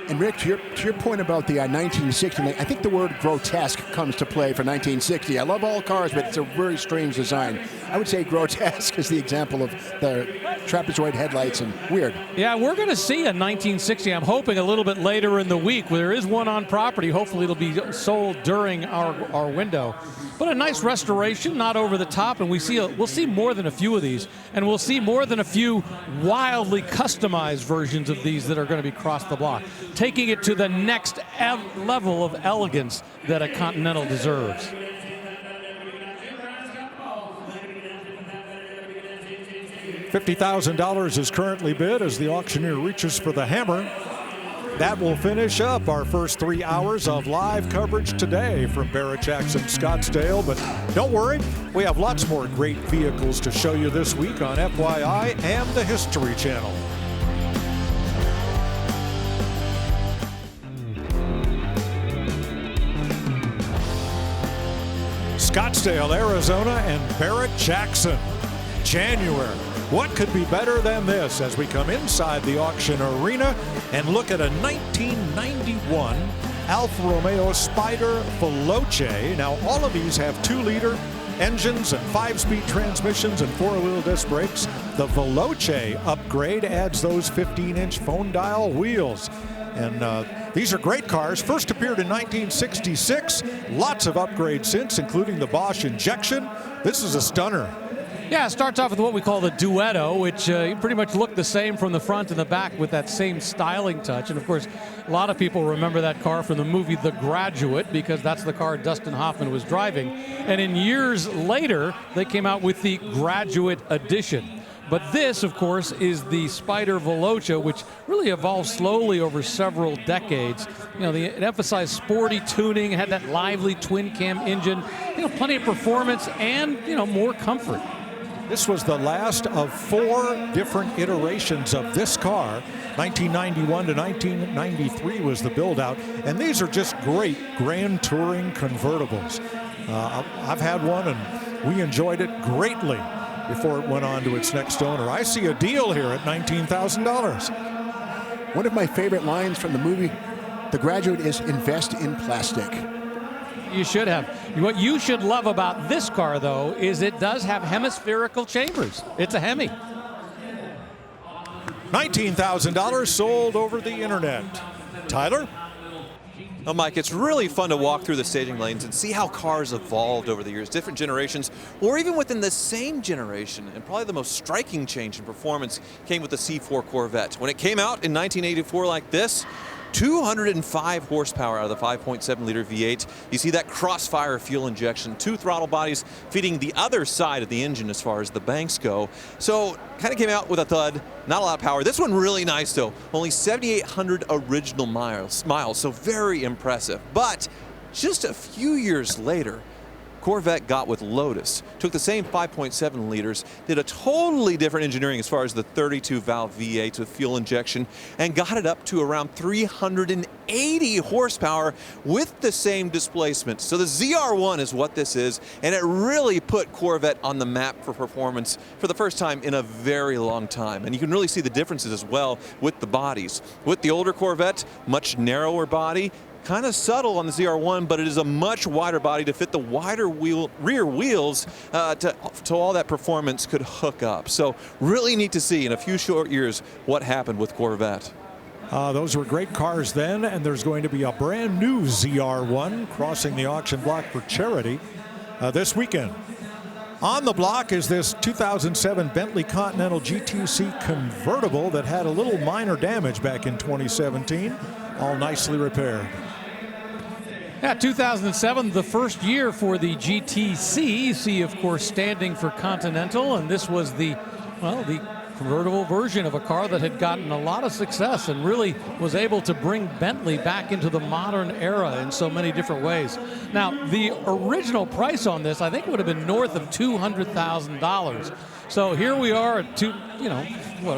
And Rick, to your point about the 1960, I think the word grotesque comes to play for 1960. I love all cars, but it's a very strange design. I would say grotesque is the example of the trapezoid headlights and weird. Yeah, we're going to see a 1960. I'm hoping a little bit later in the week, where there is one on property. Hopefully it'll be sold during our window. But a nice restoration, not over the top, and we'll see more than a few of these, and we'll see more than a few wildly customized versions of these that are going to be across the block, taking it to the next level of elegance that a Continental deserves. $50,000 is currently bid as the auctioneer reaches for the hammer. That will finish up our first 3 hours of live coverage today from Barrett-Jackson Scottsdale. But don't worry, we have lots more great vehicles to show you this week on FYI and the History Channel. Scottsdale, Arizona, and Barrett-Jackson. January. What could be better than this as we come inside the auction arena and look at a 1991 Alfa Romeo Spider Veloce. Now, all of these have 2-liter engines and 5-speed transmissions and 4-wheel disc brakes. The Veloce upgrade adds those 15-inch phone dial wheels. And these are great cars. First appeared in 1966. Lots of upgrades since, including the Bosch injection. This is a stunner. Yeah, it starts off with what we call the Duetto, which pretty much look the same from the front and the back with that same styling touch. And of course, a lot of people remember that car from the movie The Graduate, because that's the car Dustin Hoffman was driving. And in years later, they came out with the Graduate Edition. But this, of course, is the Spider Veloce, which really evolved slowly over several decades. You know, it emphasized sporty tuning, had that lively twin-cam engine, plenty of performance and, more comfort. This was the last of 4 different iterations of this car. 1991 to 1993 was the build-out, and these are just great Grand Touring convertibles. I've had one, and we enjoyed it greatly. before it went on to its next owner. I see a deal here at $19,000. One of my favorite lines from the movie The Graduate is invest in plastic. You should have. What you should love about this car, though, is it does have hemispherical chambers. It's a Hemi. $19,000 sold over the internet. Tyler? Well, Mike, it's really fun to walk through the staging lanes and see how cars evolved over the years, different generations, or even within the same generation. And probably the most striking change in performance came with the C4 Corvette. When it came out in 1984 like this, 205 horsepower out of the 5.7-liter V8. You see that crossfire fuel injection, 2 throttle bodies feeding the other side of the engine as far as the banks go. So kind of came out with a thud, not a lot of power. This one really nice though, only 7,800 original miles, so very impressive. But just a few years later, Corvette got with Lotus, took the same 5.7 liters, did a totally different engineering as far as the 32-valve V8 with fuel injection, and got it up to around 380 horsepower with the same displacement. So the ZR1 is what this is, and it really put Corvette on the map for performance for the first time in a very long time. And you can really see the differences as well with the bodies. With the older Corvette, much narrower body, kind of subtle on the ZR1, but it is a much wider body to fit the wider rear wheels to all that performance could hook up. So really neat to see in a few short years what happened with Corvette. Those were great cars then, and there's going to be a brand new ZR1 crossing the auction block for charity this weekend. On the block is this 2007 Bentley Continental GTC convertible that had a little minor damage back in 2017, all nicely repaired. Yeah, 2007, the first year for the GTC. C, of course, standing for Continental, and this was the convertible version of a car that had gotten a lot of success and really was able to bring Bentley back into the modern era in so many different ways. Now, the original price on this, I think, would have been north of $200,000. So here we are at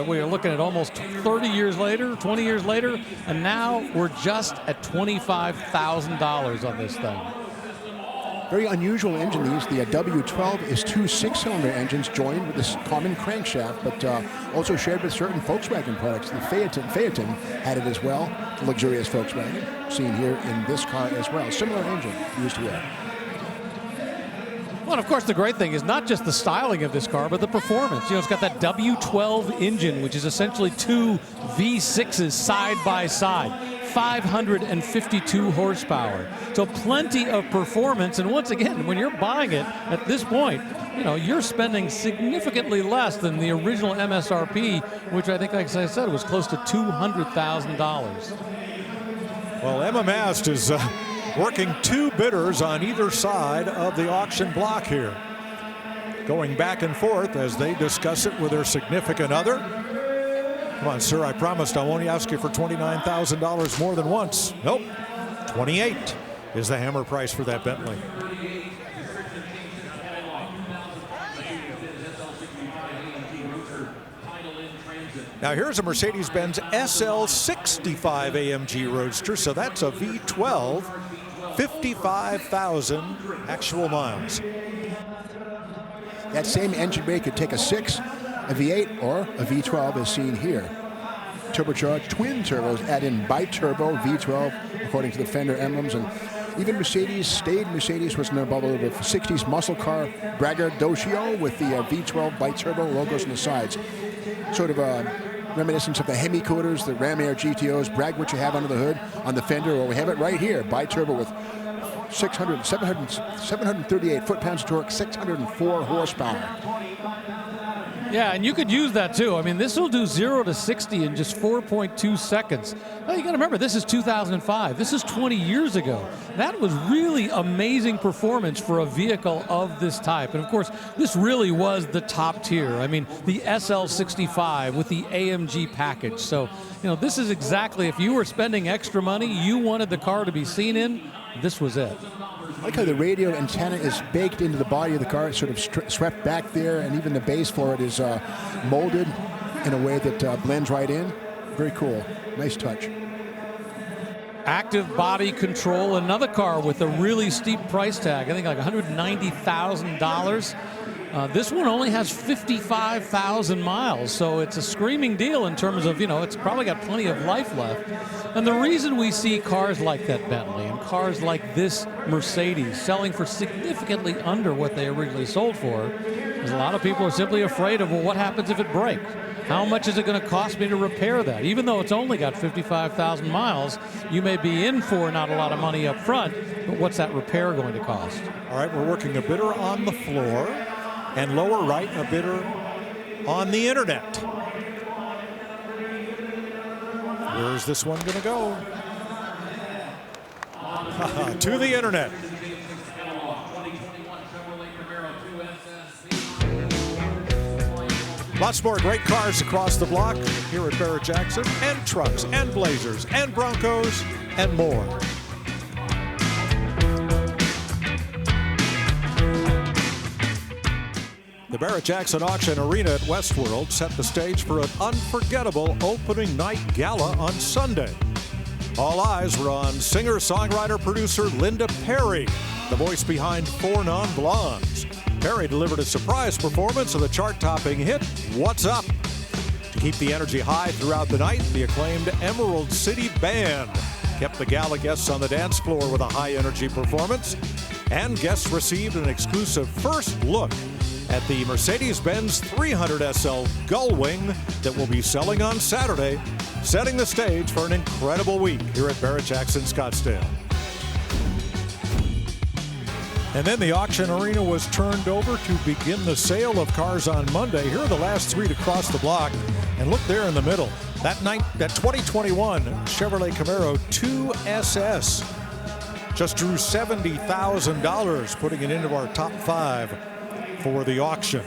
we are looking at almost 30 years later, 20 years later, and now we're just at $25,000 on this thing. Very unusual engine these. The W12 is 2 6-cylinder engines joined with this common crankshaft, but also shared with certain Volkswagen products. The Phaeton had it as well, the luxurious Volkswagen, seen here in this car as well. Similar engine used here. Well, and of course, the great thing is not just the styling of this car, but the performance. You know, it's got that W12 engine, which is essentially 2 V6s side by side, 552 horsepower. So plenty of performance. And once again, when you're buying it at this point, you know, you're spending significantly less than the original MSRP, which I think, like I said, was close to $200,000. Well, Emma Mast is working 2 bidders on either side of the auction block here, going back and forth as they discuss it with their significant other. Come on, sir, I promised I won't ask you for $29,000 more than once. Nope, 28 is the hammer price for that Bentley. Now here's a Mercedes-Benz SL65 AMG Roadster, so that's a V12, 55,000 actual miles. That same engine bay could take a 6, a V8, or a V12 as seen here. Turbocharged twin turbos add in bi-turbo V12 according to the fender emblems, and even Mercedes was in their bubble with the 60s muscle car braggadocio with the V12 bi-turbo logos on the sides. Sort of reminiscence of the Hemi Cooters, the Ram Air GTOs, brag what you have under the hood on the fender. Well, we have it right here, bi-turbo with 738 foot-pounds of torque, 604 horsepower. Yeah, and you could use that too. I mean, this will do 0 to 60 in just 4.2 seconds. Well, you got to remember, this is 2005. This is 20 years ago. That was really amazing performance for a vehicle of this type. And of course, this really was the top tier. I mean, the SL65 with the AMG package. So, you know, this is exactly, if you were spending extra money, you wanted the car to be seen in, this was it. I like how the radio antenna is baked into the body of the car. It's sort of swept back there, and even the base for it is molded in a way that blends right in. Very cool. Nice touch. Active body control, another car with a really steep price tag. I think like $190,000. This one only has 55,000 miles, so it's a screaming deal in terms of, it's probably got plenty of life left. And the reason we see cars like that Bentley and cars like this Mercedes selling for significantly under what they originally sold for is a lot of people are simply afraid of, well, what happens if it breaks? How much is it going to cost me to repair that? Even though it's only got 55,000 miles, you may be in for not a lot of money up front, but what's that repair going to cost? All right, we're working a bidder on the floor, and lower right, a bidder on the internet. Where's this one going to go? To the internet. Lots more great cars across the block here at Barrett-Jackson, and trucks, and Blazers, and Broncos, and more. The Barrett-Jackson Auction Arena at Westworld set the stage for an unforgettable opening night gala on Sunday. All eyes were on singer-songwriter-producer Linda Perry, the voice behind 4 Non-Blondes. Perry delivered a surprise performance of the chart-topping hit, What's Up? To keep the energy high throughout the night, the acclaimed Emerald City Band kept the gala guests on the dance floor with a high-energy performance, and guests received an exclusive first look at the Mercedes-Benz 300 SL Gullwing that will be selling on Saturday, setting the stage for an incredible week here at Barrett-Jackson Scottsdale. And then the auction arena was turned over to begin the sale of cars on Monday. Here are the last 3 to cross the block. And look there in the middle. That 2021 Chevrolet Camaro 2SS just drew $70,000, putting it into our top 5 for the auction.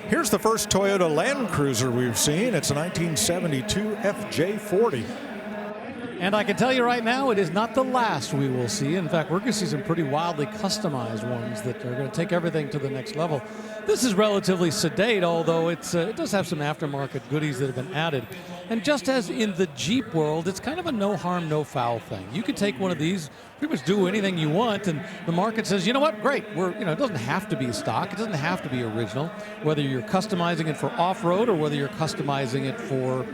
Here's the first Toyota Land Cruiser we've seen. It's a 1972 FJ40. And I can tell you right now, it is not the last we will see. In fact, we're going to see some pretty wildly customized ones that are going to take everything to the next level. This is relatively sedate, although it does have some aftermarket goodies that have been added. And just as in the Jeep world, it's kind of a no harm, no foul thing. You can take one of these, pretty much do anything you want, and the market says, you know what, great. It doesn't have to be stock. It doesn't have to be original. Whether you're customizing it for off-road or whether you're customizing it for,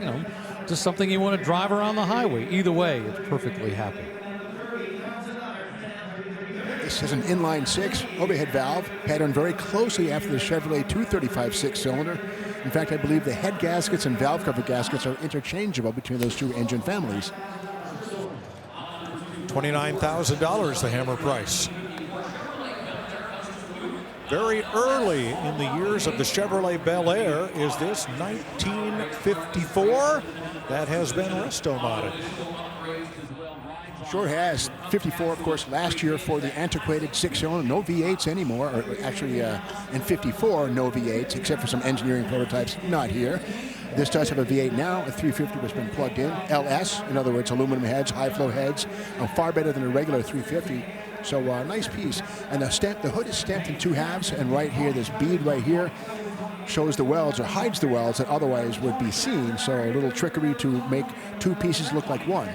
just something you want to drive around the highway. Either way, it's perfectly happy. This is an inline 6 overhead valve, patterned very closely after the Chevrolet 235 6-cylinder. In fact, I believe the head gaskets and valve cover gaskets are interchangeable between those 2 engine families. $29,000, the hammer price. Very early in the years of the Chevrolet Bel Air is this 1954 that has been resto-modded. Sure has. 54, of course, last year for the antiquated 6-cylinder. No V8s anymore, or actually in 54, no V8s, except for some engineering prototypes not here. This does have a V8 now. A 350 has been plugged in. LS, in other words, aluminum heads, high-flow heads, far better than a regular 350. So nice piece. And the hood is stamped in 2 halves, and right here, this bead right here shows the welds or hides the welds that otherwise would be seen. So a little trickery to make 2 pieces look like one.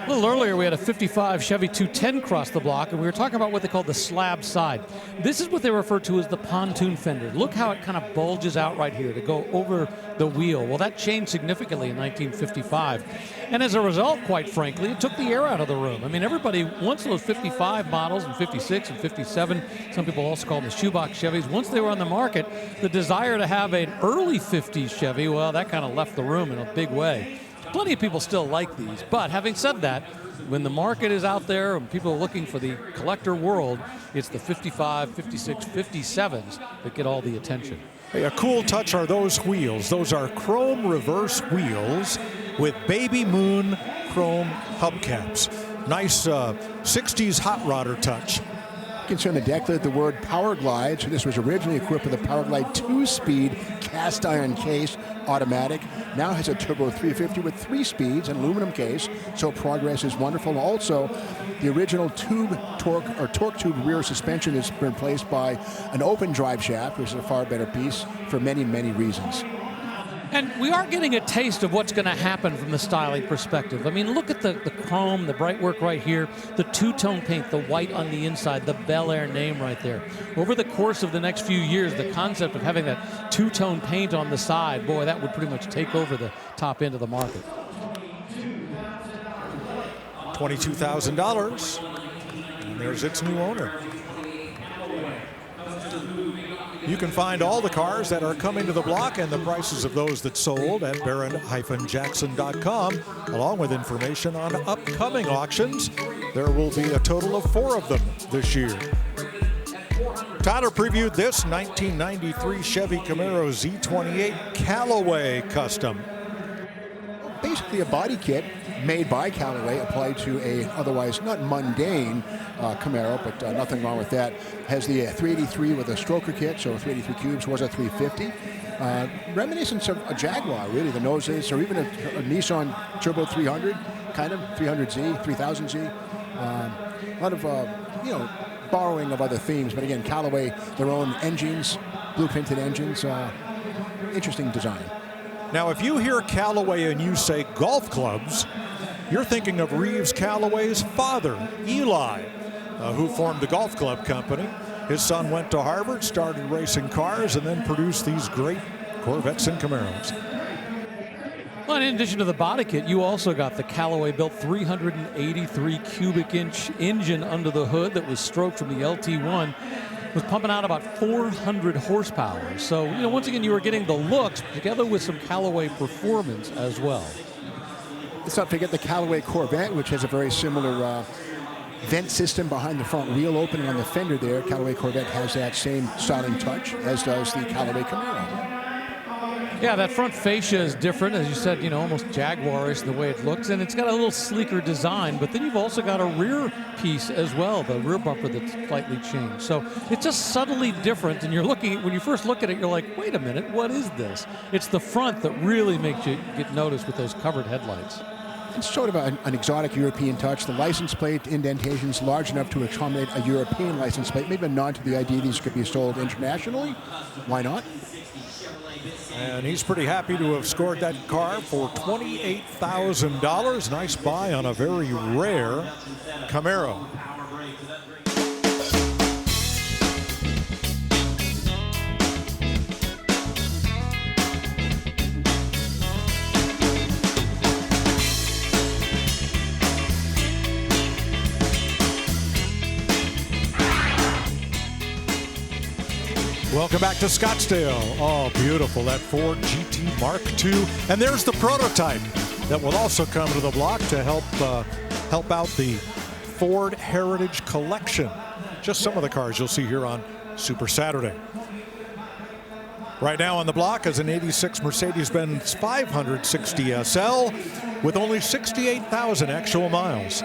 A little earlier, we had a 55 Chevy 210 cross the block, and we were talking about what they call the slab side. This is what they refer to as the pontoon fender. Look how it kind of bulges out right here to go over the wheel. Well, that changed significantly in 1955. And as a result, quite frankly, it took the air out of the room. I mean, everybody, once those 55 models and 56 and 57, some people also call them the shoebox Chevys, once they were on the market, the desire to have an early 50s Chevy, well, that kind of left the room in a big way. Plenty of people still like these, but having said that, when the market is out there and people are looking for the collector world, it's the 55, 56, 57s that get all the attention. Hey, a cool touch are those wheels. Those are chrome reverse wheels with Baby Moon chrome hubcaps. Nice 60s hot rodder touch. You can see on the deck that the word Power Glide. So this was originally equipped with a Power Glide 2-speed cast iron case, automatic. Now has a turbo 350 with 3 speeds and aluminum case. So progress is wonderful. Also, the original torque tube rear suspension has been replaced by an open drive shaft, which is a far better piece for many, many reasons. And we are getting a taste of what's going to happen from the styling perspective. I mean, look at the chrome, the bright work right here, the two-tone paint, the white on the inside, the Bel Air name right there. Over the course of the next few years, the concept of having that two-tone paint on the side, boy, that would pretty much take over the top end of the market. $22,000. And there's its new owner. You can find all the cars that are coming to the block and the prices of those that sold at Barrett-Jackson.com, along with information on upcoming auctions. There will be a total of 4 of them this year. Tyler previewed this 1993 Chevy Camaro Z28 Callaway Custom. Basically a body kit made by Callaway, applied to a otherwise not mundane Camaro, but nothing wrong with that. Has the 383 with a stroker kit, so 383 cubes, was a 350. Reminiscence of a Jaguar, really, the noses, or even a Nissan Turbo 300, kind of 300Z, 3000Z. A lot of borrowing of other themes, but again, Callaway, their own engines, blueprinted engines. Interesting design. Now, if you hear Callaway and you say golf clubs, you're thinking of Reeves Callaway's father, Eli, who formed the golf club company. His son went to Harvard, started racing cars, and then produced these great Corvettes and Camaros. Well, in addition to the body kit, you also got the Callaway-built 383 cubic inch engine under the hood that was stroked from the LT1. Was pumping out about 400 horsepower. So, once again, you were getting the looks together with some Callaway performance as well. Let's not forget the Callaway Corvette, which has a very similar vent system behind the front wheel opening on the fender there. Callaway Corvette has that same styling touch, as does the Callaway Camaro. Yeah, that front fascia is different, as you said, almost Jaguar-ish the way it looks, and it's got a little sleeker design, but then you've also got a rear piece as well, the rear bumper that's slightly changed. So it's just subtly different, and when you first look at it, you're like, wait a minute, what is this? It's the front that really makes you get noticed with those covered headlights. It's sort of an exotic European touch. The license plate indentation's large enough to accommodate a European license plate, maybe a nod to the idea these could be sold internationally. Why not? And he's pretty happy to have scored that car for $28,000. Nice buy on a very rare Camaro. Welcome back to Scottsdale. Oh, beautiful, that Ford GT Mark II. And there's the prototype that will also come to the block to help out the Ford Heritage Collection. Just some of the cars you'll see here on Super Saturday. Right now on the block is an 86 Mercedes-Benz 560 SL with only 68,000 actual miles.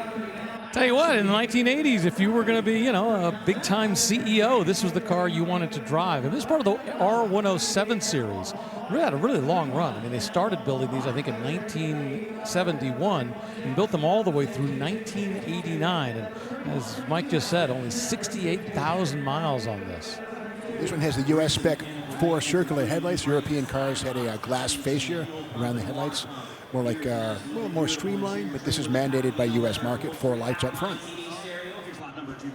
Tell you what, in the 1980s, if you were going to be, a big-time CEO, this was the car you wanted to drive. And this is part of the R107 series. Really had a really long run. I mean, they started building these, I think, in 1971 and built them all the way through 1989. And as Mike just said, only 68,000 miles on this. This one has the U.S. spec 4 circular headlights. European cars had a glass fascia around the headlights. More like a little more streamlined, but this is mandated by U.S. market, 4 lights up front.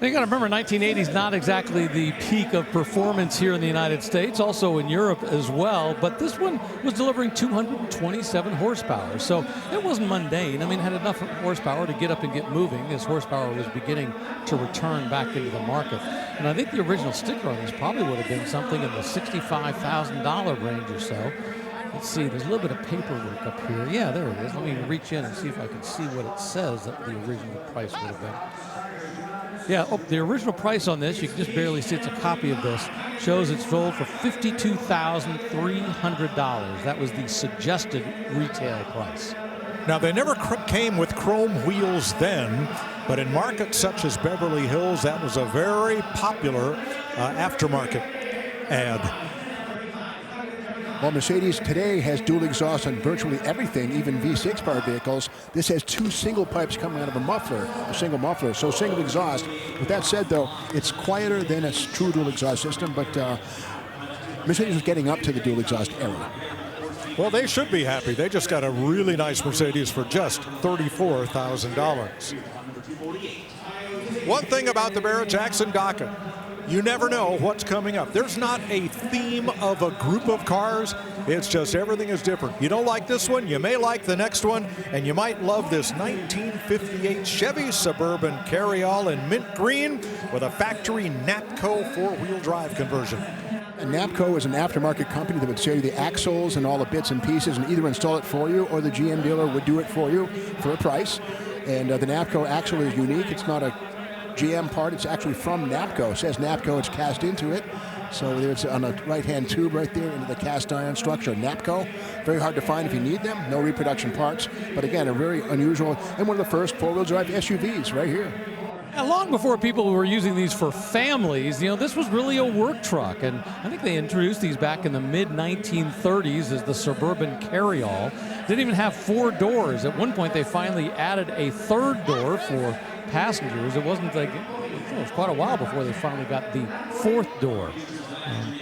You got to remember, 1980s not exactly the peak of performance here in the United States, also in Europe as well, but this one was delivering 227 horsepower, so it wasn't mundane. I mean, it had enough horsepower to get up and get moving as horsepower was beginning to return back into the market. And I think the original sticker on this probably would have been something in the $65,000 range or so. Let's see, there's a little bit of paperwork up here. Yeah, there it is. Let me reach in and see if I can see what it says that the original price would have been. Yeah, the original price on this, you can just barely see, it's a copy of this, shows it's sold for $52,300. That was the suggested retail price. Now, they never came with chrome wheels then, but in markets such as Beverly Hills, that was a very popular aftermarket ad. Well, Mercedes today has dual exhaust on virtually everything, even V6 powered vehicles. This has 2 single pipes coming out of a muffler, a single muffler, so single exhaust. With that said, though, it's quieter than a true dual exhaust system, but Mercedes was getting up to the dual exhaust era. Well, they should be happy. They just got a really nice Mercedes for just $34,000. One thing about the Barrett-Jackson docket, you never know what's coming up. There's not a theme of a group of cars. It's just everything is different. You don't like this one, you may like the next one, and you might love this 1958 Chevy Suburban Carryall in mint green with a factory Napco four-wheel drive conversion. And Napco is an aftermarket company that would sell you the axles and all the bits and pieces and either install it for you or the GM dealer would do it for you for a price. And the Napco axle is unique. It's not a GM part, it's actually from Napco. It says Napco, it's cast into it. So there's on the right-hand tube right there into the cast iron structure. Napco, very hard to find if you need them. No reproduction parts, but again, a very unusual and one of the first four-wheel drive SUVs right here. And long before people were using these for families, this was really a work truck. And I think they introduced these back in the mid-1930s as the Suburban Carryall. Didn't even have 4 doors. At one point, they finally added a 3rd door for passengers. It wasn't like, it was quite a while before they finally got the 4th door.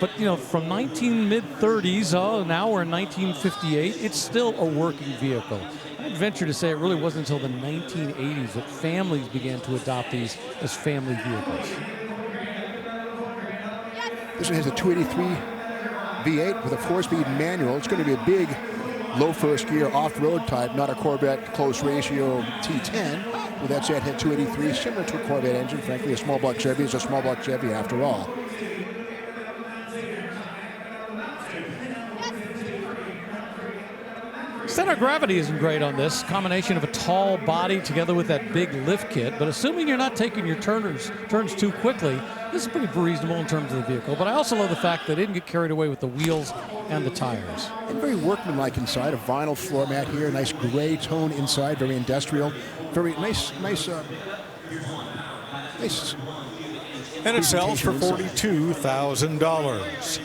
But from mid-30s, now we're in 1958, it's still a working vehicle. I'd venture to say it really wasn't until the 1980s that families began to adopt these as family vehicles. This one has a 283 V8 with a 4-speed manual. It's going to be a big low first gear off-road type, not a Corvette close ratio T10. With that said, had 283, similar to a Corvette engine. Frankly, a small block Chevy is a small block Chevy after all. Center of gravity isn't great on this. Combination of a tall body together with that big lift kit. But assuming you're not taking your turns too quickly, this is pretty reasonable in terms of the vehicle. But I also love the fact that they didn't get carried away with the wheels and the tires. And very workmanlike inside. A vinyl floor mat here. Nice gray tone inside. Very industrial. Very nice. And it sells for $42,000.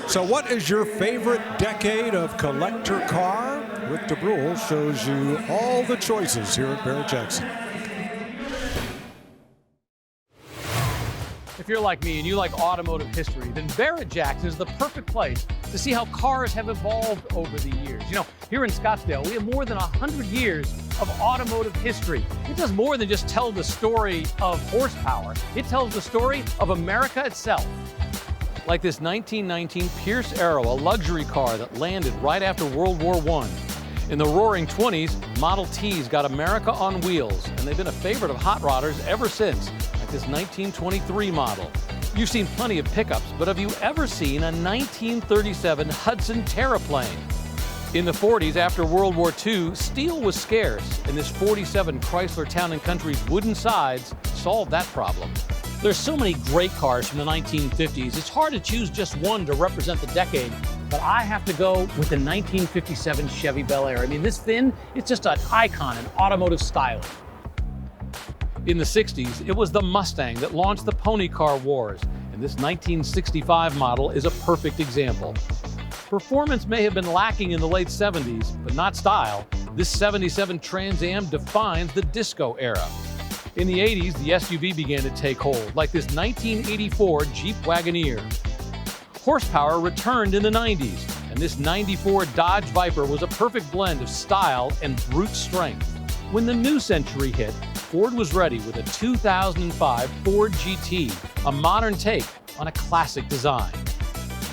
So what is your favorite decade of collector car? Rick DeBrule shows you all the choices here at Barrett-Jackson. If you're like me and you like automotive history, then Barrett-Jackson is the perfect place to see how cars have evolved over the years. Here in Scottsdale, we have more than 100 years of automotive history. It does more than just tell the story of horsepower. It tells the story of America itself. Like this 1919 Pierce Arrow, a luxury car that landed right after World War I. In the roaring 20s, Model Ts got America on wheels, and they've been a favorite of hot rodders ever since, like this 1923 model. You've seen plenty of pickups, but have you ever seen a 1937 Hudson Terraplane? In the 40s, after World War II, steel was scarce, and this 47 Chrysler Town & Country's wooden sides solved that problem. There's so many great cars from the 1950s, it's hard to choose just one to represent the decade, but I have to go with the 1957 Chevy Bel Air. I mean, this thing, it's just an icon in automotive styling. In the 60s, it was the Mustang that launched the pony car wars, and this 1965 model is a perfect example. Performance may have been lacking in the late 70s, but not style. This 77 Trans Am defines the disco era. In the 80s, the SUV began to take hold, like this 1984 Jeep Wagoneer. Horsepower returned in the 90s, and this 94 Dodge Viper was a perfect blend of style and brute strength. When the new century hit, Ford was ready with a 2005 Ford GT, a modern take on a classic design.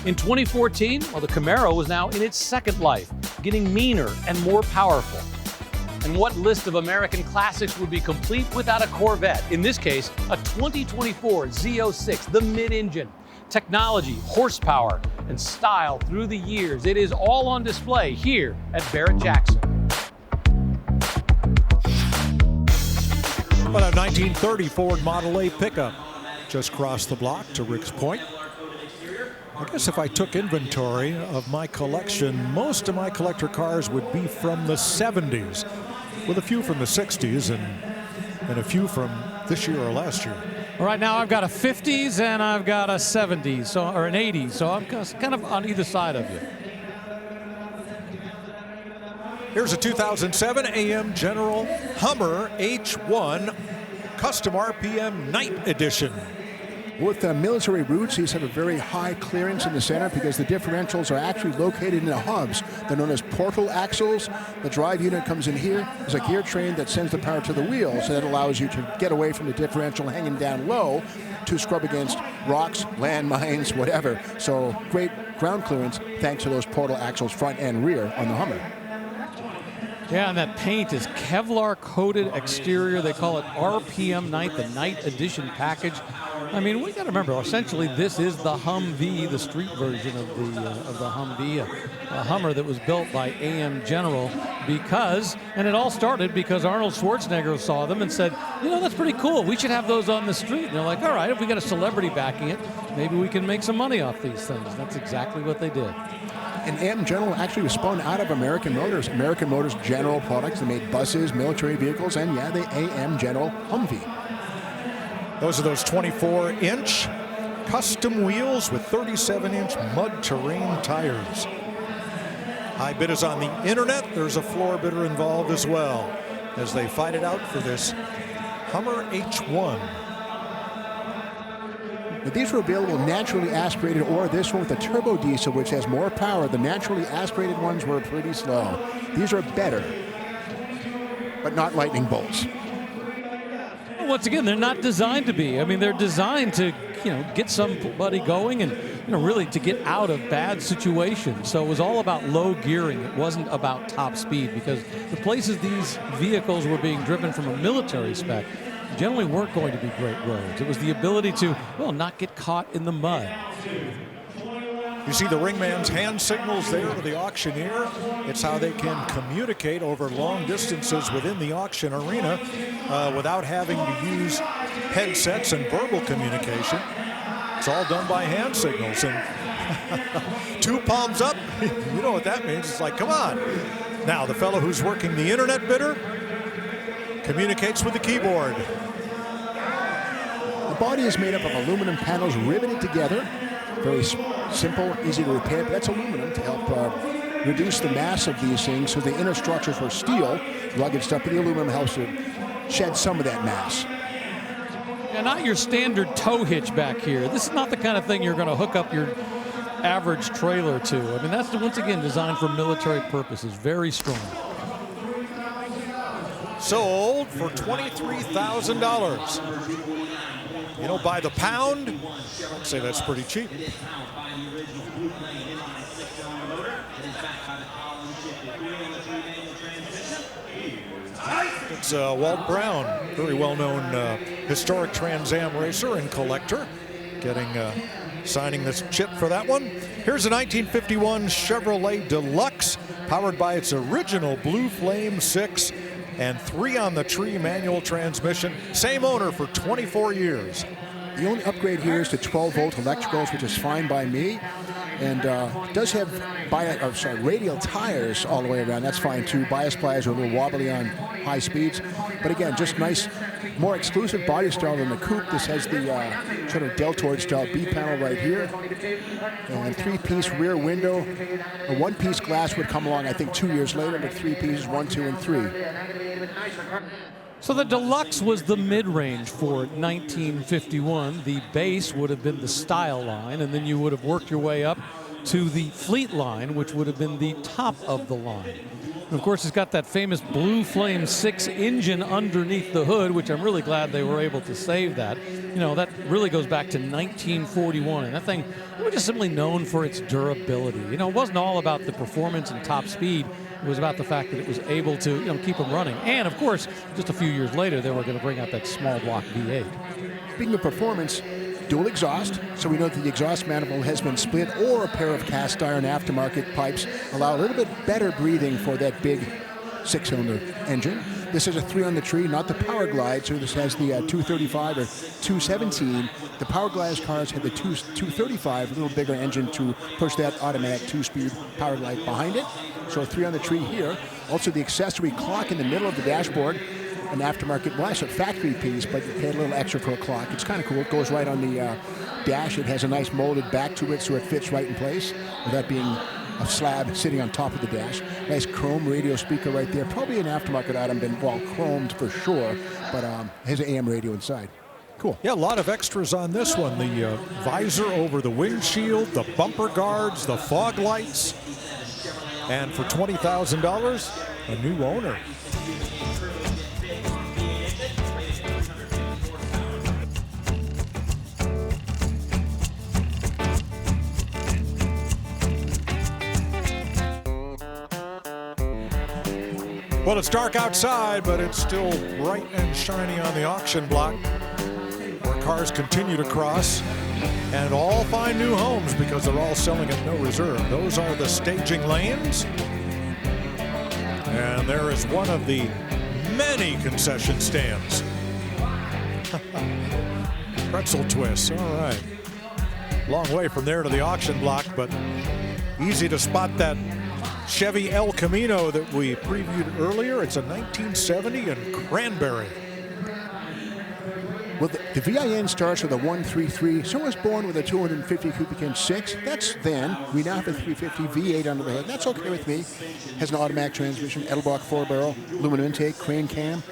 In 2014, the Camaro was now in its second life, getting meaner and more powerful. And what list of American classics would be complete without a Corvette? In this case, a 2024 Z06, the mid-engine. Technology, horsepower, and style through the years. It is all on display here at Barrett-Jackson. Well, a 1930 Ford Model A pickup just crossed the block to Rick's point. I guess if I took inventory of my collection, most of my collector cars would be from the 70s, with a few from the 60s and a few from this year or last year. All right, now I've got a 50s and I've got a 70s, or an 80s, so I'm kind of on either side of you. Here's a 2007 AM General Hummer H1 Custom RPM Night Edition. With military roots, these have a very high clearance in the center because the differentials are actually located in the hubs. They're known as portal axles. The drive unit comes in here. There's a gear train that sends the power to the wheels, so that allows you to get away from the differential hanging down low to scrub against rocks, landmines, whatever. So great ground clearance thanks to those portal axles front and rear on the Hummer. Yeah, and that paint is Kevlar coated exterior. They call it RPM Night, the Night Edition package. I mean, we got to remember, essentially, this is the Humvee, the street version of the Humvee, a Hummer that was built by AM General because, and it all started because Arnold Schwarzenegger saw them and said, you know, that's pretty cool. We should have those on the street. And they're like, all right, if we got a celebrity backing it, maybe we can make some money off these things. And that's exactly what they did. And AM General actually was spun out of American Motors. American Motors General Products. They made buses, military vehicles, and yeah, the AM General Humvee. Those are those 24-inch custom wheels with 37-inch mud terrain tires. High bid is on the internet. There's a floor bidder involved as well as they fight it out for this Hummer H1. Now, these were available naturally aspirated, or this one with a turbo diesel, which has more power. The naturally aspirated ones were pretty slow. These are better, but not lightning bolts. Once again, they're not designed to be. I mean, they're designed to, you know, get somebody going and, you know, really to get out of bad situations. So it was all about low gearing. It wasn't about top speed, because the places these vehicles were being driven from a military spec generally weren't going to be great roads. It was the ability to, well, not get caught in the mud. You see the ringman's hand signals there to the auctioneer. It's how they can communicate over long distances within the auction arena without having to use headsets and verbal communication. It's all done by hand signals. And 2 palms up, you know what that means. It's like, come on. Now, the fellow who's working the internet bidder communicates with the keyboard. The body is made up of aluminum panels riveted together. Very simple, easy to repair, but that's aluminum to help reduce the mass of these things. So the inner structures were steel, rugged stuff, but the aluminum helps to shed some of that mass. Yeah, not your standard tow hitch back here. This is not the kind of thing you're going to hook up your average trailer to. I mean, that's, once again, designed for military purposes. Very strong. Sold for $23,000. You know, by the pound, I'd say that's pretty cheap. It's Walt Brown, very well-known historic Trans Am racer and collector, signing this chip for that one. Here's a 1951 Chevrolet Deluxe, powered by its original Blue Flame 6 and 3-on-the-tree manual transmission. Same owner for 24 years. The only upgrade here is to 12-volt electricals, which is fine by me. And does have radial tires all the way around. That's fine too. Bias pliers are a little wobbly on high speeds. But again, just nice, more exclusive body style than the coupe. This has the sort of deltoid style B panel right here. And 3-piece rear window. A 1-piece glass would come along, I think, 2 years later, but 3 pieces, 1, 2, and 3. So the Deluxe was the mid-range for 1951. The base would have been the Style line, and then you would have worked your way up to the Fleet line, which would have been the top of the line. And of course, it's got that famous Blue Flame 6 engine underneath the hood, which I'm really glad they were able to save that. You know, that really goes back to 1941, and that thing was just simply known for its durability. You know, it wasn't all about the performance and top speed. It was about the fact that it was able to, you know, keep them running. And of course, just a few years later, they were going to bring out that small block V8. Speaking of performance, dual exhaust, so we know that the exhaust manifold has been split, or a pair of cast iron aftermarket pipes allow a little bit better breathing for that big 6-cylinder engine. This is a 3-on-the-tree, not the Power Glide, so this has the 235 or 217. The Power Glide cars had the 235, a little bigger engine to push that automatic 2-speed Power Glide behind it. So a 3-on-the-tree here. Also the accessory clock in the middle of the dashboard, an aftermarket, well, it's a factory piece, but you pay a little extra for a clock. It's kind of cool. It goes right on the dash. It has a nice molded back to it, so it fits right in place without being a slab sitting on top of the dash. Nice chrome radio speaker right there. Probably an aftermarket item, been well chromed for sure, but has an AM radio inside. Cool. Yeah, a lot of extras on this one. The visor over the windshield, the bumper guards, the fog lights. And for $20,000, a new owner. Well, it's dark outside, but it's still bright and shiny on the auction block, where cars continue to cross and all find new homes because they're all selling at no reserve. Those are the staging lanes. And there is one of the many concession stands. Pretzel twists, all right. Long way from there to the auction block, but easy to spot that Chevy El Camino that we previewed earlier. It's a 1970 in cranberry. Well, the VIN starts with a 133. Someone was born with a 250 cubic inch 6. That's then. We now have a 350 V8 under the hood. That's okay with me. Has an automatic transmission, Edelbrock 4-barrel, aluminum intake, crane cam.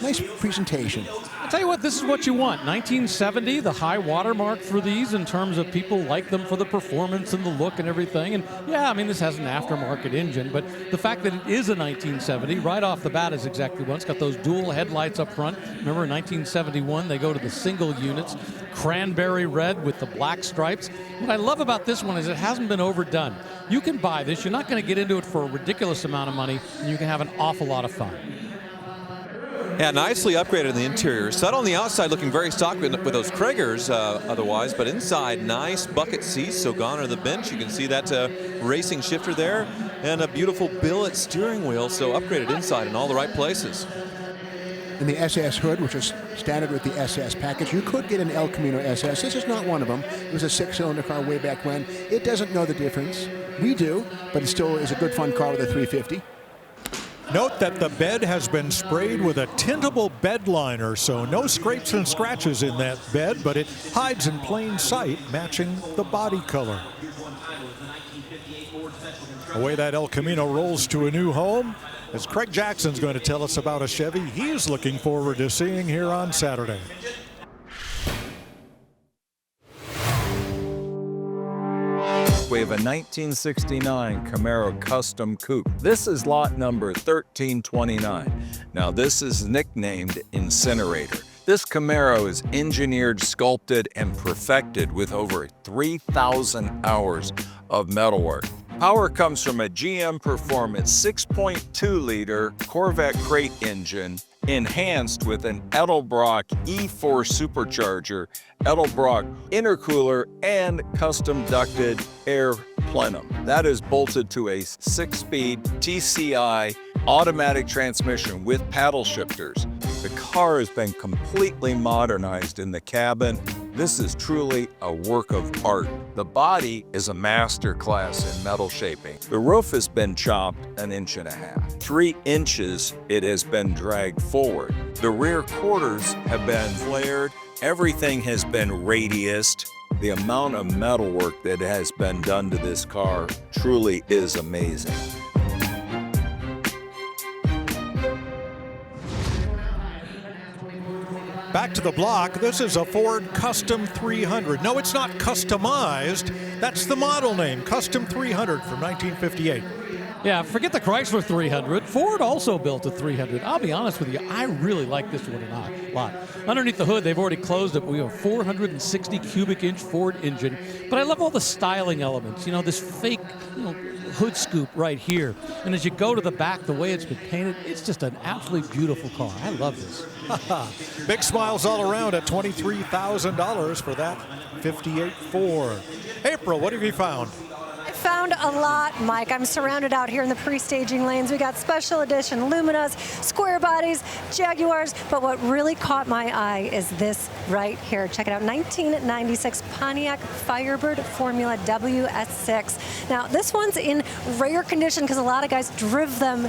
Nice presentation. I'll tell you what, this is what you want. 1970, the high watermark for these in terms of people like them for the performance and the look and everything. And yeah, I mean, this has an aftermarket engine, but the fact that it is a 1970 right off the bat is exactly what. It's got those dual headlights up front. Remember, in 1971, they go to the single units, cranberry red with the black stripes. What I love about this one is it hasn't been overdone. You can buy this. You're not going to get into it for a ridiculous amount of money, and you can have an awful lot of fun. Yeah, nicely upgraded in the interior. Set on the outside looking very stock with those Kragers otherwise, but inside nice bucket seats, so gone are the bench. You can see that racing shifter there and a beautiful billet steering wheel, so upgraded inside in all the right places. In the SS hood, which is standard with the SS package, you could get an El Camino SS. This is not one of them. It was a 6-cylinder car way back when. It doesn't know the difference. We do, but it still is a good fun car with a 350. Note that the bed has been sprayed with a tintable bed liner, so no scrapes and scratches in that bed, but it hides in plain sight, matching the body color. Away that El Camino rolls to a new home, as Craig Jackson's going to tell us about a Chevy he's looking forward to seeing here on Saturday. We have a 1969 Camaro Custom Coupe. This is lot number 1329. Now this is nicknamed Incinerator. This Camaro is engineered, sculpted, and perfected with over 3,000 hours of metalwork. Power comes from a GM Performance 6.2-liter Corvette crate engine, enhanced with an Edelbrock E4 supercharger, Edelbrock intercooler, and custom ducted air plenum. That is bolted to a 6-speed TCI automatic transmission with paddle shifters. The car has been completely modernized in the cabin. This is truly a work of art. The body is a master class in metal shaping. The roof has been chopped 1.5 inches. 3 inches it has been dragged forward. The rear quarters have been flared. Everything has been radiused. The amount of metalwork that has been done to this car truly is amazing. Back to the block, this is a Ford Custom 300. No, it's not customized. That's the model name, Custom 300 from 1958. Yeah, forget the Chrysler 300. Ford also built a 300. I'll be honest with you, I really like this one a lot. Underneath the hood, they've already closed it. We have a 460 cubic inch Ford engine. But I love all the styling elements. You know, this fake, hood scoop right here. And as you go to the back, the way it's been painted, it's just an absolutely beautiful car. I love this. Big smiles all around at $23,000 for that 58 Ford. April, what have you found? Found a lot, Mike. I'm surrounded out here in the pre-staging lanes. We got special edition Luminas, square bodies, Jaguars, but what really caught my eye is this right here. Check it out, 1996 Pontiac Firebird Formula WS6. Now, this one's in rare condition because a lot of guys drove them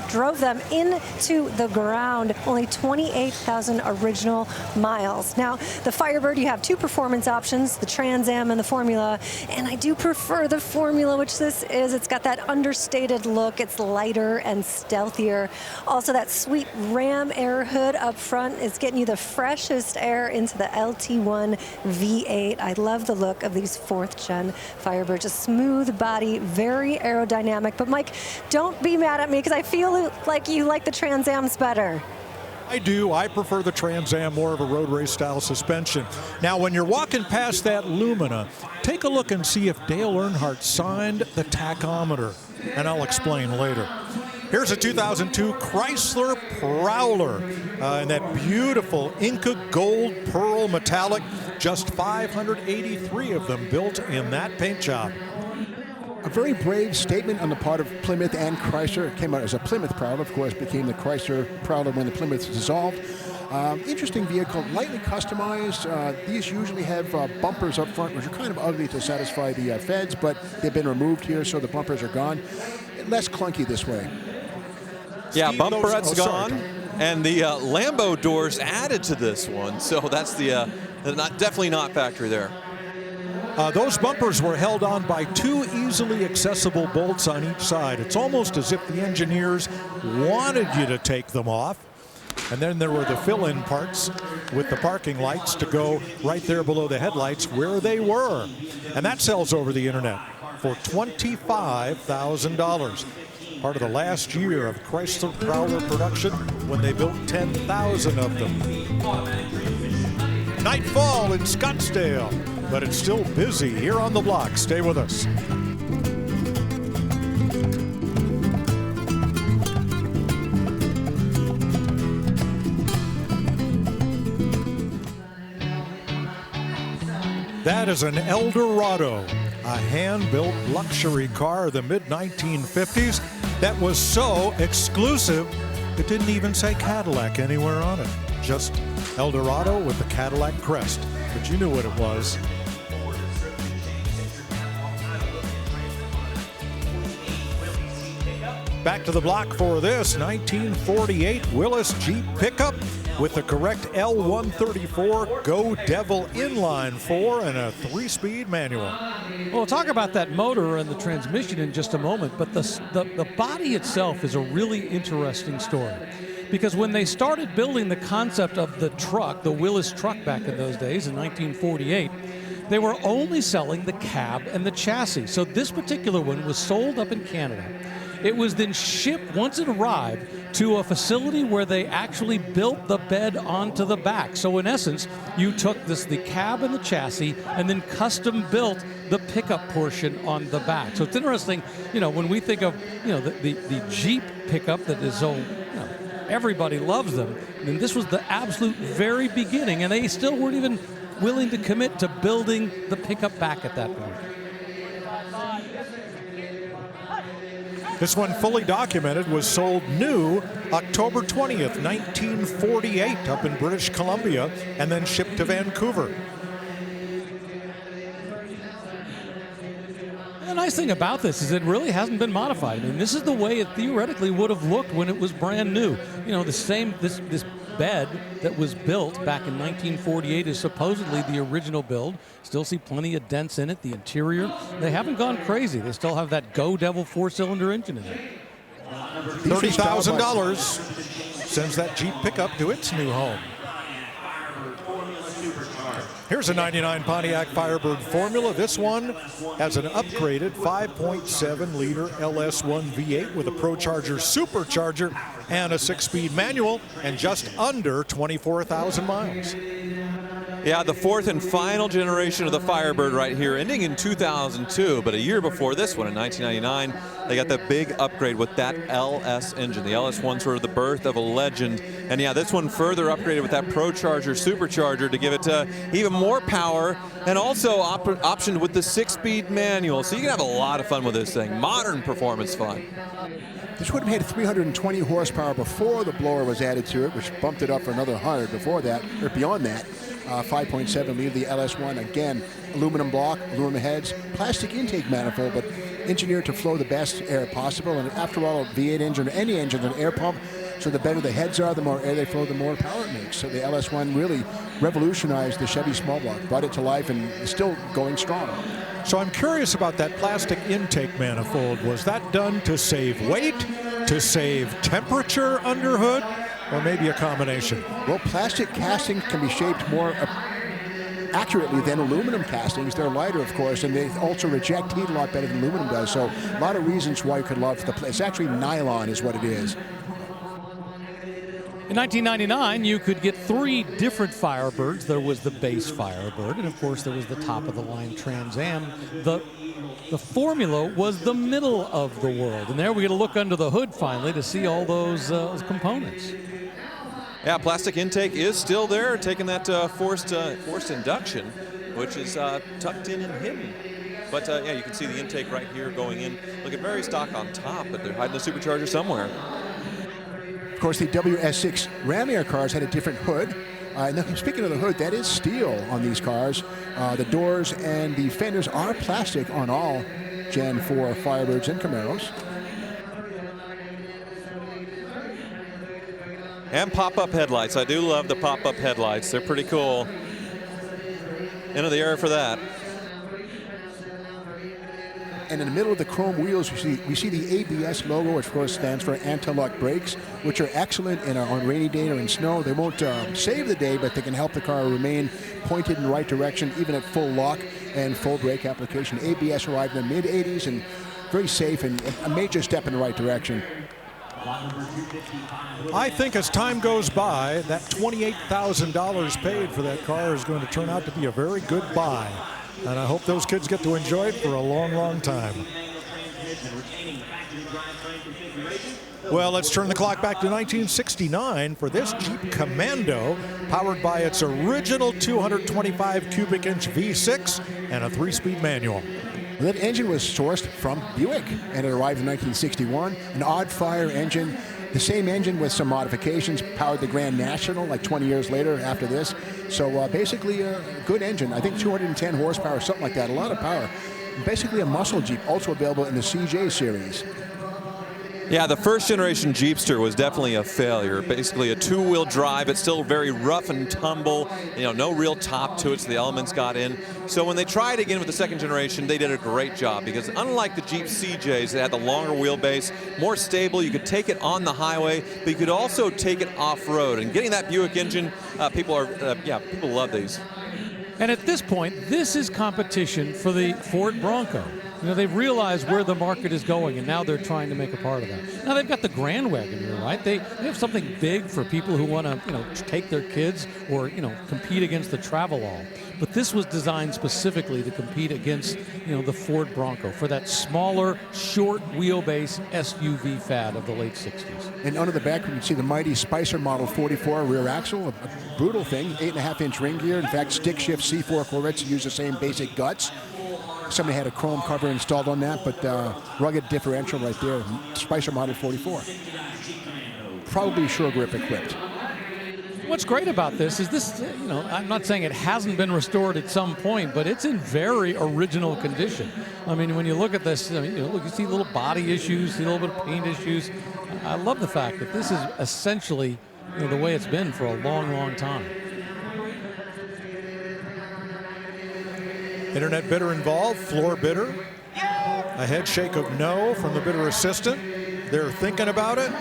into the ground. Only 28,000 original miles. Now, the Firebird, you have 2 performance options, the Trans Am and the Formula, and I do prefer the Formula, which this is it's got that understated look. It's lighter and stealthier. Also, that sweet Ram air hood up front is getting you the freshest air into the LT1 V8. I love the look of these 4th gen Firebirds. A smooth body, very aerodynamic. But Mike, don't be mad at me because I feel like you like the Trans Ams better. I do. I prefer the Trans Am, more of a road race style suspension. Now, when you're walking past that Lumina, take a look and see if Dale Earnhardt signed the tachometer, and I'll explain later. Here's a 2002 Chrysler Prowler in that beautiful Inca gold pearl metallic. Just 583 of them built in that paint job. A very brave statement on the part of Plymouth and Chrysler. It came out as a Plymouth Prowler, of course, became the Chrysler Prowler when the Plymouth dissolved. Interesting vehicle, lightly customized. These usually have bumpers up front, which are kind of ugly to satisfy the feds, but they've been removed here, so the bumpers are gone. Less clunky this way. Yeah, Steve, bumperette's sorry, gone, and the Lambo doors added to this one, so that's the definitely not factory there. Those bumpers were held on by 2 easily accessible bolts on each side. It's almost as if the engineers wanted you to take them off. And then there were the fill-in parts with the parking lights to go right there below the headlights where they were. And that sells over the internet for $25,000. Part of the last year of Chrysler Prowler production when they built 10,000 of them. Nightfall in Scottsdale, but it's still busy here on the block. Stay with us. That is an Eldorado, a hand-built luxury car of the mid-1950s that was so exclusive it didn't even say Cadillac anywhere on it. Just Eldorado with the Cadillac crest, but you knew what it was. Back to the block for this 1948 Willis Jeep pickup with the correct L134 Go Devil inline 4 and a 3-speed manual. Well, we'll talk about that motor and the transmission in just a moment, but the body itself is a really interesting story. Because when they started building the concept of the truck, the Willis truck back in those days in 1948, they were only selling the cab and the chassis. So this particular one was sold up in Canada. It was then shipped, once it arrived, to a facility where they actually built the bed onto the back. So in essence, you took the cab and the chassis and then custom built the pickup portion on the back. So it's interesting, when we think of, the Jeep pickup that is so, everybody loves them. And this was the absolute very beginning, and they still weren't even willing to commit to building the pickup back at that point. This one, fully documented, was sold new October 20th, 1948 up in British Columbia and then shipped to Vancouver. The nice thing about this is it really hasn't been modified. I mean, this is the way it theoretically would have looked when it was brand new. This bed that was built back in 1948 is supposedly the original build. Still see plenty of dents in it. The interior, they haven't gone crazy. They still have that Go Devil 4-cylinder engine in it. $30,000 sends that Jeep pickup to its new home. Here's a 99 Pontiac Firebird Formula. This one has an upgraded 5.7-liter LS1 V8 with a ProCharger supercharger and a 6-speed manual and just under 24,000 miles. Yeah, the 4th and final generation of the Firebird right here, ending in 2002, but a year before this one in 1999, they got the big upgrade with that LS engine. The LS1 sort of the birth of a legend. And yeah, this one further upgraded with that ProCharger supercharger to give it even more power, and also optioned with the 6-speed manual. So you can have a lot of fun with this thing. Modern performance fun. This would have had 320 horsepower before the blower was added to it, which bumped it up for another 100 before that, or beyond that. 5.7 liter, the LS1, again, aluminum block, aluminum heads, plastic intake manifold, but engineered to flow the best air possible. And after all, a V8 engine or any engine, an air pump, so the better the heads are, the more air they flow, the more power it makes. So the LS1 really revolutionized the Chevy small block, brought it to life, and is still going strong. So I'm curious about that plastic intake manifold. Was that done to save weight, to save temperature under hood, or maybe a combination? Well, plastic castings can be shaped more accurately than aluminum castings. They're lighter, of course, and they also reject heat a lot better than aluminum does. So a lot of reasons why you could love it's actually nylon is what it is. In 1999, you could get 3 different Firebirds. There was the base Firebird, and of course there was the top-of-the-line Trans Am. The formula was the middle of the world, and there we get a look under the hood finally to see all those components. Yeah, plastic intake is still there, taking that forced induction, which is tucked in and hidden. But yeah, you can see the intake right here going in. Looking very stock on top, but they're hiding a supercharger somewhere. Of course, the WS6 Ram Air cars had a different hood. And speaking of the hood, that is steel on these cars. The doors and the fenders are plastic on all Gen 4 Firebirds and Camaros. And pop-up headlights. I do love the pop-up headlights. They're pretty cool. End of the era for that. And in the middle of the chrome wheels, we see the ABS logo, which of course stands for anti-lock brakes, which are excellent on rainy day or in snow. They won't save the day, but they can help the car remain pointed in the right direction, even at full lock and full brake application. ABS arrived in the mid-'80s and very safe and a major step in the right direction. I think as time goes by, that $28,000 paid for that car is going to turn out to be a very good buy. And I hope those kids get to enjoy it for a long, long time. Well, let's turn the clock back to 1969 for this Jeep Commando, powered by its original 225 cubic inch V6 and a 3-speed manual. That engine was sourced from Buick, and it arrived in 1961. An odd-fire engine. The same engine with some modifications powered the Grand National like 20 years later after this. So basically a good engine. I think 210 horsepower, something like that. A lot of power. Basically a muscle Jeep, also available in the CJ series. Yeah, the first generation Jeepster was definitely a failure. Basically a 2-wheel drive. It's still very rough and tumble. You know, no real top to it, so the elements got in. So when they tried again with the second generation, they did a great job because unlike the Jeep CJs, they had the longer wheelbase, more stable. You could take it on the highway, but you could also take it off-road. And getting that Buick engine, people love these. And at this point, this is competition for the Ford Bronco. You know, they've realized where the market is going, and now they're trying to make a part of that. Now, they've got the Grand Wagon here, right? They have something big for people who want to, take their kids or, compete against the Travelall. But this was designed specifically to compete against, the Ford Bronco for that smaller, short wheelbase SUV fad of the late 60s. And under the back, you can see the mighty Spicer Model 44 rear axle, a brutal thing, 8.5-inch ring gear. In fact, stick shift C4 Corvettes use the same basic guts. Somebody had a chrome cover installed on that, but rugged differential right there. Spicer Model 44. Probably Sure Grip equipped. What's great about this is this, I'm not saying it hasn't been restored at some point, but it's in very original condition. I mean, when you look at this, look, you see little body issues, see a little bit of paint issues. I love the fact that this is essentially the way it's been for a long, long time. Internet bidder involved, floor bidder. A head shake of no from the bidder assistant. They're thinking about it.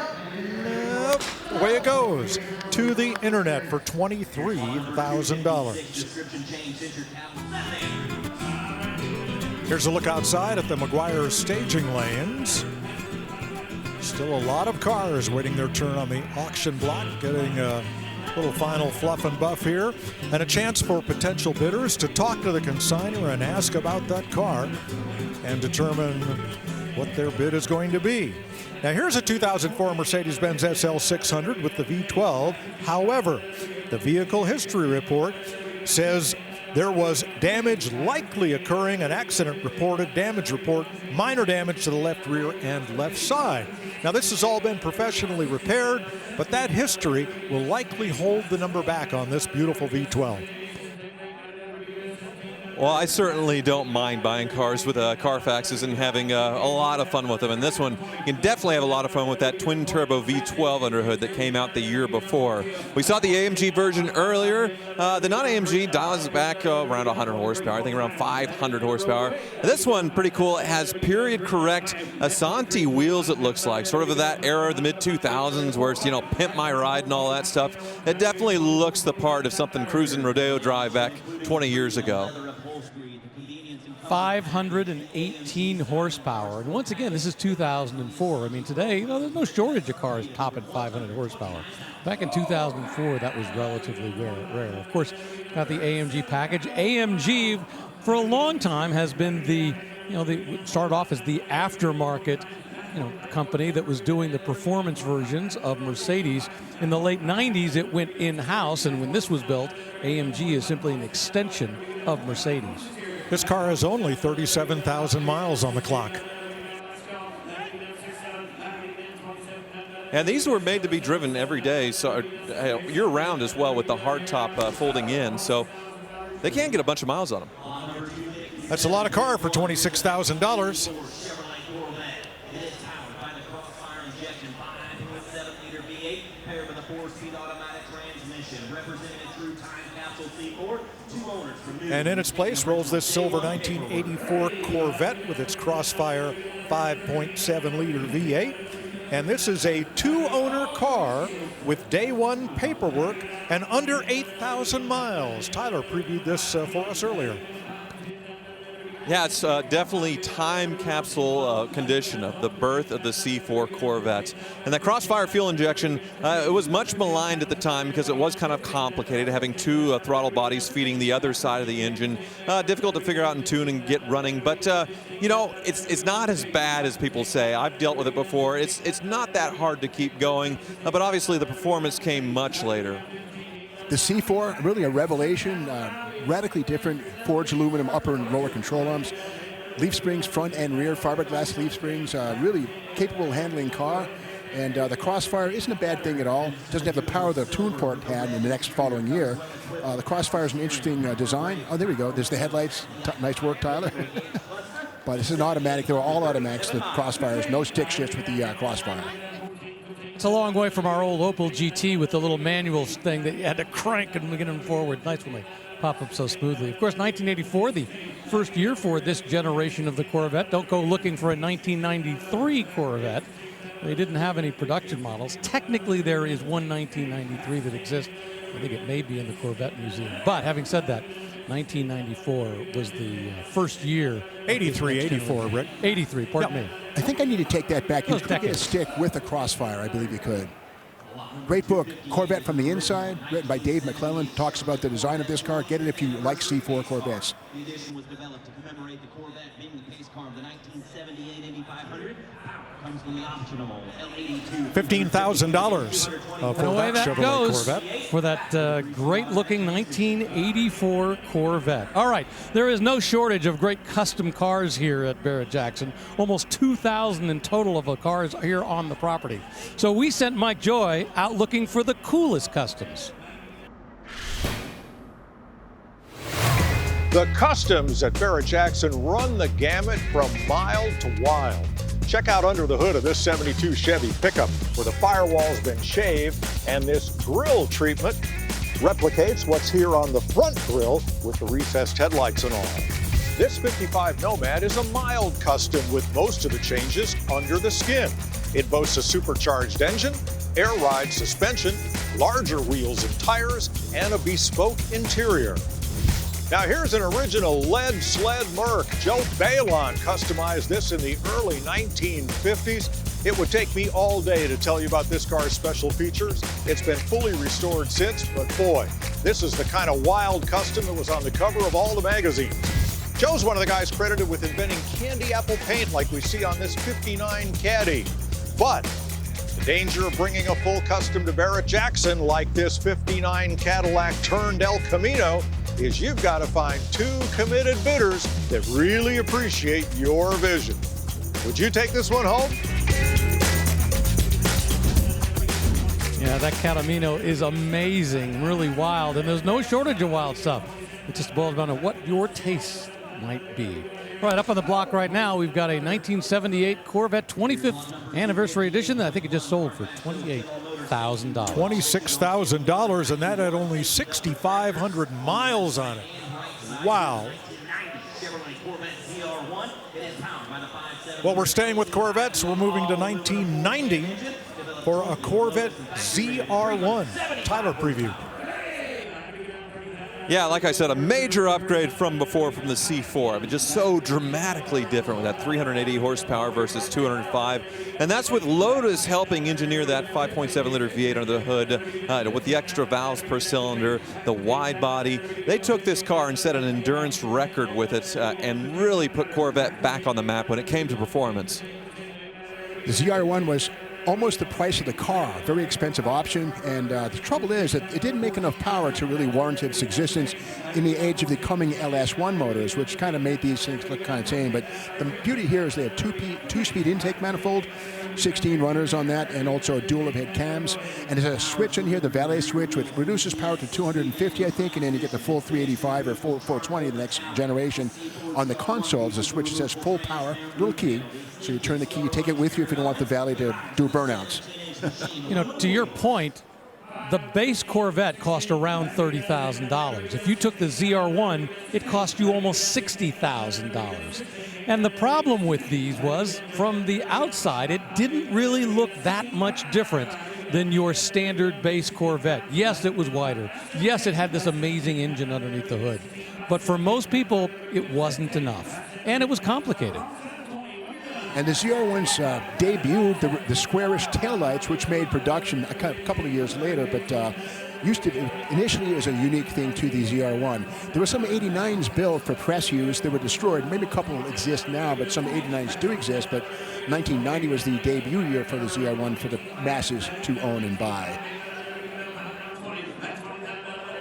Nope. Away it goes to the internet for $23,000. Here's a look outside at the McGuire staging lanes. Still a lot of cars waiting their turn on the auction block, getting a little final fluff and buff here, and a chance for potential bidders to talk to the consignor and ask about that car and determine what their bid is going to be. Now here's a 2004 Mercedes-Benz SL 600 with the V12. However, the vehicle history report says there was damage likely occurring, an accident reported, damage report, minor damage to the left rear and left side. Now this has all been professionally repaired, but that history will likely hold the number back on this beautiful V12. Well, I certainly don't mind buying cars with Carfaxes and having a lot of fun with them. And this one, you can definitely have a lot of fun with that twin-turbo V12 underhood that came out the year before. We saw the AMG version earlier. The non-AMG dials back around 100 horsepower, I think around 500 horsepower. And this one, pretty cool. It has period-correct Asante wheels, it looks like, sort of that era of the mid-2000s where it's, you know, pimp my ride and all that stuff. It definitely looks the part of something cruising Rodeo Drive back 20 years ago. 518 horsepower. And once again, this is 2004. I mean, today, you know, there's no shortage of cars topping 500 horsepower. Back in 2004, that was relatively rare. Of course, got the AMG package. AMG, for a long time, has been the, you know, they started off as the aftermarket, you know, company that was doing the performance versions of Mercedes. In the late 90s, it went in-house, and when this was built, AMG is simply an extension of Mercedes. This car has only 37,000 miles on the clock. And these were made to be driven every day, so year-round as well, with the hardtop folding in, so they can get a bunch of miles on them. That's a lot of car for $26,000. And in its place rolls this silver 1984 Corvette with its Crossfire 5.7-liter V8. And this is a two-owner car with day one paperwork and under 8,000 miles. Tyler previewed this for us earlier. Yeah, it's definitely time capsule condition of the birth of the C4 Corvette. And that Crossfire fuel injection, it was much maligned at the time because it was kind of complicated, having two throttle bodies feeding the other side of the engine. Difficult to figure out and tune and get running, but you know, it's not as bad as people say. I've dealt with it before. It's not that hard to keep going, but obviously the performance came much later. The C4, really a revelation. Radically different forged aluminum upper and lower control arms, leaf springs front and rear, fiberglass leaf springs, really capable handling car. And the Crossfire isn't a bad thing at all. Doesn't have the power the Tuneport had in the next following year. The Crossfire is an interesting design. Oh, there we go. There's the headlights. Nice work, Tyler. But this is an automatic. They're all automatics, the Crossfires. No stick shifts with the Crossfire. It's a long way from our old Opel GT with the little manual thing that you had to crank and get them forward. Nice when they pop up so smoothly. Of course, 1984, the first year for this generation of the Corvette. Don't go looking for a 1993 Corvette. They didn't have any production models. Technically, there is one 1993 that exists. I think it may be in the Corvette Museum. But having said that, 1994 was the first year. 84, Rick. 83, pardon me. I think I need to take that back. You could get a stick with a Crossfire, I believe you could. Great book, Corvette from the Inside, written by Dave McClellan, talks about the design of this car. Get it if you like C4 Corvettes. The edition was developed to commemorate the Corvette being the pace car of the 1978 Indy 500. Comes from the optional L82. $15,000 for the way that Chevrolet goes Corvette. For that great-looking 1984 Corvette. All right, there is no shortage of great custom cars here at Barrett-Jackson. Almost 2,000 in total of cars here on the property. So we sent Mike Joy out looking for the coolest customs. The customs at Barrett-Jackson run the gamut from mild to wild. Check out under the hood of this 72 Chevy pickup where the firewall's been shaved and this grill treatment replicates what's here on the front grille with the recessed headlights and all. This 55 Nomad is a mild custom with most of the changes under the skin. It boasts a supercharged engine, air ride suspension, larger wheels and tires, and a bespoke interior. Now here's an original lead sled Merc. Joe Balon customized this in the early 1950s. It would take me all day to tell you about this car's special features. It's been fully restored since, but boy, this is the kind of wild custom that was on the cover of all the magazines. Joe's one of the guys credited with inventing candy apple paint like we see on this 59 Caddy. But the danger of bringing a full custom to Barrett-Jackson like this 59 Cadillac turned El Camino is you've got to find two committed bidders that really appreciate your vision. Would you take this one home? Yeah, that Catamino is amazing, really wild, and there's no shortage of wild stuff. It just boils down to what your taste might be. All right, up on the block right now, we've got a 1978 Corvette 25th anniversary edition that I think it just sold for $28,000. $26,000, and that had only 6,500 miles on it. Wow. Well, we're staying with Corvettes. We're moving to 1990 for a Corvette ZR1. Tyler, preview. Yeah, like I said, a major upgrade from before from the C4. I mean, just so dramatically different with that 380 horsepower versus 205. And that's with Lotus helping engineer that 5.7-liter V8 under the hood with the extra valves per cylinder, the wide body. They took this car and set an endurance record with it and really put Corvette back on the map when it came to performance. The ZR1 was almost the price of the car, very expensive option, and the trouble is that it didn't make enough power to really warrant its existence in the age of the coming LS1 motors, which kind of made these things look kind of tame. But the beauty here is they have two-speed intake manifold, 16 runners on that, and also dual head cams. And there's a switch in here, the valet switch, which reduces power to 250, I think, and then you get the full 385 or full 420 the next generation. On the console, there's a switch that says full power, little key. So you turn the key, you take it with you if you don't want the valet to do burnouts. You know, to your point, the base Corvette cost around $30,000. If you took the ZR1, it cost you almost $60,000. And the problem with these was, from the outside, it didn't really look that much different than your standard base Corvette. Yes, it was wider. Yes, it had this amazing engine underneath the hood. But for most people, it wasn't enough. And it was complicated. And the ZR1's debuted the squarish taillights, which made production a couple of years later, but used to initially as a unique thing to the ZR1. There were some 89s built for press use. They were destroyed. Maybe a couple exist now, but some 89s do exist. But 1990 was the debut year for the ZR1 for the masses to own and buy.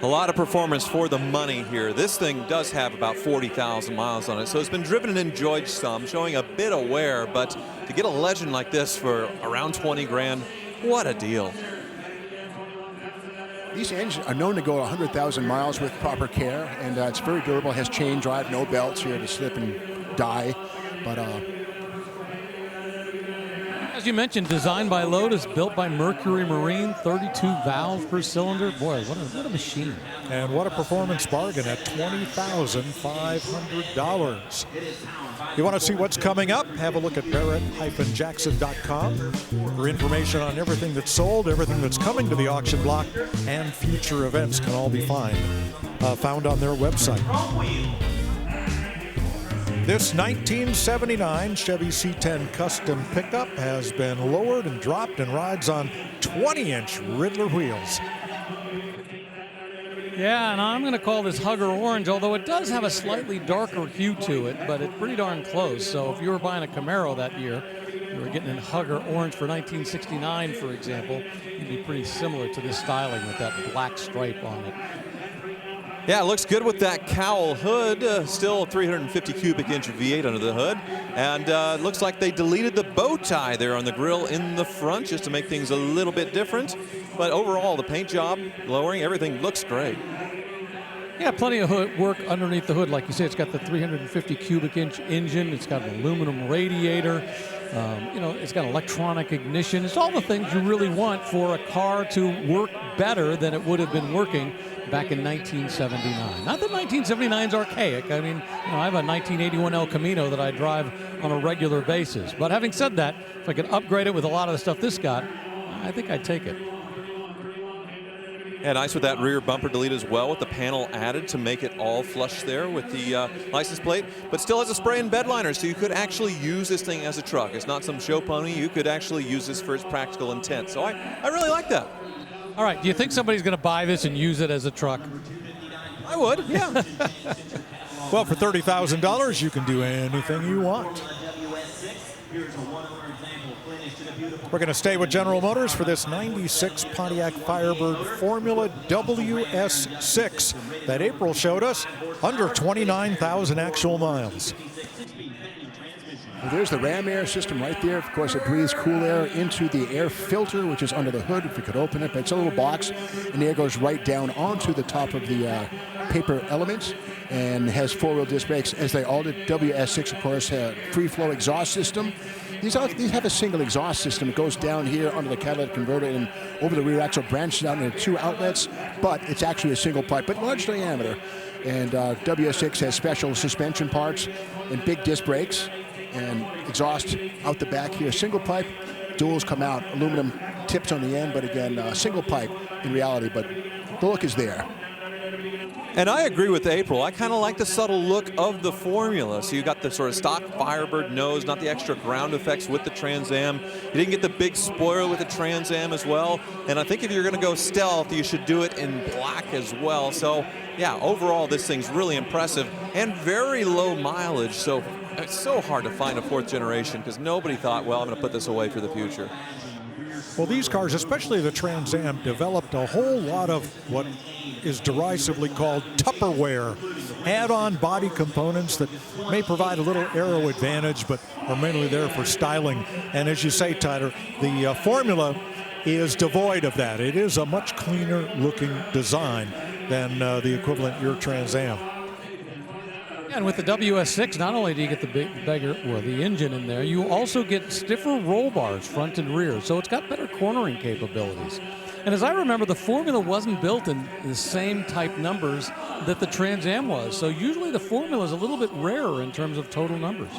A lot of performance for the money here. This thing does have about 40,000 miles on it, so it's been driven and enjoyed some, showing a bit of wear, but to get a legend like this for around 20 grand, what a deal. These engines are known to go 100,000 miles with proper care, and it's very durable, has chain drive, no belts here to slip and die, but as you mentioned, designed by Lotus, built by Mercury Marine, 32 valves per cylinder. Boy, what a machine. And what a performance bargain at $20,500. You want to see what's coming up? Have a look at Barrett-Jackson.com for information on everything that's sold, everything that's coming to the auction block, and future events can all be found on their website. This 1979 Chevy C10 Custom pickup has been lowered and dropped and rides on 20-inch Riddler wheels. Yeah, and I'm going to call this Hugger Orange, although it does have a slightly darker hue to it, but it's pretty darn close. So if you were buying a Camaro that year, you were getting a Hugger Orange for 1969, for example, it'd be pretty similar to this styling with that black stripe on it. Yeah, it looks good with that cowl hood. Still 350 cubic inch V8 under the hood. And it looks like they deleted the bow tie there on the grille in the front just to make things a little bit different. But overall, the paint job, lowering, everything looks great. Yeah, plenty of work underneath the hood. Like you said, it's got the 350 cubic inch engine. It's got an aluminum radiator. You know, it's got electronic ignition. It's all the things you really want for a car to work better than it would have been working back in 1979. Not that 1979 is archaic. I mean, you know, I have a 1981 El Camino that I drive on a regular basis. But having said that, if I could upgrade it with a lot of the stuff this got, I think I'd take it. Yeah, nice with that rear bumper delete as well, with the panel added to make it all flush there with the license plate, but still has a spray and bed liner, so you could actually use this thing as a truck. It's not some show pony. You could actually use this for its practical intent. So I really like that. All right, do you think somebody's going to buy this and use it as a truck? I would, yeah. Well, for $30,000, you can do anything you want. We're going to stay with General Motors for this 96 Pontiac Firebird Formula WS6 that April showed us, under 29,000 actual miles. Well, there's the ram air system right there. Of course, it breathes cool air into the air filter, which is under the hood, if we could open it. But it's a little box, and the air goes right down onto the top of the paper elements, and has four-wheel disc brakes, as they all did. WS6, of course, free-flow exhaust system. These have a single exhaust system. It goes down here under the catalytic converter and over the rear axle, branches out into two outlets, but it's actually a single pipe, but large diameter. And WS6 has special suspension parts and big disc brakes and exhaust out the back here. Single pipe, duals come out, aluminum tips on the end, but again, single pipe in reality, but the look is there. And I agree with April. I kind of like the subtle look of the Formula. So you got the sort of stock Firebird nose, not the extra ground effects with the Trans Am. You didn't get the big spoiler with the Trans Am as well. And I think if you're going to go stealth, you should do it in black as well. So yeah, overall, this thing's really impressive and very low mileage. So it's so hard to find a fourth generation because nobody thought, well, I'm going to put this away for the future. Well, these cars, especially the Trans Am, developed a whole lot of what is derisively called Tupperware, add-on body components that may provide a little aero advantage, but are mainly there for styling. And as you say, Tyler, the Formula is devoid of that. It is a much cleaner looking design than the equivalent your Trans Am. And with the WS6, not only do you get the engine in there, you also get stiffer roll bars front and rear, so it's got better cornering capabilities. And as I remember, the Formula wasn't built in the same type numbers that the Trans Am was, so usually the Formula is a little bit rarer in terms of total numbers.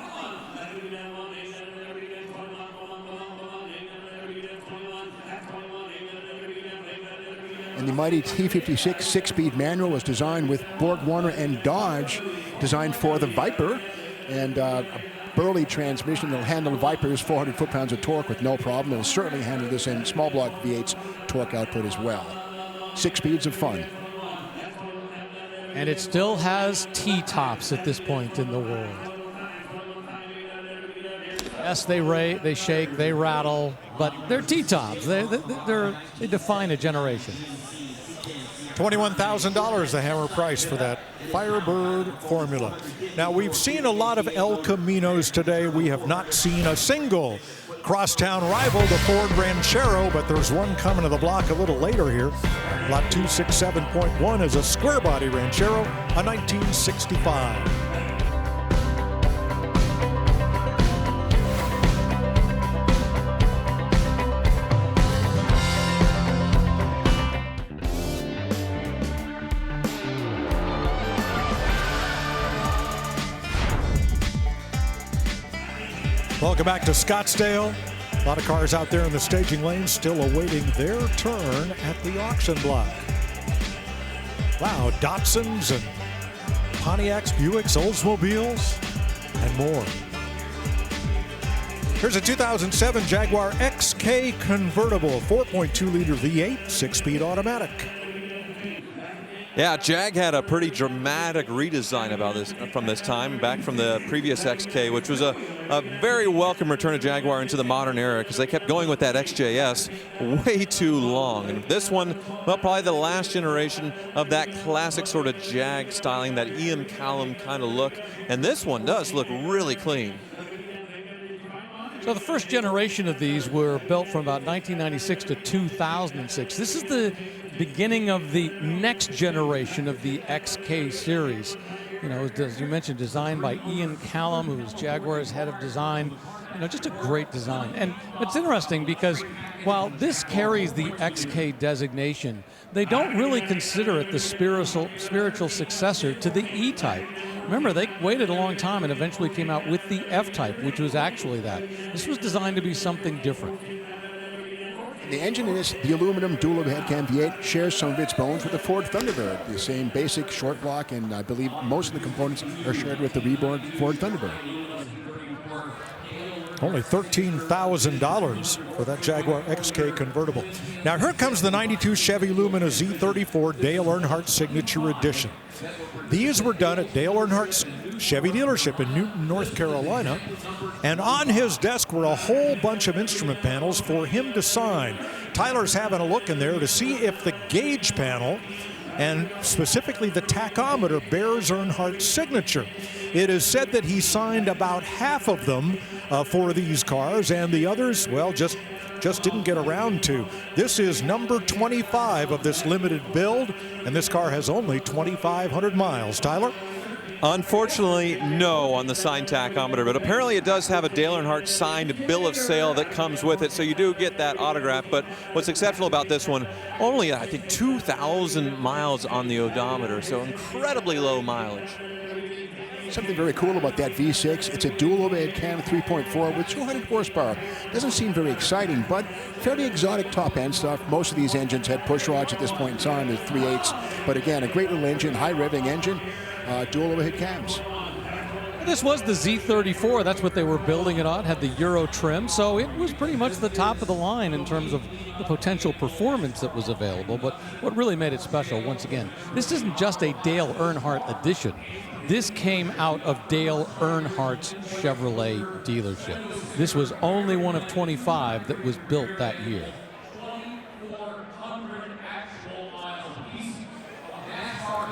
And the mighty T56 six-speed manual was designed with Borg-Warner and Dodge, designed for the Viper, and a Burley transmission that will handle the Viper's 400 foot-pounds of torque with no problem. It will certainly handle this in small block V8's torque output as well. 6 speeds of fun. And it still has T-tops at this point in the world. Yes, they shake, they rattle, but they're T-tops. They define a generation. $21,000 the hammer price for that Firebird Formula. Now, we've seen a lot of El Caminos today. We have not seen a single crosstown rival, the Ford Ranchero, but there's one coming to the block a little later here. Lot 267.1 is a square body Ranchero, a 1965. Welcome back to Scottsdale. A lot of cars out there in the staging lane still awaiting their turn at the auction block. Wow, Datsuns and Pontiacs, Buicks, Oldsmobiles, and more. Here's a 2007 Jaguar XK convertible, 4.2-liter V8, 6-speed automatic. Yeah, Jag had a pretty dramatic redesign about this from this time, back from the previous XK, which was a very welcome return of Jaguar into the modern era because they kept going with that XJS way too long. And this one, well, probably the last generation of that classic sort of Jag styling, that Ian Callum kind of look. And this one does look really clean. So the first generation of these were built from about 1996 to 2006. This is the beginning of the next generation of the XK series. You know, as you mentioned, designed by Ian Callum, who was Jaguar's head of design. You know, just a great design. And it's interesting because while this carries the XK designation, they don't really consider it the spiritual successor to the E-Type. Remember, they waited a long time and eventually came out with the F-Type, which was actually that. This was designed to be something different. The engine in this, the aluminum dual overhead cam V8, shares some of its bones with the Ford Thunderbird. The same basic short block, and I believe most of the components are shared with the reborn Ford Thunderbird. Only $13,000 for that Jaguar XK convertible. Now here comes the 92 Chevy Lumina Z34 Dale Earnhardt Signature Edition. These were done at Dale Earnhardt's Chevy dealership in Newton, North Carolina. And on his desk were a whole bunch of instrument panels for him to sign. Tyler's having a look in there to see if the gauge panel and specifically the tachometer bears Earnhardt's signature. It is said that he signed about half of them for these cars, and the others, well, just didn't get around to. This is number 25 of this limited build, and this car has only 2,500 miles. Tyler? Unfortunately, no on the signed tachometer, but apparently it does have a Dale Earnhardt signed bill of sale that comes with it, so you do get that autograph. But what's exceptional about this one, only I think 2,000 miles on the odometer, so incredibly low mileage. Something very cool about that V6, it's a dual overhead cam 3.4 with 200 horsepower. Doesn't seem very exciting, but fairly exotic top-end stuff. Most of these engines had push rods at this point in time, the 3/8. But again, a great little engine, high revving engine, dual overhead cams. This was the Z34. That's what they were building it on. Had the Euro trim, so it was pretty much the top of the line in terms of the potential performance that was available. But what really made it special, once again, this isn't just a Dale Earnhardt edition. This came out of Dale Earnhardt's Chevrolet dealership. This was only one of 25 that was built that year.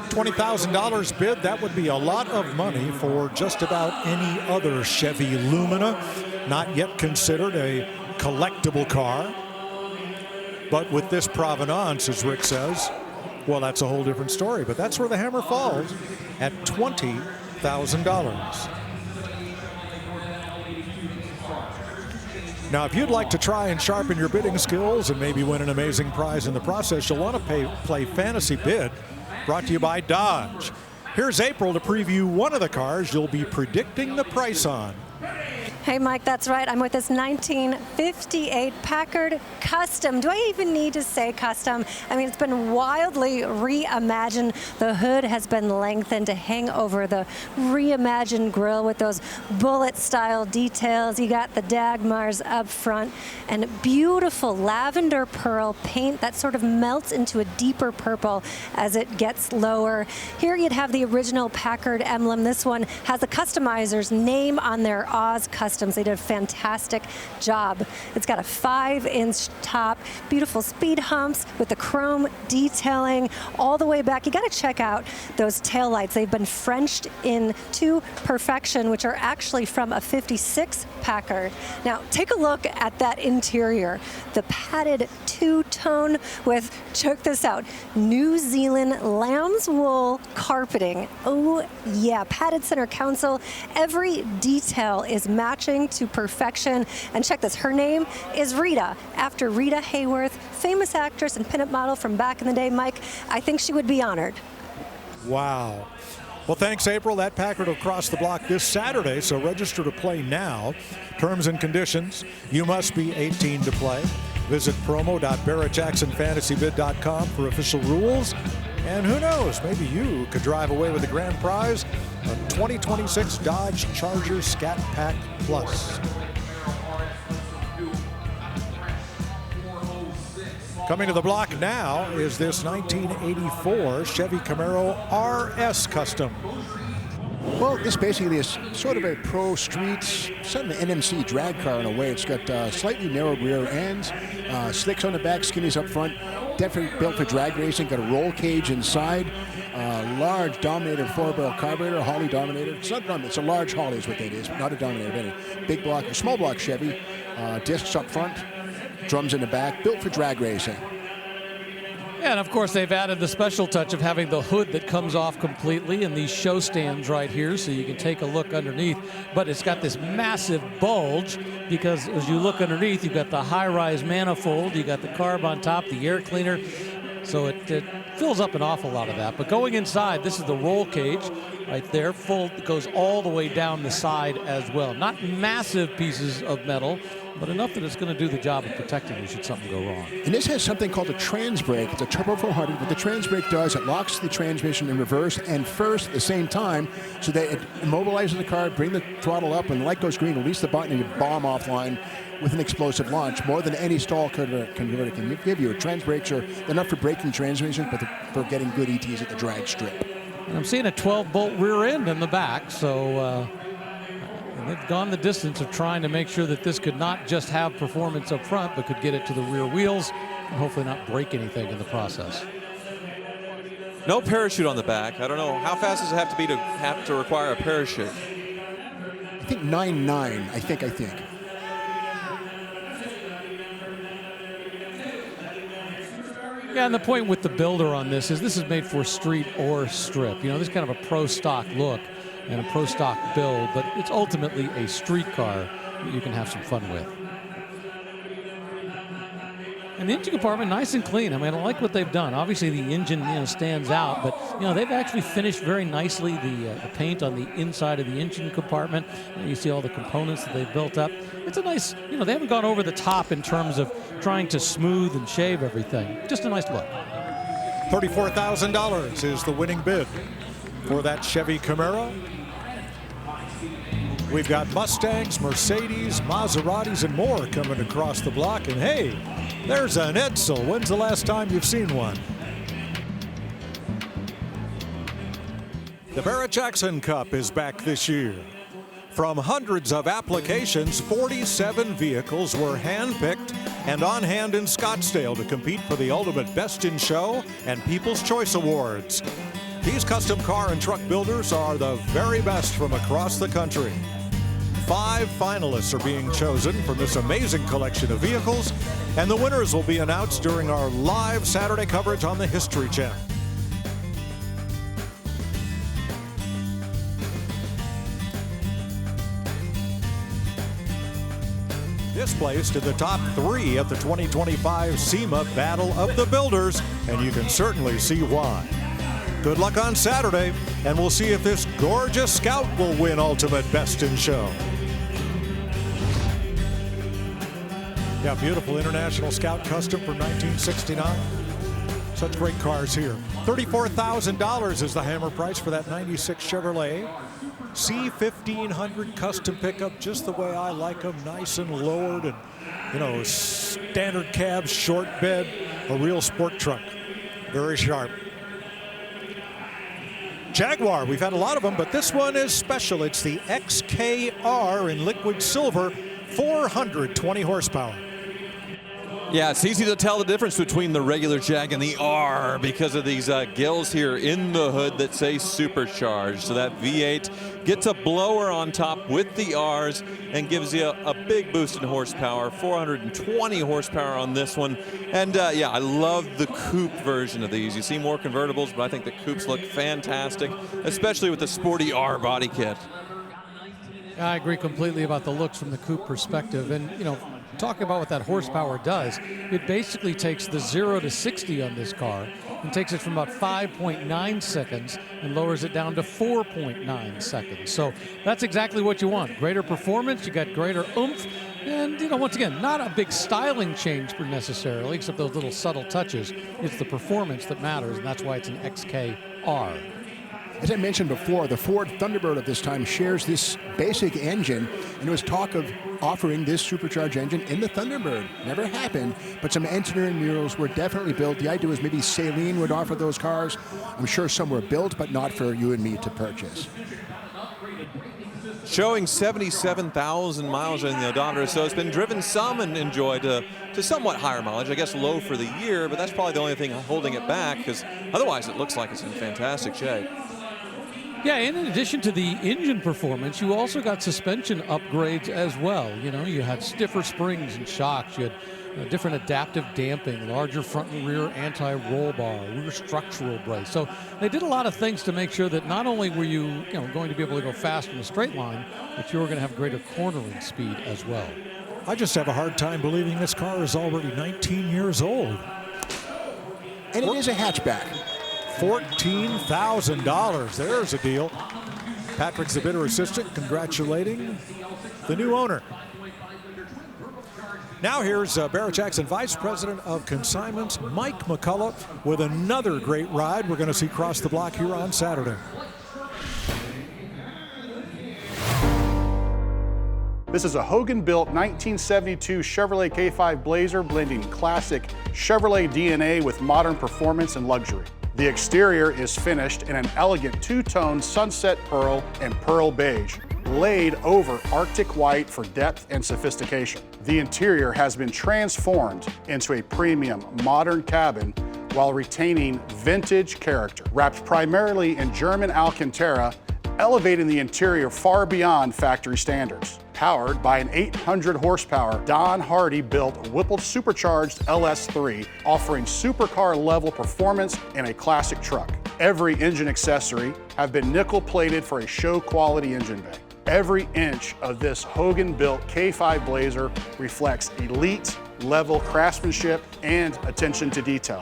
$20,000 bid, that would be a lot of money for just about any other Chevy Lumina, not yet considered a collectible car. But with this provenance, as Rick says, well, that's a whole different story. But that's where the hammer falls, at $20,000. Now, if you'd like to try and sharpen your bidding skills and maybe win an amazing prize in the process, you'll want to play Fantasy Bid, brought to you by Dodge. Here's April to preview one of the cars you'll be predicting the price on. Hey, Mike, that's right. I'm with this 1958 Packard Custom. Do I even need to say custom? I mean, it's been wildly reimagined. The hood has been lengthened to hang over the reimagined grille with those bullet-style details. You got the Dagmars up front and beautiful lavender pearl paint that sort of melts into a deeper purple as it gets lower. Here you'd have the original Packard emblem. This one has the customizer's name on their Oz Customs. They did a fantastic job. It's got a 5-inch top, beautiful speed humps with the chrome detailing all the way back. You got to check out those taillights. They've been Frenched into perfection, which are actually from a 56 Packard. Now, take a look at that interior. The padded two-tone with, check this out, New Zealand lamb's wool carpeting. Oh, yeah, padded center console. Every detail is matching to perfection. And check this, her name is Rita, after Rita Hayworth, famous actress and pinup model from back in the day. Mike, I think she would be honored. Wow. Well, thanks, April. That Packard will cross the block this Saturday, so register to play now. Terms and conditions, you must be 18 to play. Visit promo.barrettjacksonfantasybid.com for official rules. And who knows, maybe you could drive away with the grand prize, a 2026 Dodge Charger Scat Pack Plus. Coming to the block now is this 1984 Chevy Camaro RS Custom. Well, this basically is sort of a pro streets, sort of an NMC drag car in a way. It's got slightly narrow rear ends, slicks on the back, skinnies up front. Definitely built for drag racing. Got a roll cage inside. Large Dominator 4-barrel carburetor, Holly Dominator. It's not a Dominator, it's a large Holly is what that is, not a Dominator. Big block, or small block Chevy. Discs up front, drums in the back. Built for drag racing. Yeah, and of course they've added the special touch of having the hood that comes off completely and these show stands right here so you can take a look underneath. But it's got this massive bulge because as you look underneath, you've got the high-rise manifold, you got the carb on top, the air cleaner. So it fills up an awful lot of that. But going inside, this is the roll cage right there, full. It goes all the way down the side as well. Not massive pieces of metal, but enough that it's going to do the job of protecting you should something go wrong. And this has something called a trans brake. It's a Turbo 400. What the trans brake does, it locks the transmission in reverse and first at the same time so that it immobilizes the car, bring the throttle up, when the light goes green, release the button, and you bomb offline with an explosive launch. More than any stall converter can give you. Trans brakes are enough for braking transmissions, but for getting good ETs at the drag strip. And I'm seeing a 12-bolt rear end in the back, so they've gone the distance of trying to make sure that this could not just have performance up front, but could get it to the rear wheels and hopefully not break anything in the process. No parachute on the back. I don't know, how fast does it have to be to require a parachute? I think 9.9, I think. Yeah, and the point with the builder on this is made for street or strip. You know, this is kind of a pro stock look and a pro stock build, but it's ultimately a street car that you can have some fun with. And the engine compartment, nice and clean. I mean, I like what they've done. Obviously, the engine, stands out, but they've actually finished very nicely the paint on the inside of the engine compartment. You see all the components that they've built up. It's a nice, they haven't gone over the top in terms of trying to smooth and shave everything. Just a nice look. $34,000 is the winning bid for that Chevy Camaro. We've got Mustangs, Mercedes, Maseratis, and more coming across the block. And hey, there's an Edsel. When's the last time you've seen one? The Barrett-Jackson Cup is back this year. From hundreds of applications, 47 vehicles were handpicked and on hand in Scottsdale to compete for the ultimate Best in Show and People's Choice Awards. These custom car and truck builders are the very best from across the country. 5 finalists are being chosen from this amazing collection of vehicles, and the winners will be announced during our live Saturday coverage on the History Channel. This placed in the top 3 of the 2025 SEMA Battle of the Builders, and you can certainly see why. Good luck on Saturday, and we'll see if this gorgeous Scout will win Ultimate Best in Show. Yeah, beautiful International Scout Custom from 1969. Such great cars here. $34,000 is the hammer price for that 96 Chevrolet C1500 custom pickup, just the way I like them, nice and lowered and, standard cab, short bed, a real sport truck. Very sharp. Jaguar, we've had a lot of them, but this one is special. It's the XKR in liquid silver, 420 horsepower. Yeah, it's easy to tell the difference between the regular Jag and the R because of these gills here in the hood that say supercharged. So that V8 gets a blower on top with the R's and gives you a big boost in horsepower, 420 horsepower on this one. And yeah, I love the coupe version of these. You see more convertibles, but I think the coupes look fantastic, especially with the sporty R body kit. I agree completely about the looks from the coupe perspective. And, talking about what that horsepower does, it basically takes the 0 to 60 on this car and takes it from about 5.9 seconds and lowers it down to 4.9 seconds. So that's exactly what you want. Greater performance, you got greater oomph, and, once again, not a big styling change necessarily, except those little subtle touches. It's the performance that matters, and that's why it's an XKR. As I mentioned before, the Ford Thunderbird of this time shares this basic engine, and there was talk of offering this supercharged engine in the Thunderbird. Never happened, but some engineering murals were definitely built. The idea was maybe Saleen would offer those cars. I'm sure some were built, but not for you and me to purchase. Showing 77,000 miles in the odometer, so it's been driven some and enjoyed to somewhat higher mileage. I guess low for the year, but that's probably the only thing holding it back, because otherwise it looks like it's in fantastic shape. Yeah, and in addition to the engine performance, you also got suspension upgrades as well. You had stiffer springs and shocks. You had different adaptive damping, larger front and rear anti-roll bar, rear structural brace. So they did a lot of things to make sure that not only were you, going to be able to go fast in a straight line, but you were going to have greater cornering speed as well. I just have a hard time believing this car is already 19 years old. And it is a hatchback. $14,000. There's a deal. Patrick's the bidder assistant congratulating the new owner. Now here's Barrett-Jackson Vice President of Consignments, Mike McCullough, with another great ride we're going to see cross the block here on Saturday. This is a Hogan-built 1972 Chevrolet K5 Blazer blending classic Chevrolet DNA with modern performance and luxury. The exterior is finished in an elegant two-tone sunset pearl and pearl beige, laid over Arctic white for depth and sophistication. The interior has been transformed into a premium modern cabin while retaining vintage character. Wrapped primarily in German Alcantara, elevating the interior far beyond factory standards. Powered by an 800 horsepower Don Hardy built Whipple supercharged LS3, offering supercar level performance in a classic truck. Every engine accessory have been nickel plated for a show quality engine bay. Every inch of this Hogan built K5 Blazer reflects elite level craftsmanship and attention to detail.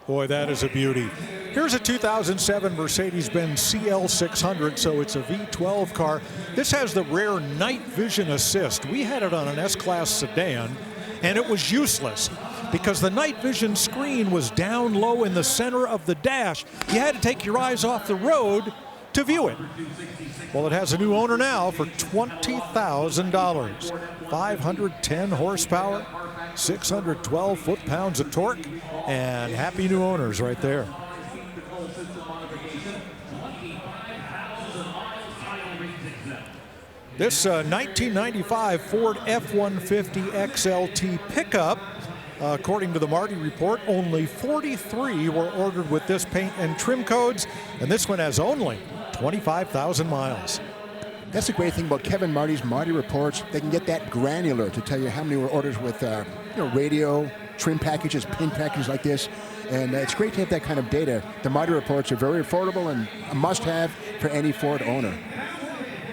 Boy, that is a beauty. Here's a 2007 Mercedes-Benz CL600, so it's a V12 car. This has the rare night vision assist. We had it on an S-Class sedan, and it was useless because the night vision screen was down low in the center of the dash. You had to take your eyes off the road to view it. Well, it has a new owner now for $20,000. 510 horsepower, 612 foot-pounds of torque, and happy new owners right there. This 1995 Ford F-150 XLT pickup, according to the Marty report, only 43 were ordered with this paint and trim codes, and this one has only 25,000 miles. That's the great thing about Kevin Marty's Marty reports. They can get that granular to tell you how many were orders with radio, trim packages, pin packages like this. And it's great to have that kind of data. The Marty reports are very affordable and a must-have for any Ford owner.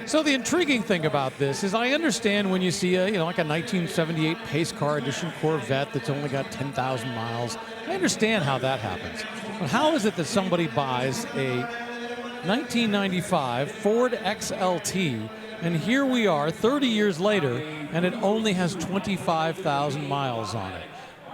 So the intriguing thing about this is I understand when you see like a 1978 Pace Car Edition Corvette that's only got 10,000 miles. I understand how that happens. But how is it that somebody buys a 1995 Ford XLT, and here we are 30 years later, and it only has 25,000 miles on it?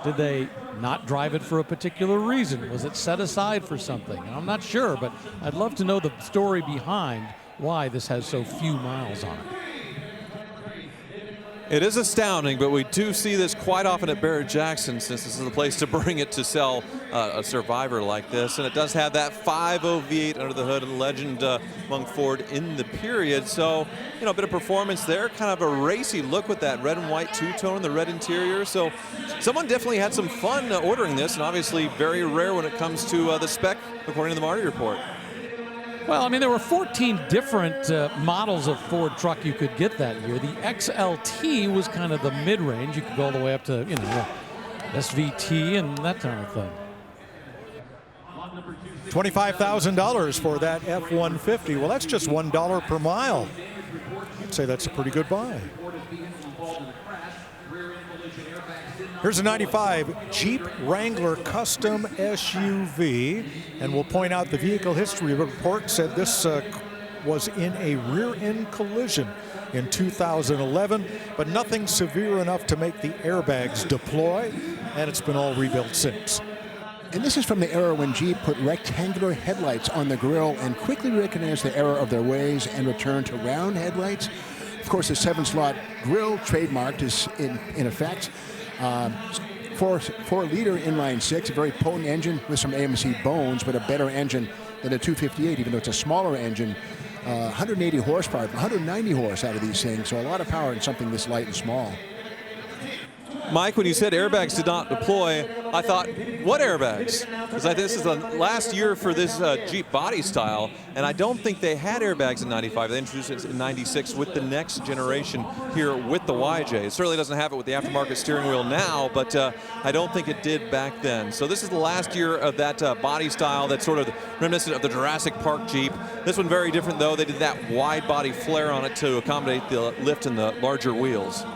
Did they not drive it for a particular reason? Was it set aside for something? And I'm not sure, but I'd love to know the story behind why this has so few miles on it. It is astounding, but we do see this quite often at Barrett-Jackson, since this is the place to bring it to sell a Survivor like this. And it does have that 5.0 V8 under the hood, and legend among Ford in the period. So, a bit of performance there, kind of a racy look with that red and white two-tone, the red interior. So someone definitely had some fun ordering this, and obviously very rare when it comes to the spec, according to the Marty report. Well, I mean, there were 14 different models of Ford truck you could get that year. The XLT was kind of the mid-range. You could go all the way up to, SVT and that kind of thing. $25,000 for that F-150. Well, that's just $1 per mile. I'd say that's a pretty good buy. Here's a 95 Jeep Wrangler Custom SUV, and we'll point out the vehicle history report said this was in a rear-end collision in 2011, but nothing severe enough to make the airbags deploy, and it's been all rebuilt since. And this is from the era when Jeep put rectangular headlights on the grille and quickly recognized the error of their ways and returned to round headlights. Of course, the 7-slot grille trademarked is in effect. 4-liter inline-6, a very potent engine with some AMC bones, but a better engine than a 258, even though it's a smaller engine. 180 horsepower, 190 horse out of these things, so a lot of power in something this light and small. Mike, when you said airbags did not deploy, I thought, what airbags? Because this is the last year for this Jeep body style, and I don't think they had airbags in 95. They introduced it in 96 with the next generation here with the YJ. It certainly doesn't have it with the aftermarket steering wheel now, but I don't think it did back then. So this is the last year of that body style that's sort of reminiscent of the Jurassic Park Jeep. This one very different, though. They did that wide body flare on it to accommodate the lift and the larger wheels.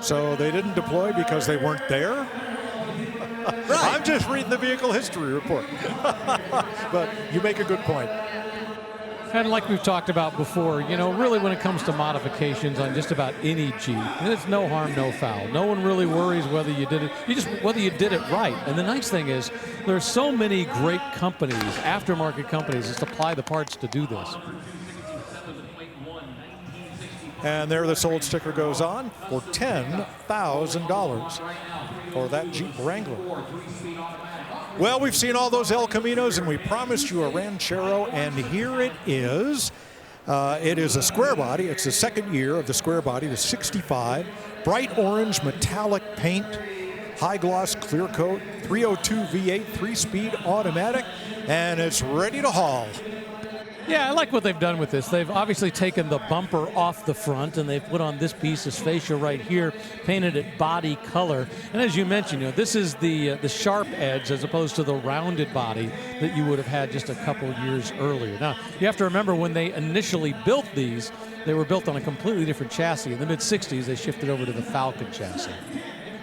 So they didn't deploy because they weren't there? Right. I'm just reading the vehicle history report. But you make a good point. And like we've talked about before, really when it comes to modifications on just about any Jeep, it's no harm, no foul. No one really worries whether you did it, whether you did it right. And the nice thing is there's so many great companies, aftermarket companies, that supply the parts to do this. And there the sold sticker goes on for $10,000 for that Jeep Wrangler. Well, we've seen all those El Caminos, and we promised you a Ranchero, and here it is. It is a square body. It's the second year of the square body, the 65. bright orange metallic paint, high gloss clear coat, 302 V8 3-speed automatic, and it's ready to haul. Yeah, I like what they've done with this. They've obviously taken the bumper off the front, and they've put on this piece of fascia right here, painted it body color. And as you mentioned, this is the sharp edge as opposed to the rounded body that you would have had just a couple years earlier. Now, you have to remember when they initially built these, they were built on a completely different chassis. In the mid-'60s, they shifted over to the Falcon chassis.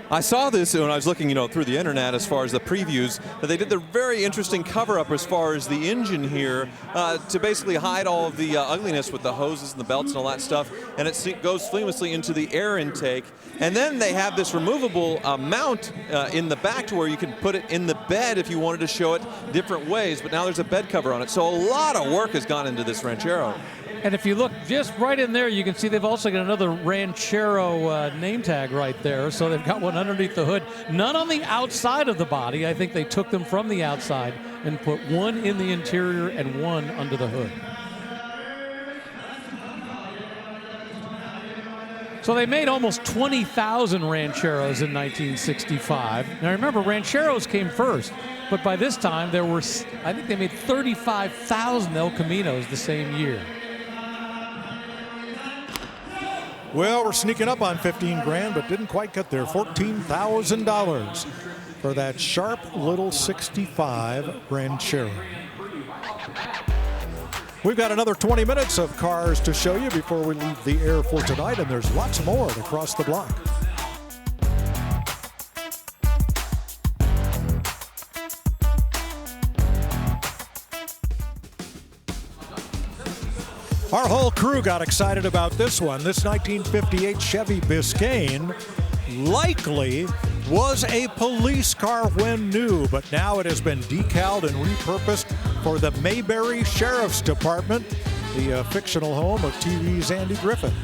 I saw this when I was looking, through the internet as far as the previews, that they did the very interesting cover-up as far as the engine here to basically hide all of the ugliness with the hoses and the belts and all that stuff, and it goes seamlessly into the air intake. And then they have this removable mount in the back to where you can put it in the bed if you wanted to show it different ways, but now there's a bed cover on it. So a lot of work has gone into this Ranchero. And if you look just right in there, you can see they've also got another Ranchero name tag right there. So they've got one underneath the hood, none on the outside of the body. I think they took them from the outside and put one in the interior and one under the hood. So they made almost 20,000 Rancheros in 1965. Now remember, Rancheros came first, but by this time there were, I think they made 35,000 El Caminos the same year. Well, we're sneaking up on 15 grand, but didn't quite get there. $14,000 for that sharp little 65 Ranchero. We've got another 20 minutes of cars to show you before we leave the air for tonight, and there's lots more across the block. Our whole crew got excited about this one. This 1958 Chevy Biscayne likely was a police car when new, but now it has been decaled and repurposed for the Mayberry Sheriff's Department, the fictional home of TV's Andy Griffith.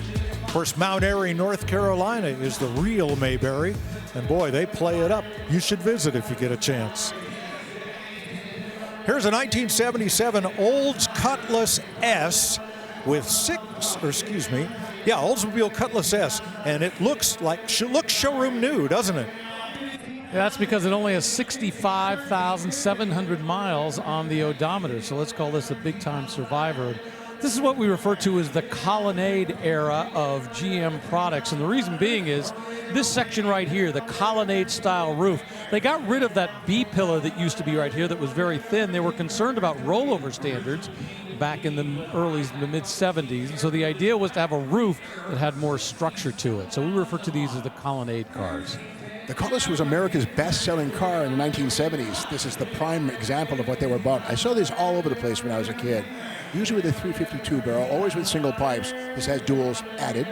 Of course, Mount Airy, North Carolina is the real Mayberry, and boy, they play it up. You should visit if you get a chance. Here's a 1977 Olds Cutlass S with Oldsmobile Cutlass S, and it looks showroom new, doesn't it? Yeah, that's because it only has 65,700 miles on the odometer, so let's call this a big-time survivor. This is what we refer to as the Colonnade era of GM products, and the reason being is this section right here, the Colonnade-style roof, they got rid of that B-pillar that used to be right here that was very thin. They were concerned about rollover standards back in the mid-'70s, and so the idea was to have a roof that had more structure to it. So we refer to these as the Colonnade cars. The Cutlass was America's best-selling car in the 1970s. This is the prime example of what they were about. I saw these all over the place when I was a kid. Usually with a 352 barrel, always with single pipes. This has duals added.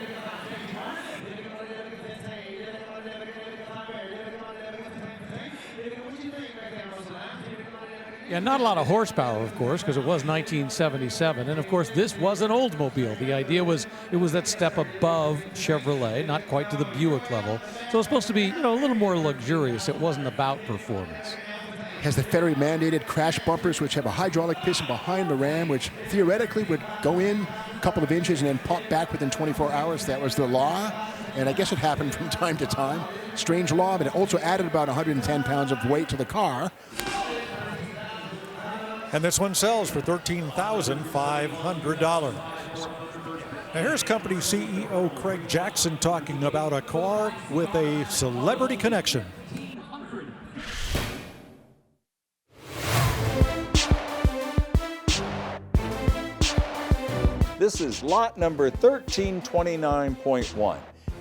Yeah, not a lot of horsepower, of course, because it was 1977. And, of course, this was an Oldsmobile. The idea was it was that step above Chevrolet, not quite to the Buick level. So it was supposed to be, a little more luxurious. It wasn't about performance. Has the federally mandated crash bumpers, which have a hydraulic piston behind the ram, which theoretically would go in a couple of inches and then pop back within 24 hours. That was the law, and I guess it happened from time to time. Strange law, but it also added about 110 pounds of weight to the car. And this one sells for $13,500. Now here's company CEO Craig Jackson talking about a car with a celebrity connection. This is lot number 1329.1,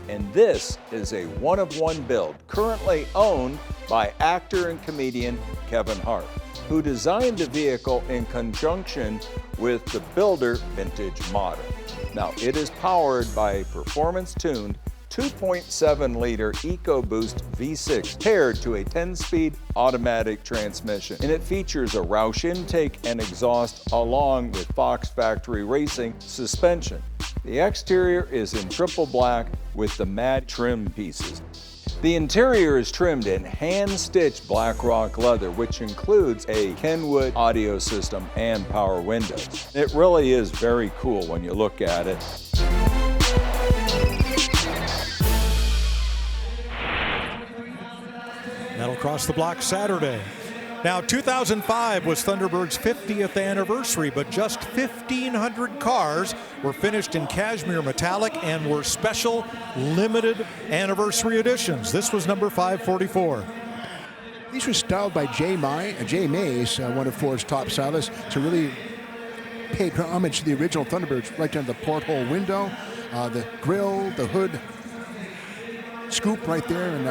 and this is a one-of-one build currently owned by actor and comedian Kevin Hart, who designed the vehicle in conjunction with the builder Vintage Modern. Now, it is powered by a performance-tuned 2.7-liter EcoBoost V6 paired to a 10-speed automatic transmission, and it features a Roush intake and exhaust along with Fox Factory Racing suspension. The exterior is in triple black with the matte trim pieces. The interior is trimmed in hand-stitched black rock leather, which includes a Kenwood audio system and power windows. It really is very cool when you look at it. across the block Saturday. Now, 2005 was Thunderbird's 50th anniversary, but just 1,500 cars were finished in cashmere metallic and were special limited anniversary editions. This was number 544. These were styled by Jay Mays, one of Ford's top stylists, to really pay homage to the original Thunderbirds, right down to the porthole window, the grille, the hood, scoop right there, and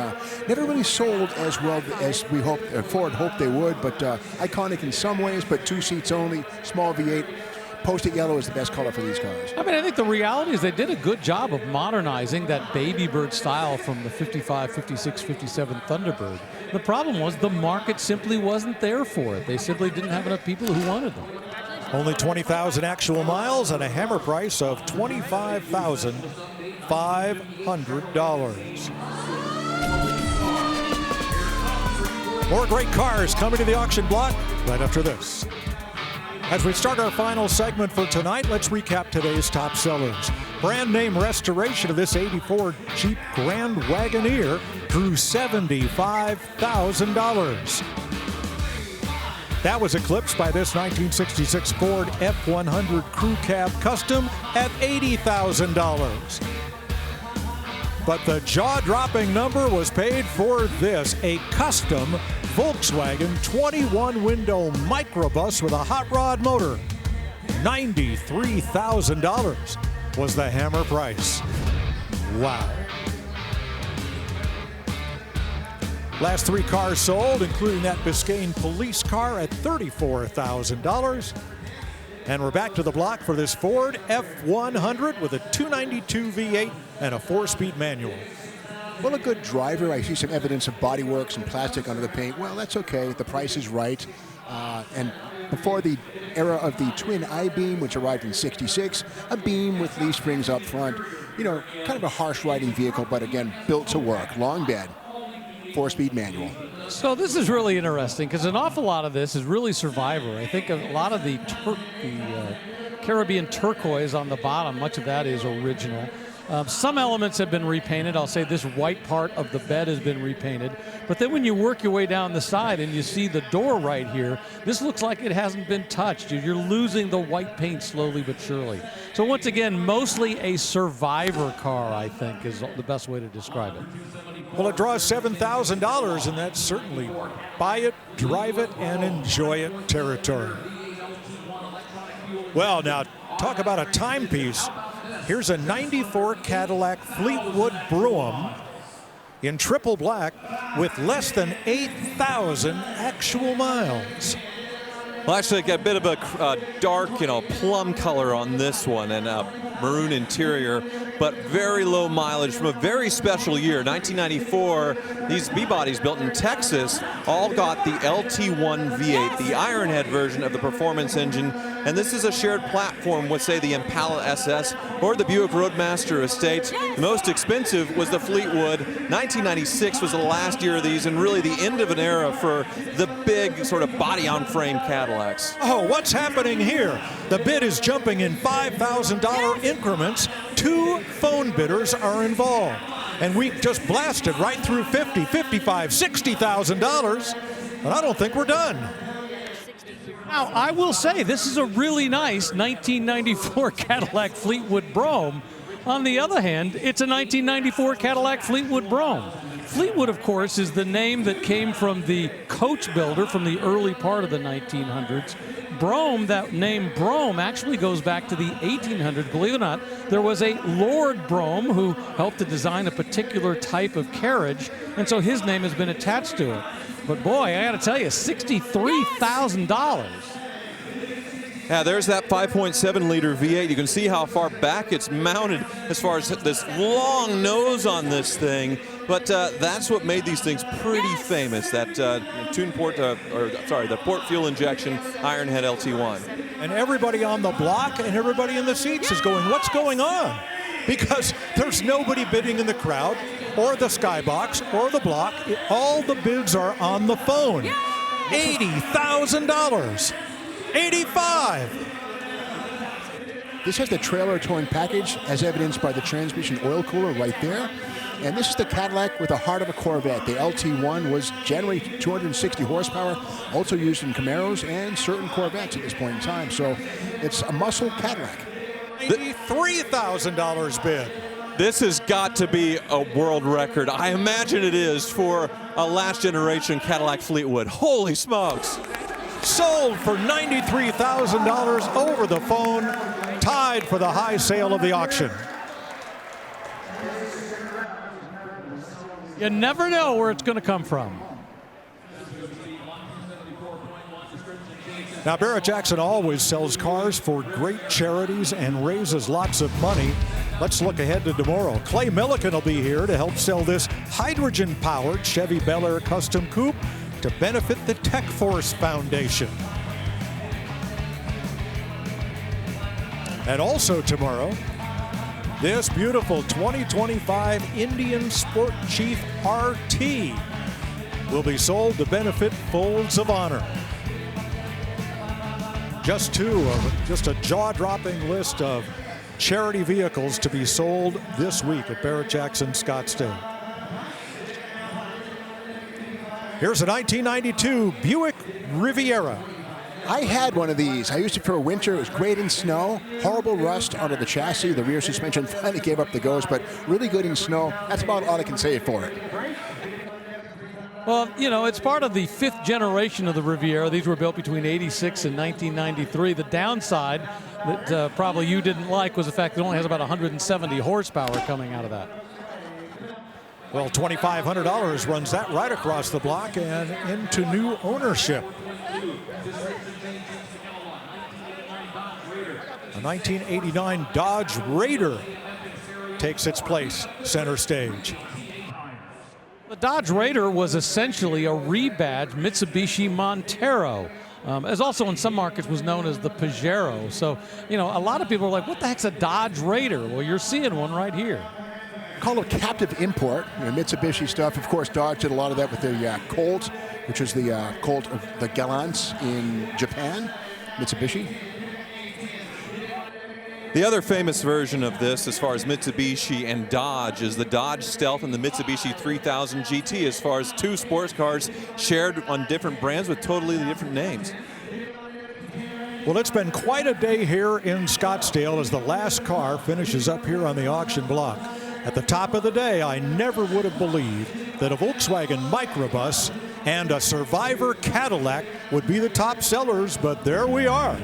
never really sold as well as we hoped. Ford hoped they would, but iconic in some ways, but 2 seats only, small V8. Post-it yellow is the best color for these cars. I mean, I think the reality is they did a good job of modernizing that baby bird style from the 55, 56, 57 Thunderbird. The problem was the market simply wasn't there for it. They simply didn't have enough people who wanted them. Only 20,000 actual miles and a hammer price of $25,500. More great cars coming to the auction block right after this. As we start our final segment for tonight, let's recap today's top sellers. Brand name restoration of this 84 Jeep Grand Wagoneer drew $75,000. That was eclipsed by this 1966 Ford F100 Crew Cab Custom at $80,000. But the jaw-dropping number was paid for this, a custom Volkswagen 21-window microbus with a hot rod motor. $93,000 was the hammer price. Wow. Last 3 cars sold, including that Biscayne police car at $34,000. And we're back to the block for this Ford F100 with a 292 V8 and a 4-speed manual. Well, a good driver. I see some evidence of bodywork, some plastic under the paint. Well, that's okay. The price is right. And before the era of the twin I-beam, which arrived in '66, a beam with leaf springs up front. You know, kind of a harsh riding vehicle, but again, built to work. Long bed, 4-speed manual. So this is really interesting because an awful lot of this is really Survivor. I think a lot of the Caribbean turquoise on the bottom, much of that is original. Some elements have been repainted. I'll say this white part of the bed has been repainted. But then when you work your way down the side and you see the door right here, this looks like it hasn't been touched. You're losing the white paint slowly but surely. So once again, mostly a Survivor car, I think, is the best way to describe it. Well, it draws $7,000, and that's certainly buy it, drive it, and enjoy it territory. Well, now, talk about a timepiece. Here's a 94 Cadillac Fleetwood Brougham in triple black with less than 8,000 actual miles. Well, actually, got a bit of a dark, plum color on this one and a maroon interior, but very low mileage from a very special year, 1994. These B-bodies built in Texas all got the LT1 V8, the Ironhead version of the performance engine, and this is a shared platform with, say, the Impala SS or the Buick Roadmaster Estate. The most expensive was the Fleetwood. 1996 was the last year of these, and really the end of an era for the big sort of body-on-frame Cadillacs. Oh, what's happening here? The bid is jumping in $5,000 increments. 2 phone bidders are involved. And we just blasted right through $50,000, $55,000, $60,000. And I don't think we're done. Now, I will say this is a really nice 1994 Cadillac Fleetwood Brougham. On the other hand, it's a 1994 Cadillac Fleetwood Brougham. Fleetwood, of course, is the name that came from the coach builder from the early part of the 1900s. Brougham, that name Brougham, actually goes back to the 1800s. Believe it or not, there was a Lord Brougham who helped to design a particular type of carriage, and so his name has been attached to it. But boy, I got to tell you, $63,000. Yeah, there's that 5.7-liter V8. You can see how far back it's mounted as far as this long nose on this thing. But that's what made these things pretty famous, that the port fuel injection Ironhead LT1. And everybody on the block and everybody in the seats is going, what's going on? Because there's nobody bidding in the crowd or the skybox or the block. All the bids are on the phone. $80,000. 85. This has the trailer towing package as evidenced by the transmission oil cooler right there. And this is the Cadillac with the heart of a Corvette. The LT1 was generally 260 horsepower, also used in Camaros and certain Corvettes at this point in time. So it's a muscle Cadillac. $93,000 bid. This has got to be a world record. I imagine it is for a last generation Cadillac Fleetwood. Holy smokes. Sold for $93,000 over the phone, tied for the high sale of the auction. You never know where it's going to come from. Now, Barrett-Jackson always sells cars for great charities and raises lots of money. Let's look ahead to tomorrow. Clay Millican will be here to help sell this hydrogen-powered Chevy Bel Air Custom Coupe to benefit the Tech Force Foundation. And also tomorrow, this beautiful 2025 Indian Sport Chief RT will be sold to benefit Folds of Honor. Just a jaw-dropping list of charity vehicles to be sold this week at Barrett-Jackson Scottsdale. Here's a 1992 Buick Riviera. I had one of these. I used it for a winter. It was great in snow. Horrible rust under the chassis. The rear suspension finally gave up the ghost, but really good in snow. That's about all I can say for it. Well, you know, it's part of the 5th generation of the Riviera. These were built between 86 and 1993. The downside that probably you didn't like was the fact that it only has about 170 horsepower coming out of that. Well, $2,500 runs that right across the block and into new ownership. A 1989 Dodge Raider takes its place center stage. The Dodge Raider was essentially a rebadged Mitsubishi Montero. As also in some markets was known as the Pajero. So, you know, a lot of people are like, what the heck's a Dodge Raider? Well, you're seeing one right here. Call it captive import, you know, Mitsubishi stuff. Of course, Dodge did a lot of that with the Colt, which was the Colt of the Gallants in Japan, Mitsubishi. The other famous version of this, as far as Mitsubishi and Dodge, is the Dodge Stealth and the Mitsubishi 3000 GT, as far as two sports cars shared on different brands with totally different names. Well, it's been quite a day here in Scottsdale as the last car finishes up here on the auction block. At the top of the day, I never would have believed that a Volkswagen Microbus and a Survivor Cadillac would be the top sellers, but there we are.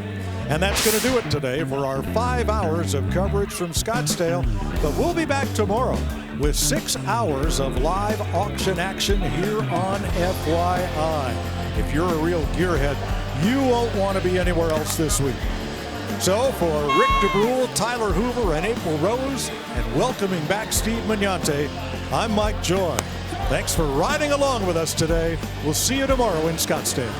And that's going to do it today for our 5 hours of coverage from Scottsdale. But we'll be back tomorrow with 6 hours of live auction action here on FYI. If you're a real gearhead, you won't want to be anywhere else this week. So for Rick DeBrule, Tyler Hoover, and April Rose, and welcoming back Steve Magnante, I'm Mike Joy. Thanks for riding along with us today. We'll see you tomorrow in Scottsdale.